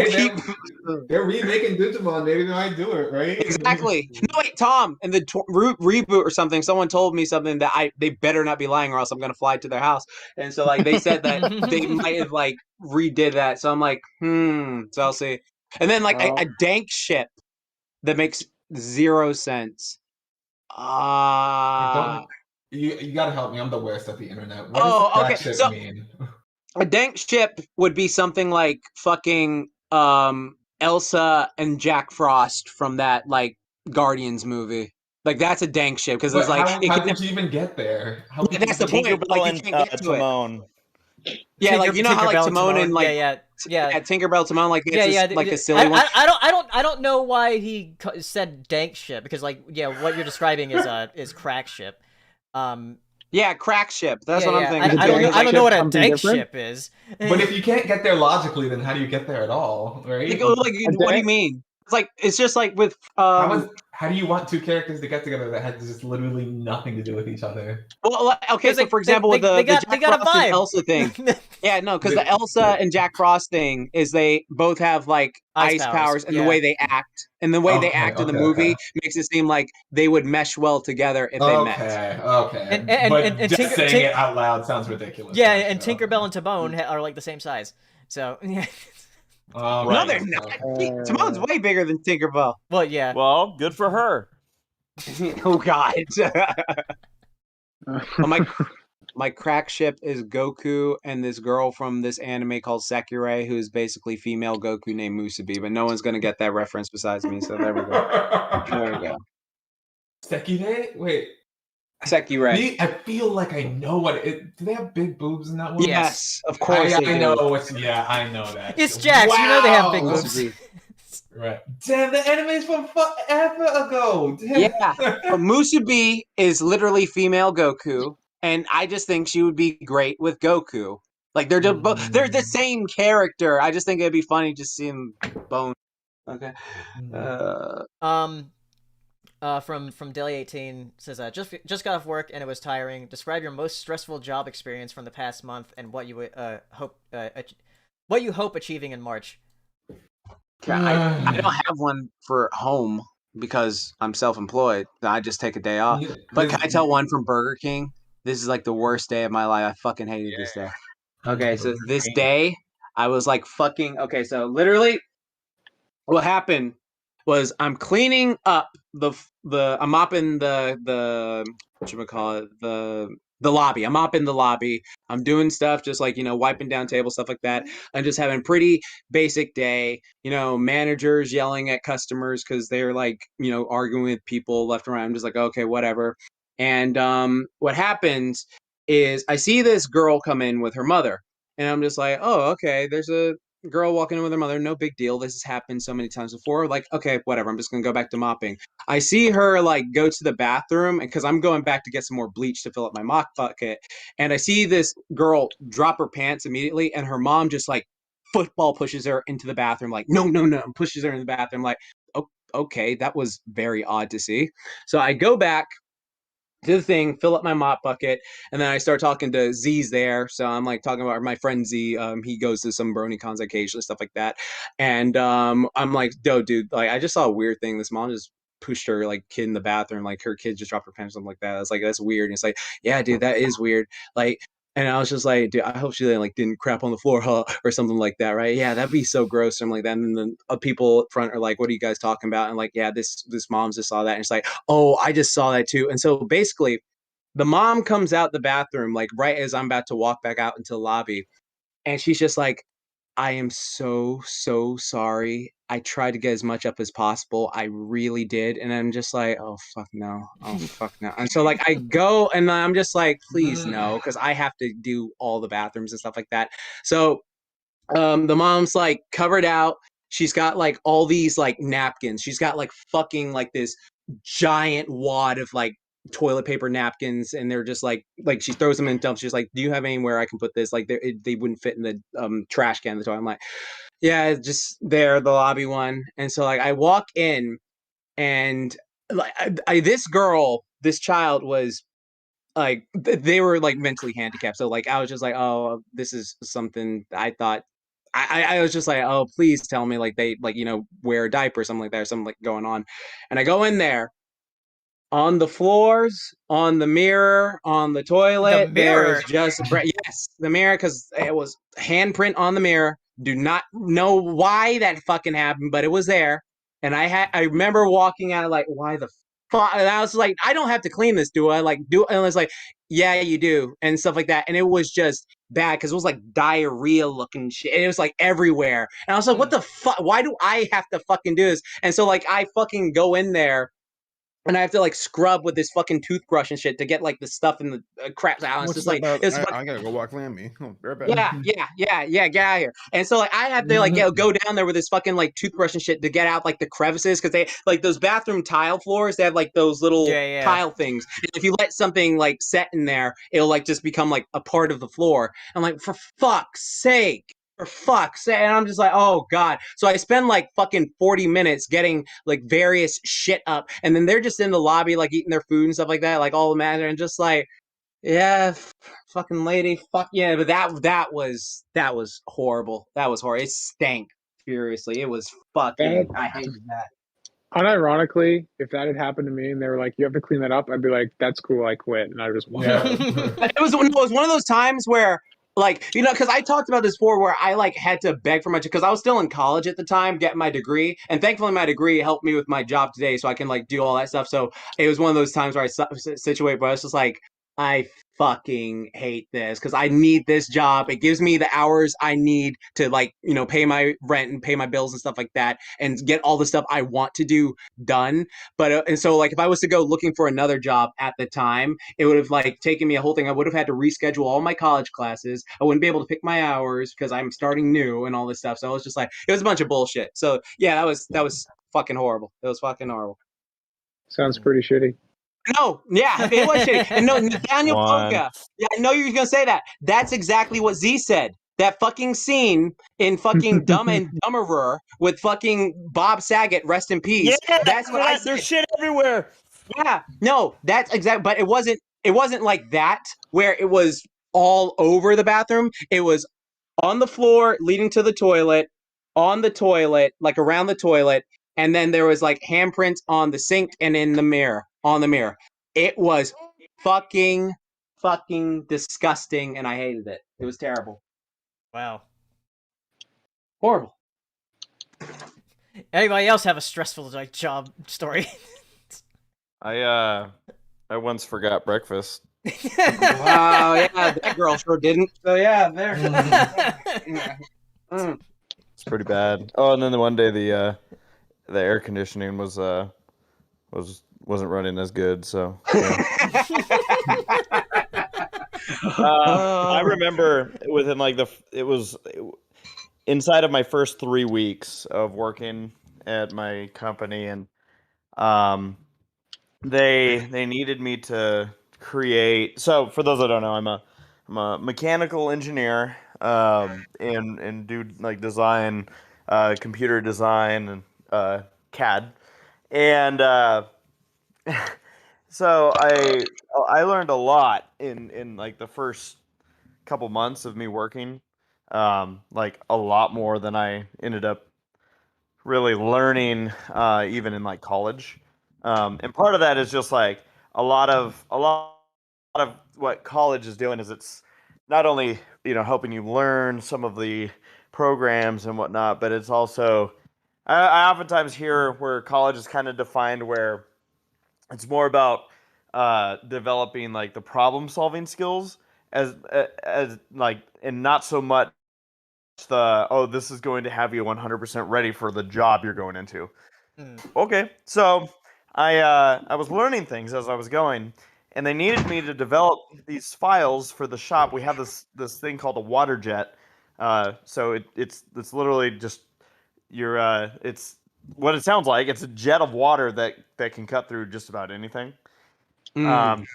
keep. They're remaking Digimon. Maybe they might do it, right? Exactly. No, wait, Tom. In the reboot or something, someone told me something that they better not be lying, or else I'm gonna fly to their house. And so, like, they said that they might have like redid that. So I'm like, So I'll see. And then like a dank ship that makes zero sense. You gotta help me. I'm the worst at the internet. What does crack ship mean? A dank ship would be something like fucking Elsa and Jack Frost from that like Guardians movie. Like that's a dank ship because it's like how did you even get there? That's the point. Like you can't get to Timon. It. Yeah, like you know how like Timon and like Tinkerbell Timon like it's like a silly one. I don't know why he said dank ship because like what you're describing is crack ship. Yeah, crack ship. That's what I'm thinking. I don't know what a dank ship is. But if you can't get there logically, then how do you get there at all? Right? Like, what do you mean? It's just like with how do you want two characters to get together that had just literally nothing to do with each other? Well, okay, so for example, with the Jack Frost and Elsa thing. Yeah, no, because the Elsa and Jack Frost thing is they both have like ice powers and the way they act. And the way they act in the movie makes it seem like they would mesh well together if they met. Okay. And just saying it out loud sounds ridiculous. Yeah, and Tinkerbell and Timon are like the same size. So Oh, No, they're not. Timon's way bigger than Tinkerbell. Well, yeah. Well, good for her. Oh God. My crack ship is Goku and this girl from this anime called Sakurai, who's basically female Goku named Musabi, but no one's gonna get that reference besides me. So there we go. There we go. Sekire? Wait. Sakurai. I feel like I know what it. Do they have big boobs in that one? Yes, of course. I they do. know. I know that. It's Jax. You know they have big Wow. boobs. Right. Damn, the anime's from forever ago. Damn. Yeah, but Musabi is literally female Goku, and I just think she would be great with Goku. Like they're just they're the same character. I just think it'd be funny to see them bone. Okay. From Deli18 says, just got off work and it was tiring. Describe your most stressful job experience from the past month and what you hope achieving in March. I don't have one for home because I'm self-employed. I just take a day off. But can I tell one from Burger King? This is like the worst day of my life. I fucking hated this day. Okay, so this day I was like fucking. Okay, so literally, what happened was I'm cleaning up I'm mopping the whatchamacallit, the lobby. I'm mopping the lobby. I'm doing stuff just like, wiping down tables, stuff like that. I'm just having a pretty basic day, managers yelling at customers because they're like, arguing with people left and right. I'm just like, okay, whatever. And what happens is I see this girl come in with her mother. And I'm just like, oh, okay, there's a girl walking in with her mother, no big deal. This has happened so many times before. Like, okay, whatever. I'm just gonna go back to mopping. I see her like go to the bathroom, and because I'm going back to get some more bleach to fill up my mop bucket, and I see this girl drop her pants immediately, and her mom just like football pushes her into the bathroom, like no, pushes her in the bathroom. Like, oh, okay, that was very odd to see. So I go back to the thing, fill up my mop bucket, and then I start talking to Z's there. So I'm like talking about my friend Z. He goes to some brony cons occasionally, stuff like that. And I'm like, dude, like I just saw a weird thing. This mom just pushed her like kid in the bathroom, like her kid just dropped her pants, something like that. I was like, that's weird. And it's like, yeah, dude, that is weird. Like, and I was just like, dude, I hope she like didn't crap on the floor, huh? Or something like that, right? Yeah, that'd be so gross. Something like that. And then the people up front are like, what are you guys talking about? And like, yeah, this mom just saw that. And it's like, oh, I just saw that too. And so basically, the mom comes out the bathroom, like right as I'm about to walk back out into the lobby. And she's just like, I am so sorry. I tried to get as much up as possible. I really did. And I'm just like, oh, fuck no. Oh, fuck no. And so, like, I go and I'm just like, please no, because I have to do all the bathrooms and stuff like that. So the mom's, like, covered out. She's got, like, all these, like, napkins. She's got, like, fucking, like, this giant wad of, like, toilet paper napkins, and they're just like she throws them in dumps. She's like, do you have anywhere I can put this? Like they wouldn't fit in the trash can. So I'm like, yeah, just there, the lobby one. And so like I walk in, and like this child was like, they were like mentally handicapped. So like I was just like, oh, this is something I thought. I was just like, oh, please tell me like they like wear a diaper or something like that, or something like going on. And I go in there. On the floors, on the mirror, on the toilet, there is just yes, the mirror, because it was handprint on the mirror. Do not know why that fucking happened, but it was there. And I remember walking out like, why the fuck? And I was like, I don't have to clean this, do I? Like, do? And I was like, yeah, you do, and stuff like that. And it was just bad because it was like diarrhea looking shit. It was like everywhere. And I was like, what the fuck? Why do I have to fucking do this? And so like I fucking go in there. And I have to like scrub with this fucking toothbrush and shit to get like the stuff in the crap out. It's just like I gotta go walk Lammy. Oh, yeah, get out of here. And so like I have to like go down there with this fucking like toothbrush and shit to get out like the crevices, because they like those bathroom tile floors. They have like those little tile things. And if you let something like set in there, it'll like just become like a part of the floor. I'm like, for fuck's sake. For fuck's sake. And I'm just like, oh god. So I spend like fucking 40 minutes getting like various shit up, and then they're just in the lobby like eating their food and stuff like that, like all the matter, and just like, yeah, fucking lady, fuck yeah. But that was horrible. That was horrible. It stank furiously. It was fucking, I hated that. Unironically, if that had happened to me and they were like, you have to clean that up, I'd be like, that's cool, I quit, and I just walk out. It was one of those times where Like, you know, because I talked about this before where I like had to beg for my, because I was still in college at the time getting my degree, and thankfully my degree helped me with my job today, so I can like do all that stuff. So it was one of those times where I situate, but I was just like, I fucking hate this because I need this job. It gives me the hours I need to like, you know, pay my rent and pay my bills and stuff like that, and get all the stuff I want to do done. But and so like if I was to go looking for another job at the time, it would have like taken me a whole thing. I would have had to reschedule all my college classes. I wouldn't be able to pick my hours because I'm starting new and all this stuff. So I was just like, it was a bunch of bullshit. So yeah, that was fucking horrible. It was fucking horrible. Sounds pretty shitty. No, yeah, it was shitty. And no, Nathaniel One. Polka. Yeah, I know you're gonna say that. That's exactly what Z said. That fucking scene in fucking Dumb and Dumberer with fucking Bob Saget, rest in peace. Yeah, That's what I said. There's shit everywhere. Yeah, no, that's exact. But it wasn't like that where it was all over the bathroom. It was on the floor leading to the toilet, on the toilet, like around the toilet, and then there was like handprints on the sink and in the mirror, on the mirror. It was fucking disgusting, and I hated it. It was terrible. Wow. Horrible. Anybody else have a stressful like job story? I once forgot breakfast. Wow, yeah, that girl sure didn't. So yeah, there. It's pretty bad. Oh, and then the one day the air conditioning wasn't running as good. So yeah. I remember within like it was inside of my first 3 weeks of working at my company, and they needed me to create. So for those that don't know, I'm a mechanical engineer, and do like design, computer design and CAD, and so I learned a lot in like the first couple months of me working, like a lot more than I ended up really learning even in like college. And part of that is just like a lot of what college is doing is it's not only, you know, helping you learn some of the programs and whatnot, but it's also I oftentimes hear where college is kind of defined where it's more about developing like the problem solving skills as like, and not so much this is going to have you 100% ready for the job you're going into. Okay, so I was learning things as I was going, and they needed me to develop these files for the shop. We have this thing called a water jet. So it's literally just it's what it sounds like. It's a jet of water that can cut through just about anything. And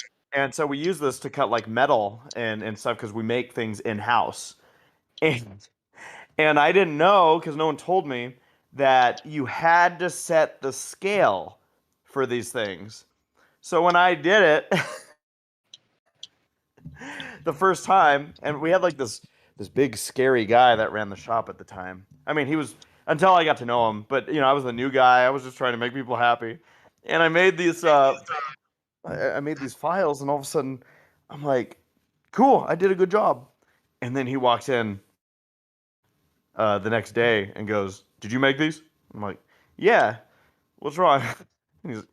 so we use this to cut like metal and stuff because we make things in house. And I didn't know, because no one told me, that you had to set the scale for these things. So when I did it the first time, and we had like this big scary guy that ran the shop at the time. I mean, he was, until I got to know him, but you know, I was the new guy. I was just trying to make people happy. And I made these I made these files, and all of a sudden I'm like, cool, I did a good job. And then he walks in the next day and goes, "Did you make these?" I'm like, "Yeah." "What's wrong?" And he's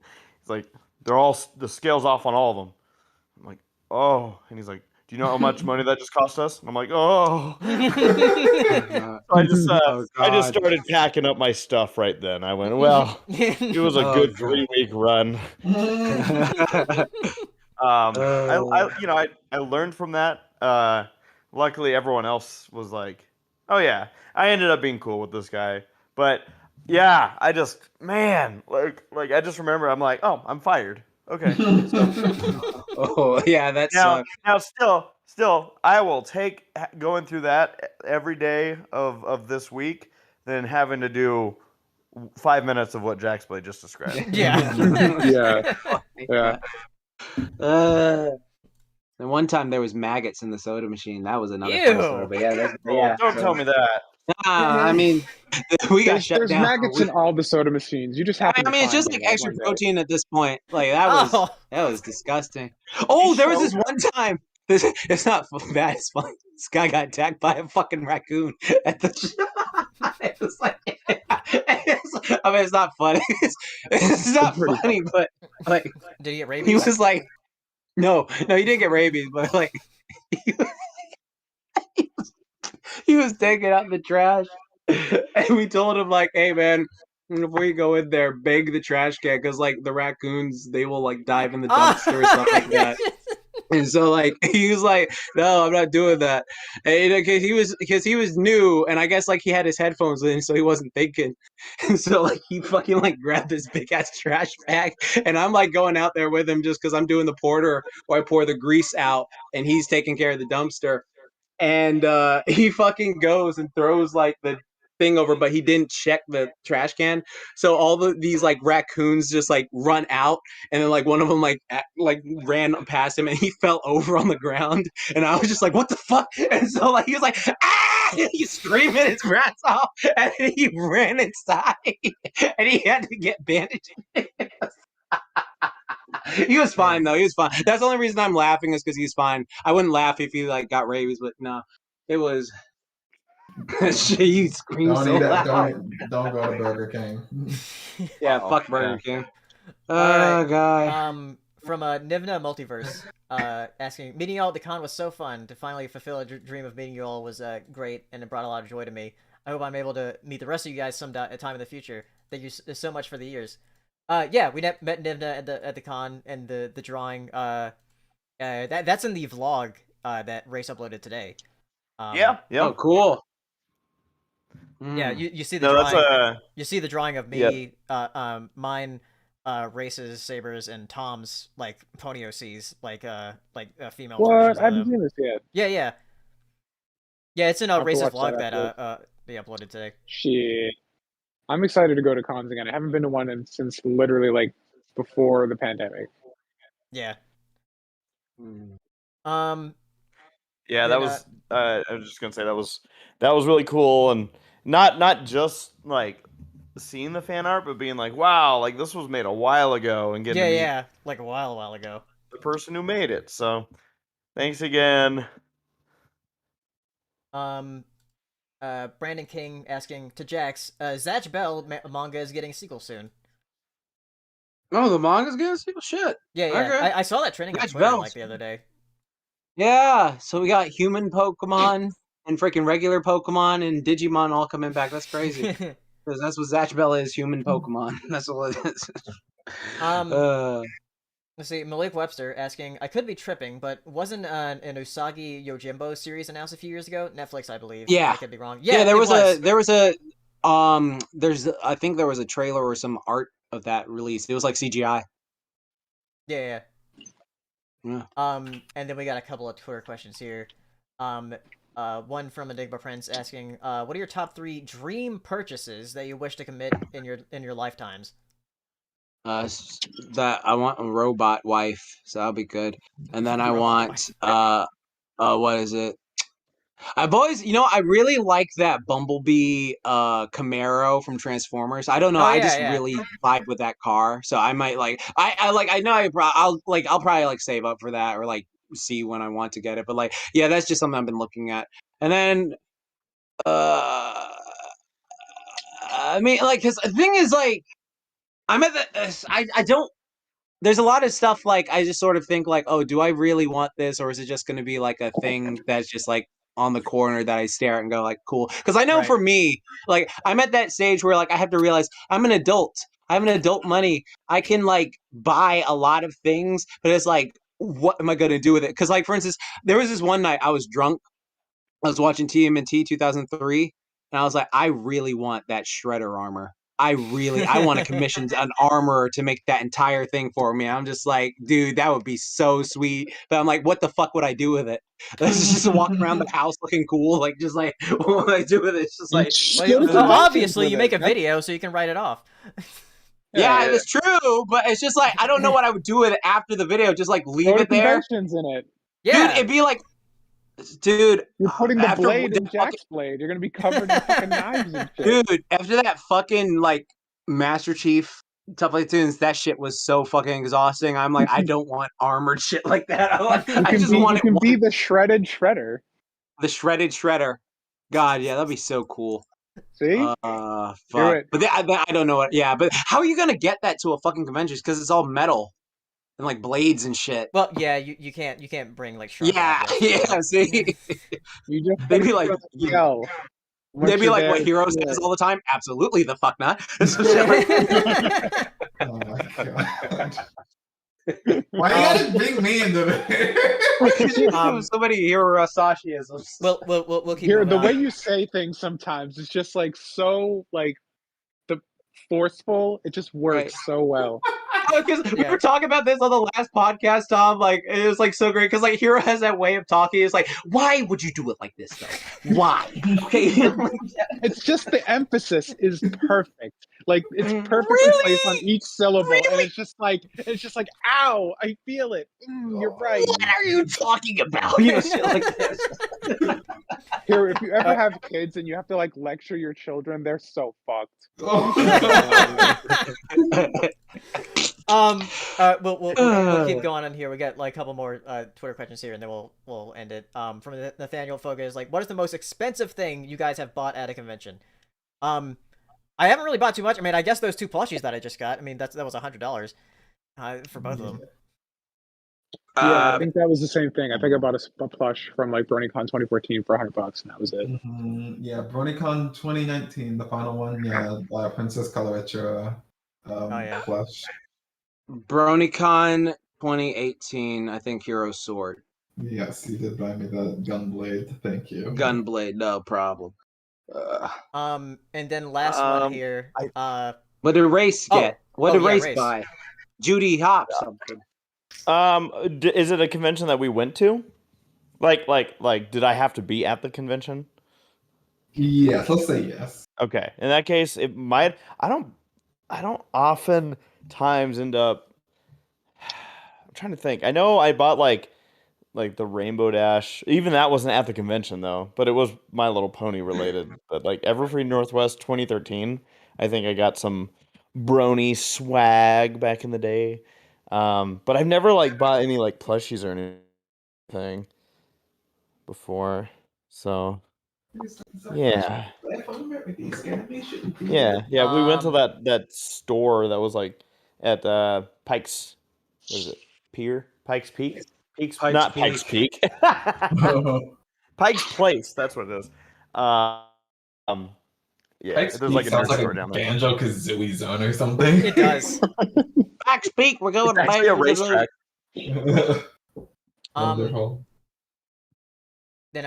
like, "They're all, the scale's off on all of them." I'm like, "Oh." And he's like, "Do you know how much money that just cost us?" And I'm like, "Oh." So I just started packing up my stuff right then. I went, well, it was a good 3-week run. I learned from that. Luckily, everyone else was like, "Oh yeah." I ended up being cool with this guy, but yeah, I just, man, like I just remember, I'm like, "Oh, I'm fired." Okay. So, oh yeah, that's now still, I will take going through that every day of this week than having to do 5 minutes of what Jack's Blade just described. Yeah. Yeah. And one time there was maggots in the soda machine. That was another Ew. fun story. But yeah, Don't tell me that. I mean, we got shut There's down. maggots in all the soda machines. You just have to. I mean, it's just like extra protein at this point. Like that was disgusting. Oh, there was this one time. It's not bad. It's funny. This guy got attacked by a fucking raccoon at the. It was like, I mean, it's not funny. It's not funny, but like, Did he get rabies? he was like, no, he didn't get rabies, but like, he was taking out the trash, and we told him like, hey man, before you go in there, bang the trash can, because like the raccoons, they will like dive in the dumpster and stuff like that. And so like he was like, no, I'm not doing that. And because he was new, and I guess like he had his headphones in, so he wasn't thinking. And so like he fucking like grabbed this big ass trash bag, and I'm like going out there with him just because I'm doing the porter where I pour the grease out, and he's taking care of the dumpster. And he fucking goes and throws like the thing over, but he didn't check the trash can. So all these like raccoons just like run out, and then like one of them like ran past him, and he fell over on the ground. And I was just like, what the fuck? And so like he was like, ah! He's screaming his rats off, and then he ran inside, and he had to get bandaged. He was fine though. He was fine. That's the only reason I'm laughing is because he's fine. I wouldn't laugh if he like got rabies, but no, it was. Shit, you scream so loud. Don't go to Burger King. Yeah, fuck Burger King. Alright, guy. From Nivna Multiverse, asking, meeting y'all at the con was so fun. To finally fulfill a dream of meeting you all was great, and it brought a lot of joy to me. I hope I'm able to meet the rest of you guys some time in the future. Thank you so much for the years. Yeah, we met Nivna at the con, and the drawing. That's in the vlog that Race uploaded today. Yeah. Oh, cool. Yeah, you see the drawing. You see the drawing of me, mine, Race's, Sabers, and Tom's like pony OCs, like female. What? I haven't seen this yet. Yeah. It's in Race's vlog that that they uploaded today. Shit. I'm excited to go to cons again. I haven't been to one since literally like before the pandemic. Yeah. Yeah, that was. I was just gonna say that was really cool, and not just like seeing the fan art, but being like, wow, like this was made a while ago, and getting to meet like a while ago. The person who made it. So, thanks again. Brandon King asking to Jax, Zatch Bell manga is getting a sequel soon. Oh, the manga's getting a sequel? Shit. Yeah. Okay. I saw that trending on Zatch Twitter Bell's- like the other day. Yeah, so we got human Pokemon and freaking regular Pokemon and Digimon all coming back. That's crazy. Because that's what Zatch Bell is, human Pokemon. That's what it is. Let's see, Malik Webster asking, I could be tripping, but wasn't an Usagi Yojimbo series announced a few years ago? Netflix, I believe. Yeah. I could be wrong. Yeah, I think there was a trailer or some art of that released. It was like CGI. Yeah. Yeah. And then we got a couple of Twitter questions here. One from Enigma Prince asking, what are your top 3 dream purchases that you wish to commit in your lifetimes? That I want a robot wife, so that'll be good. And then I want what is it? I've always, I really like that Bumblebee Camaro from Transformers. I don't know, I just really vibe with that car, so I might I'll probably like save up for that or like see when I want to get it. But like, yeah, that's just something I've been looking at. And then, I mean, like, because the thing is, like, I'm at the, I don't. There's a lot of stuff like I just sort of think like, oh, do I really want this, or is it just going to be like a thing that's just like on the corner that I stare at and go like, cool? Because I know for me, like I'm at that stage where like I have to realize I'm an adult. I have an adult money. I can like buy a lot of things, but it's like, what am I going to do with it? Because like for instance, there was this one night I was drunk. I was watching TMNT 2003, and I was like, I really want that Shredder armor. I want to commission an armorer to make that entire thing for me. I'm just like, dude, that would be so sweet. But I'm like, what the fuck would I do with it? Let's just walk around the house looking cool. Like, just like, what would I do with it? It's just like, well, obviously you make a video so you can write it off. Yeah, it's true, but it's just like, I don't know what I would do with it after the video. Just like leave it there. In it. Yeah. Dude, it'd be like, dude, you're putting the blade in Jack's blade. You're gonna be covered in fucking knives and shit. Dude, after that fucking like Master Chief Tough Play Tunes, that shit was so fucking exhausting. I'm like, I don't want armored shit like that. I just want you can be the shredded shredder. the shredded shredder. God, yeah, that'd be so cool. See? Fuck. it. But I don't know what. Yeah, but how are you gonna get that to a fucking convention? Because it's all metal and like blades and shit. Well, yeah, you can't bring like sharp Yeah, objects. yeah. See, You just they'd be like, yell. they'd be like, what Hero says all the time? Absolutely, the fuck not. Some shit like that. Oh my god. Why you gotta bring me into this? So many Hero Sashiisms. We'll keep Here, moving the on. way you say things sometimes is just like so like the forceful. It just works Right. so well. Because we were talking about this on the last podcast, Tom. Like, it was like so great because like Hero has that way of talking. It's like, why would you do it like this though? Why? Okay. It's just the emphasis is perfect. Like it's perfectly placed on each syllable, and it's just like ow, I feel it. You're right. What are you talking about? You know, shit like this. Here, if you ever have kids and you have to like lecture your children, they're so fucked. We'll keep going on here. We got like a couple more Twitter questions here, and then we'll end it. From Nathaniel Focus, like, what is the most expensive thing you guys have bought at a convention? I haven't really bought too much. I mean, I guess those 2 plushies that I just got. I mean, that was $100 for both of them. Yeah, I think that was the same thing. I think I bought a plush from like BronyCon 2014 for $100, and that was it. Yeah, BronyCon 2019, the final one. Yeah, Princess Coloratura plush. BronyCon 2018, I think Hero Sword. Yes, you did buy me the Gunblade. Thank you. Gunblade, no problem. And then last one here. What did Race get? What did Race Race buy? Judy Hop something. Is it a convention that we went to? Like, did I have to be at the convention? Yes, let's say yes. Okay, in that case, it might. I don't often times end up. I'm trying to think. I know I bought like the Rainbow Dash. Even that wasn't at the convention though, but it was My Little Pony related. But like Everfree Northwest 2013, I think I got some Brony swag back in the day. But I've never like bought any like plushies or anything before. So yeah. Yeah. We went to that store that was like at Pikes. What is it? Pikes Peak? Not Pikes Peak. Pikes Place. That's what it is. Yeah, Pikes there's like a nerd sounds store like down there. Banjo-Kazooie zone or something. It does. Pikes Peak, we're going It's to actually a racetrack. Wonderful. Then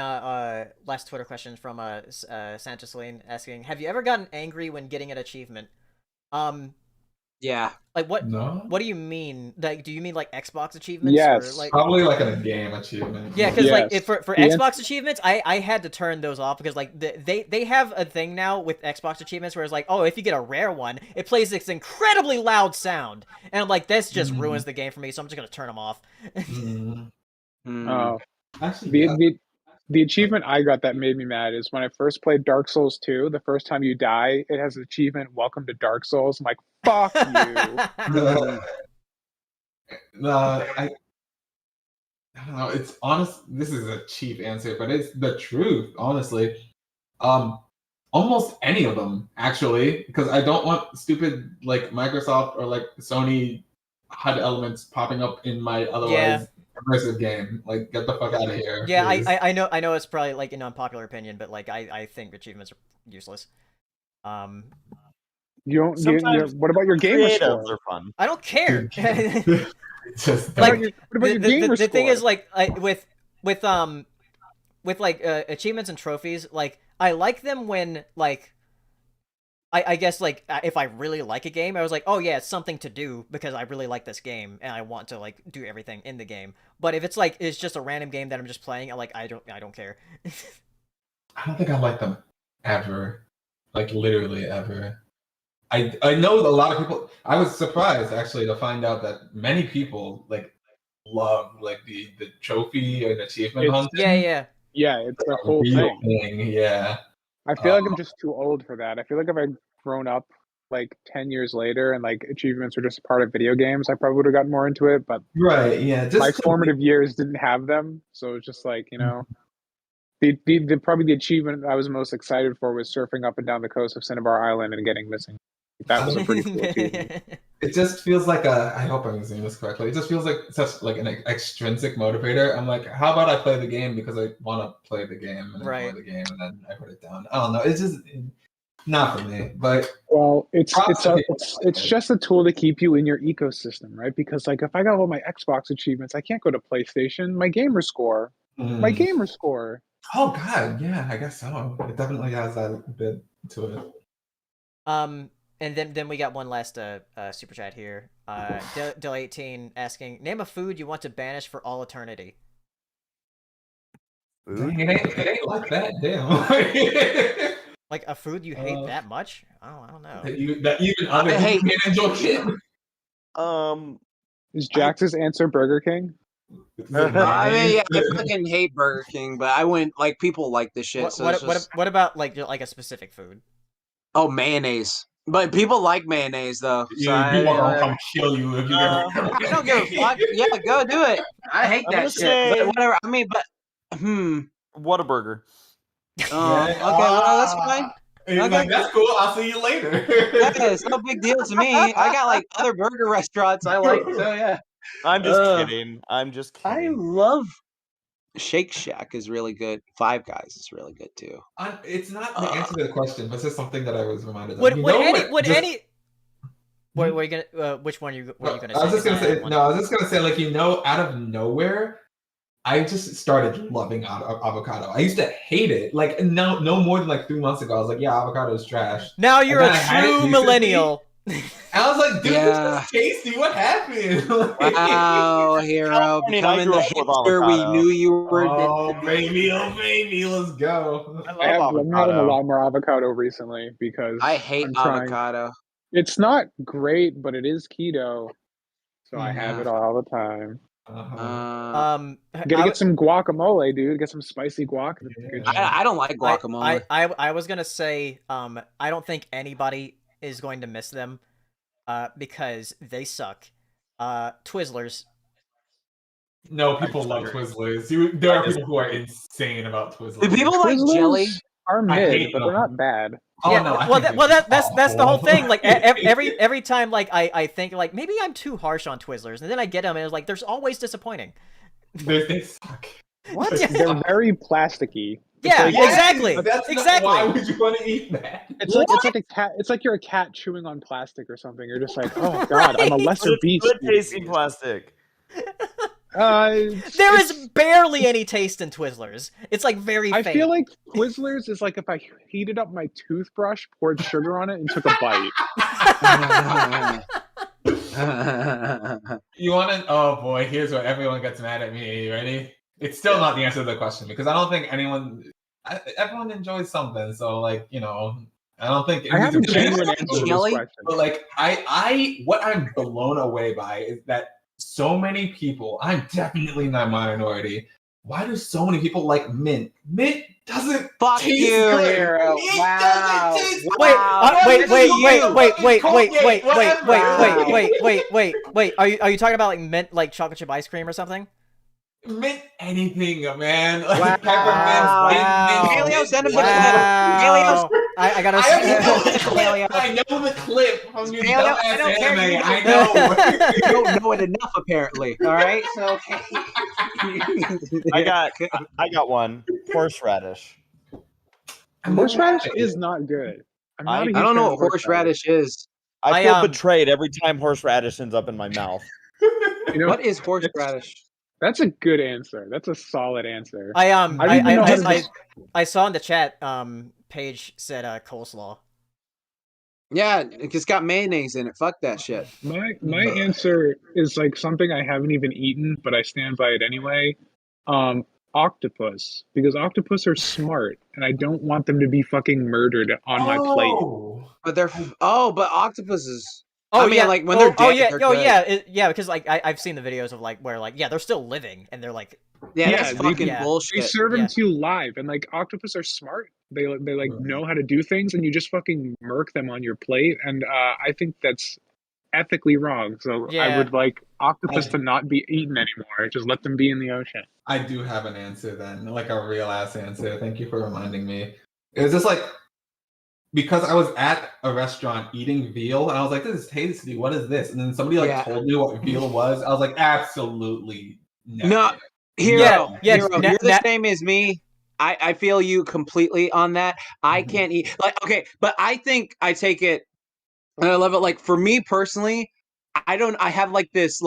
last Twitter question from Santa Celine asking, have you ever gotten angry when getting an achievement? Yeah. Like what? No. What do you mean? Like, do you mean like Xbox achievements? Yes. Or, like... Probably like a game achievement. Yeah, because like for The Xbox achievements, I had to turn those off because like they have a thing now with Xbox achievements where it's like, oh, if you get a rare one, it plays this incredibly loud sound, and I'm like, this just ruins the game for me, so I'm just gonna turn them off. Oh, Actually, the achievement I got that made me mad is when I first played Dark Souls 2. The first time you die, it has an achievement, "Welcome to Dark Souls." I'm like, fuck you. I don't know. It's honest. This is a cheap answer, but it's the truth. Honestly, almost any of them actually, because I don't want stupid like Microsoft or like Sony HUD elements popping up in my otherwise immersive game. Like, get the fuck out of here. Yeah, please. I know it's probably like an unpopular opinion, but like I think achievements are useless. What about your gamer Creatives score? are fun. I don't care. Just Like, What about your gamer the thing score? is like with like achievements and trophies, like I like them when like I guess like if I really like a game, I was like, oh yeah, it's something to do because I really like this game and I want to like do everything in the game. But if it's like it's just a random game that I'm just playing, I don't care. I don't think I like them ever, like literally ever. I know a lot of people. I was surprised actually to find out that many people like love like the trophy and achievement It's- hunting. Yeah, it's a whole Real thing. thing. Yeah. I feel like I'm just too old for that. I feel like if I'd grown up like 10 years later and like achievements are just a part of video games, I probably would have gotten more into it. But Right, yeah. my formative years didn't have them, so it's just like, you know, the probably the achievement I was most excited for was surfing up and down the coast of Cinnabar Island and getting missing. That was a pretty cool achievement. It just feels like a. I hope I'm saying this correctly. It just feels like such like an extrinsic motivator. I'm like, how about I play the game because I want to play the game and Right. enjoy the game, and then I put it down. I don't know. It's just not for me. But Well, it's Probably. just a tool to keep you in your ecosystem, right? Because like if I got all my Xbox achievements, I can't go to PlayStation. My gamer score. Oh God, yeah, I guess so. It definitely has that bit to it. And then we got one last super chat here. Del18 asking, name a food you want to banish for all eternity. Dang, it ain't like that, damn. Like a food you hate that much? I don't know. that even other people can enjoy it. Is Jax's answer Burger King? I mean, yeah, I fucking hate Burger King, but I wouldn't like people like this shit. What about like a specific food? Oh, mayonnaise. But people like mayonnaise though. So people gonna come kill you if you ever. I don't give a fuck. Yeah, go do it. I hate that shit. But whatever. I mean, but Whataburger. Oh, okay. Well, that's fine. Okay. Like, that's cool. I'll see you later. Yeah, it's no big deal to me. I got like other burger restaurants I like. So yeah. I'm just kidding. I love Shake Shack is really good. Five Guys is really good too. It's not the answer to the question, but it's just something that I was reminded of. Which one were you gonna say? I was just gonna say, like, out of nowhere, I just started loving avocado. I used to hate it. Like, no more than like 3 months ago, I was like, yeah, avocado is trash. Now you're a true millennial. I was like, dude, this is tasty. What happened? Wow, hero, becoming the hipster we knew you were. Oh, baby, let's go. I'm having a lot more avocado recently because I hate avocado. It's not great, but it is keto, so I have it all the time. Gotta get some guacamole, dude. Get some spicy guac. I don't like guacamole. I was gonna say, I don't think anybody is going to miss them, because they suck. Twizzlers. No, people love Twizzlers. There are people who are insane about Twizzlers. Do people like jelly? Are mid, but they're not bad. Oh, yeah, no, that's the whole thing. Like every time, like I think like maybe I'm too harsh on Twizzlers, and then I get them, and it's like there's always disappointing. They suck. What? They're very plasticky. Yeah, exactly. Exactly. Why would you want to eat that? It's like a cat. It's like you're a cat chewing on plastic or something. You're just like, oh god, I'm a lesser beast. Good tasting plastic. There is barely any taste in Twizzlers. It's like very faint. I feel like Twizzlers is like if I heated up my toothbrush, poured sugar on it, and took a bite. You want to? Oh boy, here's where everyone gets mad at me. You ready? It's still not the answer to the question because I don't think everyone enjoys something. So like, I don't think I have a genuine answer to this question. But like, what I'm blown away by is that so many people. I'm definitely not minority. Why do so many people like mint? Mint doesn't taste good. Hero. Wow. Wait. Are you talking about like mint, like chocolate chip ice cream or something? Mint anything, man. Wow. Paleo, send him the clip. Paleo. I gotta. I know the clip from your Paleo, dumbass anime. I know. You don't know it enough, apparently. All right, so okay. I got one. Horseradish. Horseradish is not good. I don't know what horseradish is. I feel betrayed every time horseradish ends up in my mouth. What is horseradish? That's a good answer. That's a solid answer. I saw in the chat. Paige said coleslaw. Yeah, it's got mayonnaise in it. Fuck that shit. My answer is like something I haven't even eaten, but I stand by it anyway. Octopus, because octopus are smart, and I don't want them to be fucking murdered on my plate. But but octopuses Oh I mean, yeah, like when they're dead, yeah, they're good. yeah, because like I've seen the videos of like where like they're still living and they're like Yeah, Yeah, that's they fucking can- bullshit. They serve them Yeah. to you live, and like octopus are smart. They like know how to do things, and you just fucking murk them on your plate. And I think that's ethically wrong. So I Yeah. would like octopus to not be eaten anymore. Just let them be in the ocean. I do have an answer then, like a real ass answer. Thank you for reminding me. It was just like because I was at a restaurant eating veal, and I was like, "This is tasty. What is this?" And then somebody like Yeah. told me what veal was. I was like, "Absolutely No, never." Hero, Yeah, Hero, you're the same as me. I feel you completely on that. I can't eat like okay, but I think I take it and I love it. Like for me personally, I have like this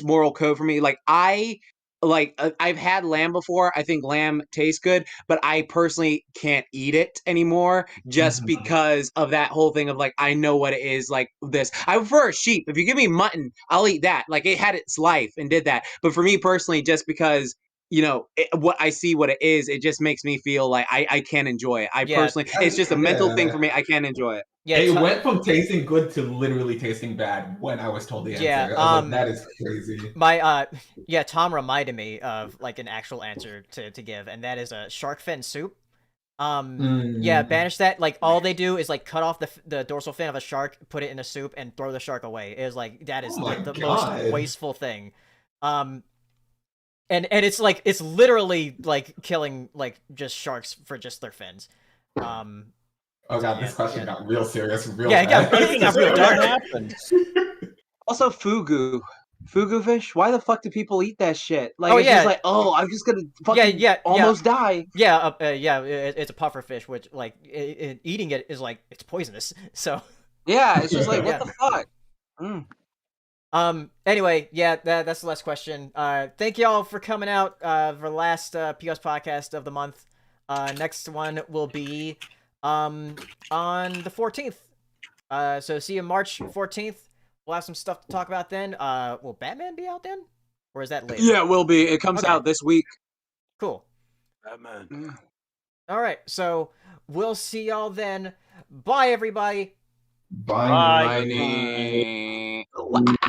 moral code for me. Like I've had lamb before. I think lamb tastes good, but I personally can't eat it anymore just because of that whole thing of like I know what it is like this. I prefer sheep. If you give me mutton, I'll eat that. Like it had its life and did that. But for me personally, just because what I see what it is, it just makes me feel like I can't enjoy it. I Yeah. personally, it's just a mental thing for me. I can't enjoy it. Yeah, It went from tasting good to literally tasting bad when I was told the answer. Yeah, I was like, that is crazy. my yeah, Tom reminded me of like an actual answer to give, and that is a shark fin soup. Yeah, banish that. Like all they do is like cut off the dorsal fin of a shark, put it in a soup, and throw the shark away. It is like that is like the most wasteful thing. And it's like it's literally like killing like just sharks for just their fins. Oh god, this question got real serious real fast. It got real dark. happened. Also, fugu fish. Why the fuck do people eat that shit? Like, it's just like, I'm just gonna fucking almost die. Yeah, it's a puffer fish, which like eating it is like it's poisonous. So yeah, it's just like what the fuck. Anyway, yeah, that's the last question. Thank y'all for coming out for the last POS podcast of the month. Next one will be on the 14th. So see you March 14th. We'll have some stuff to talk about then. Will Batman be out then? Or is that later? Yeah, it will be. It comes out this week. Cool. Batman. All right, so we'll see y'all then. Bye, everybody. Bye. Bye.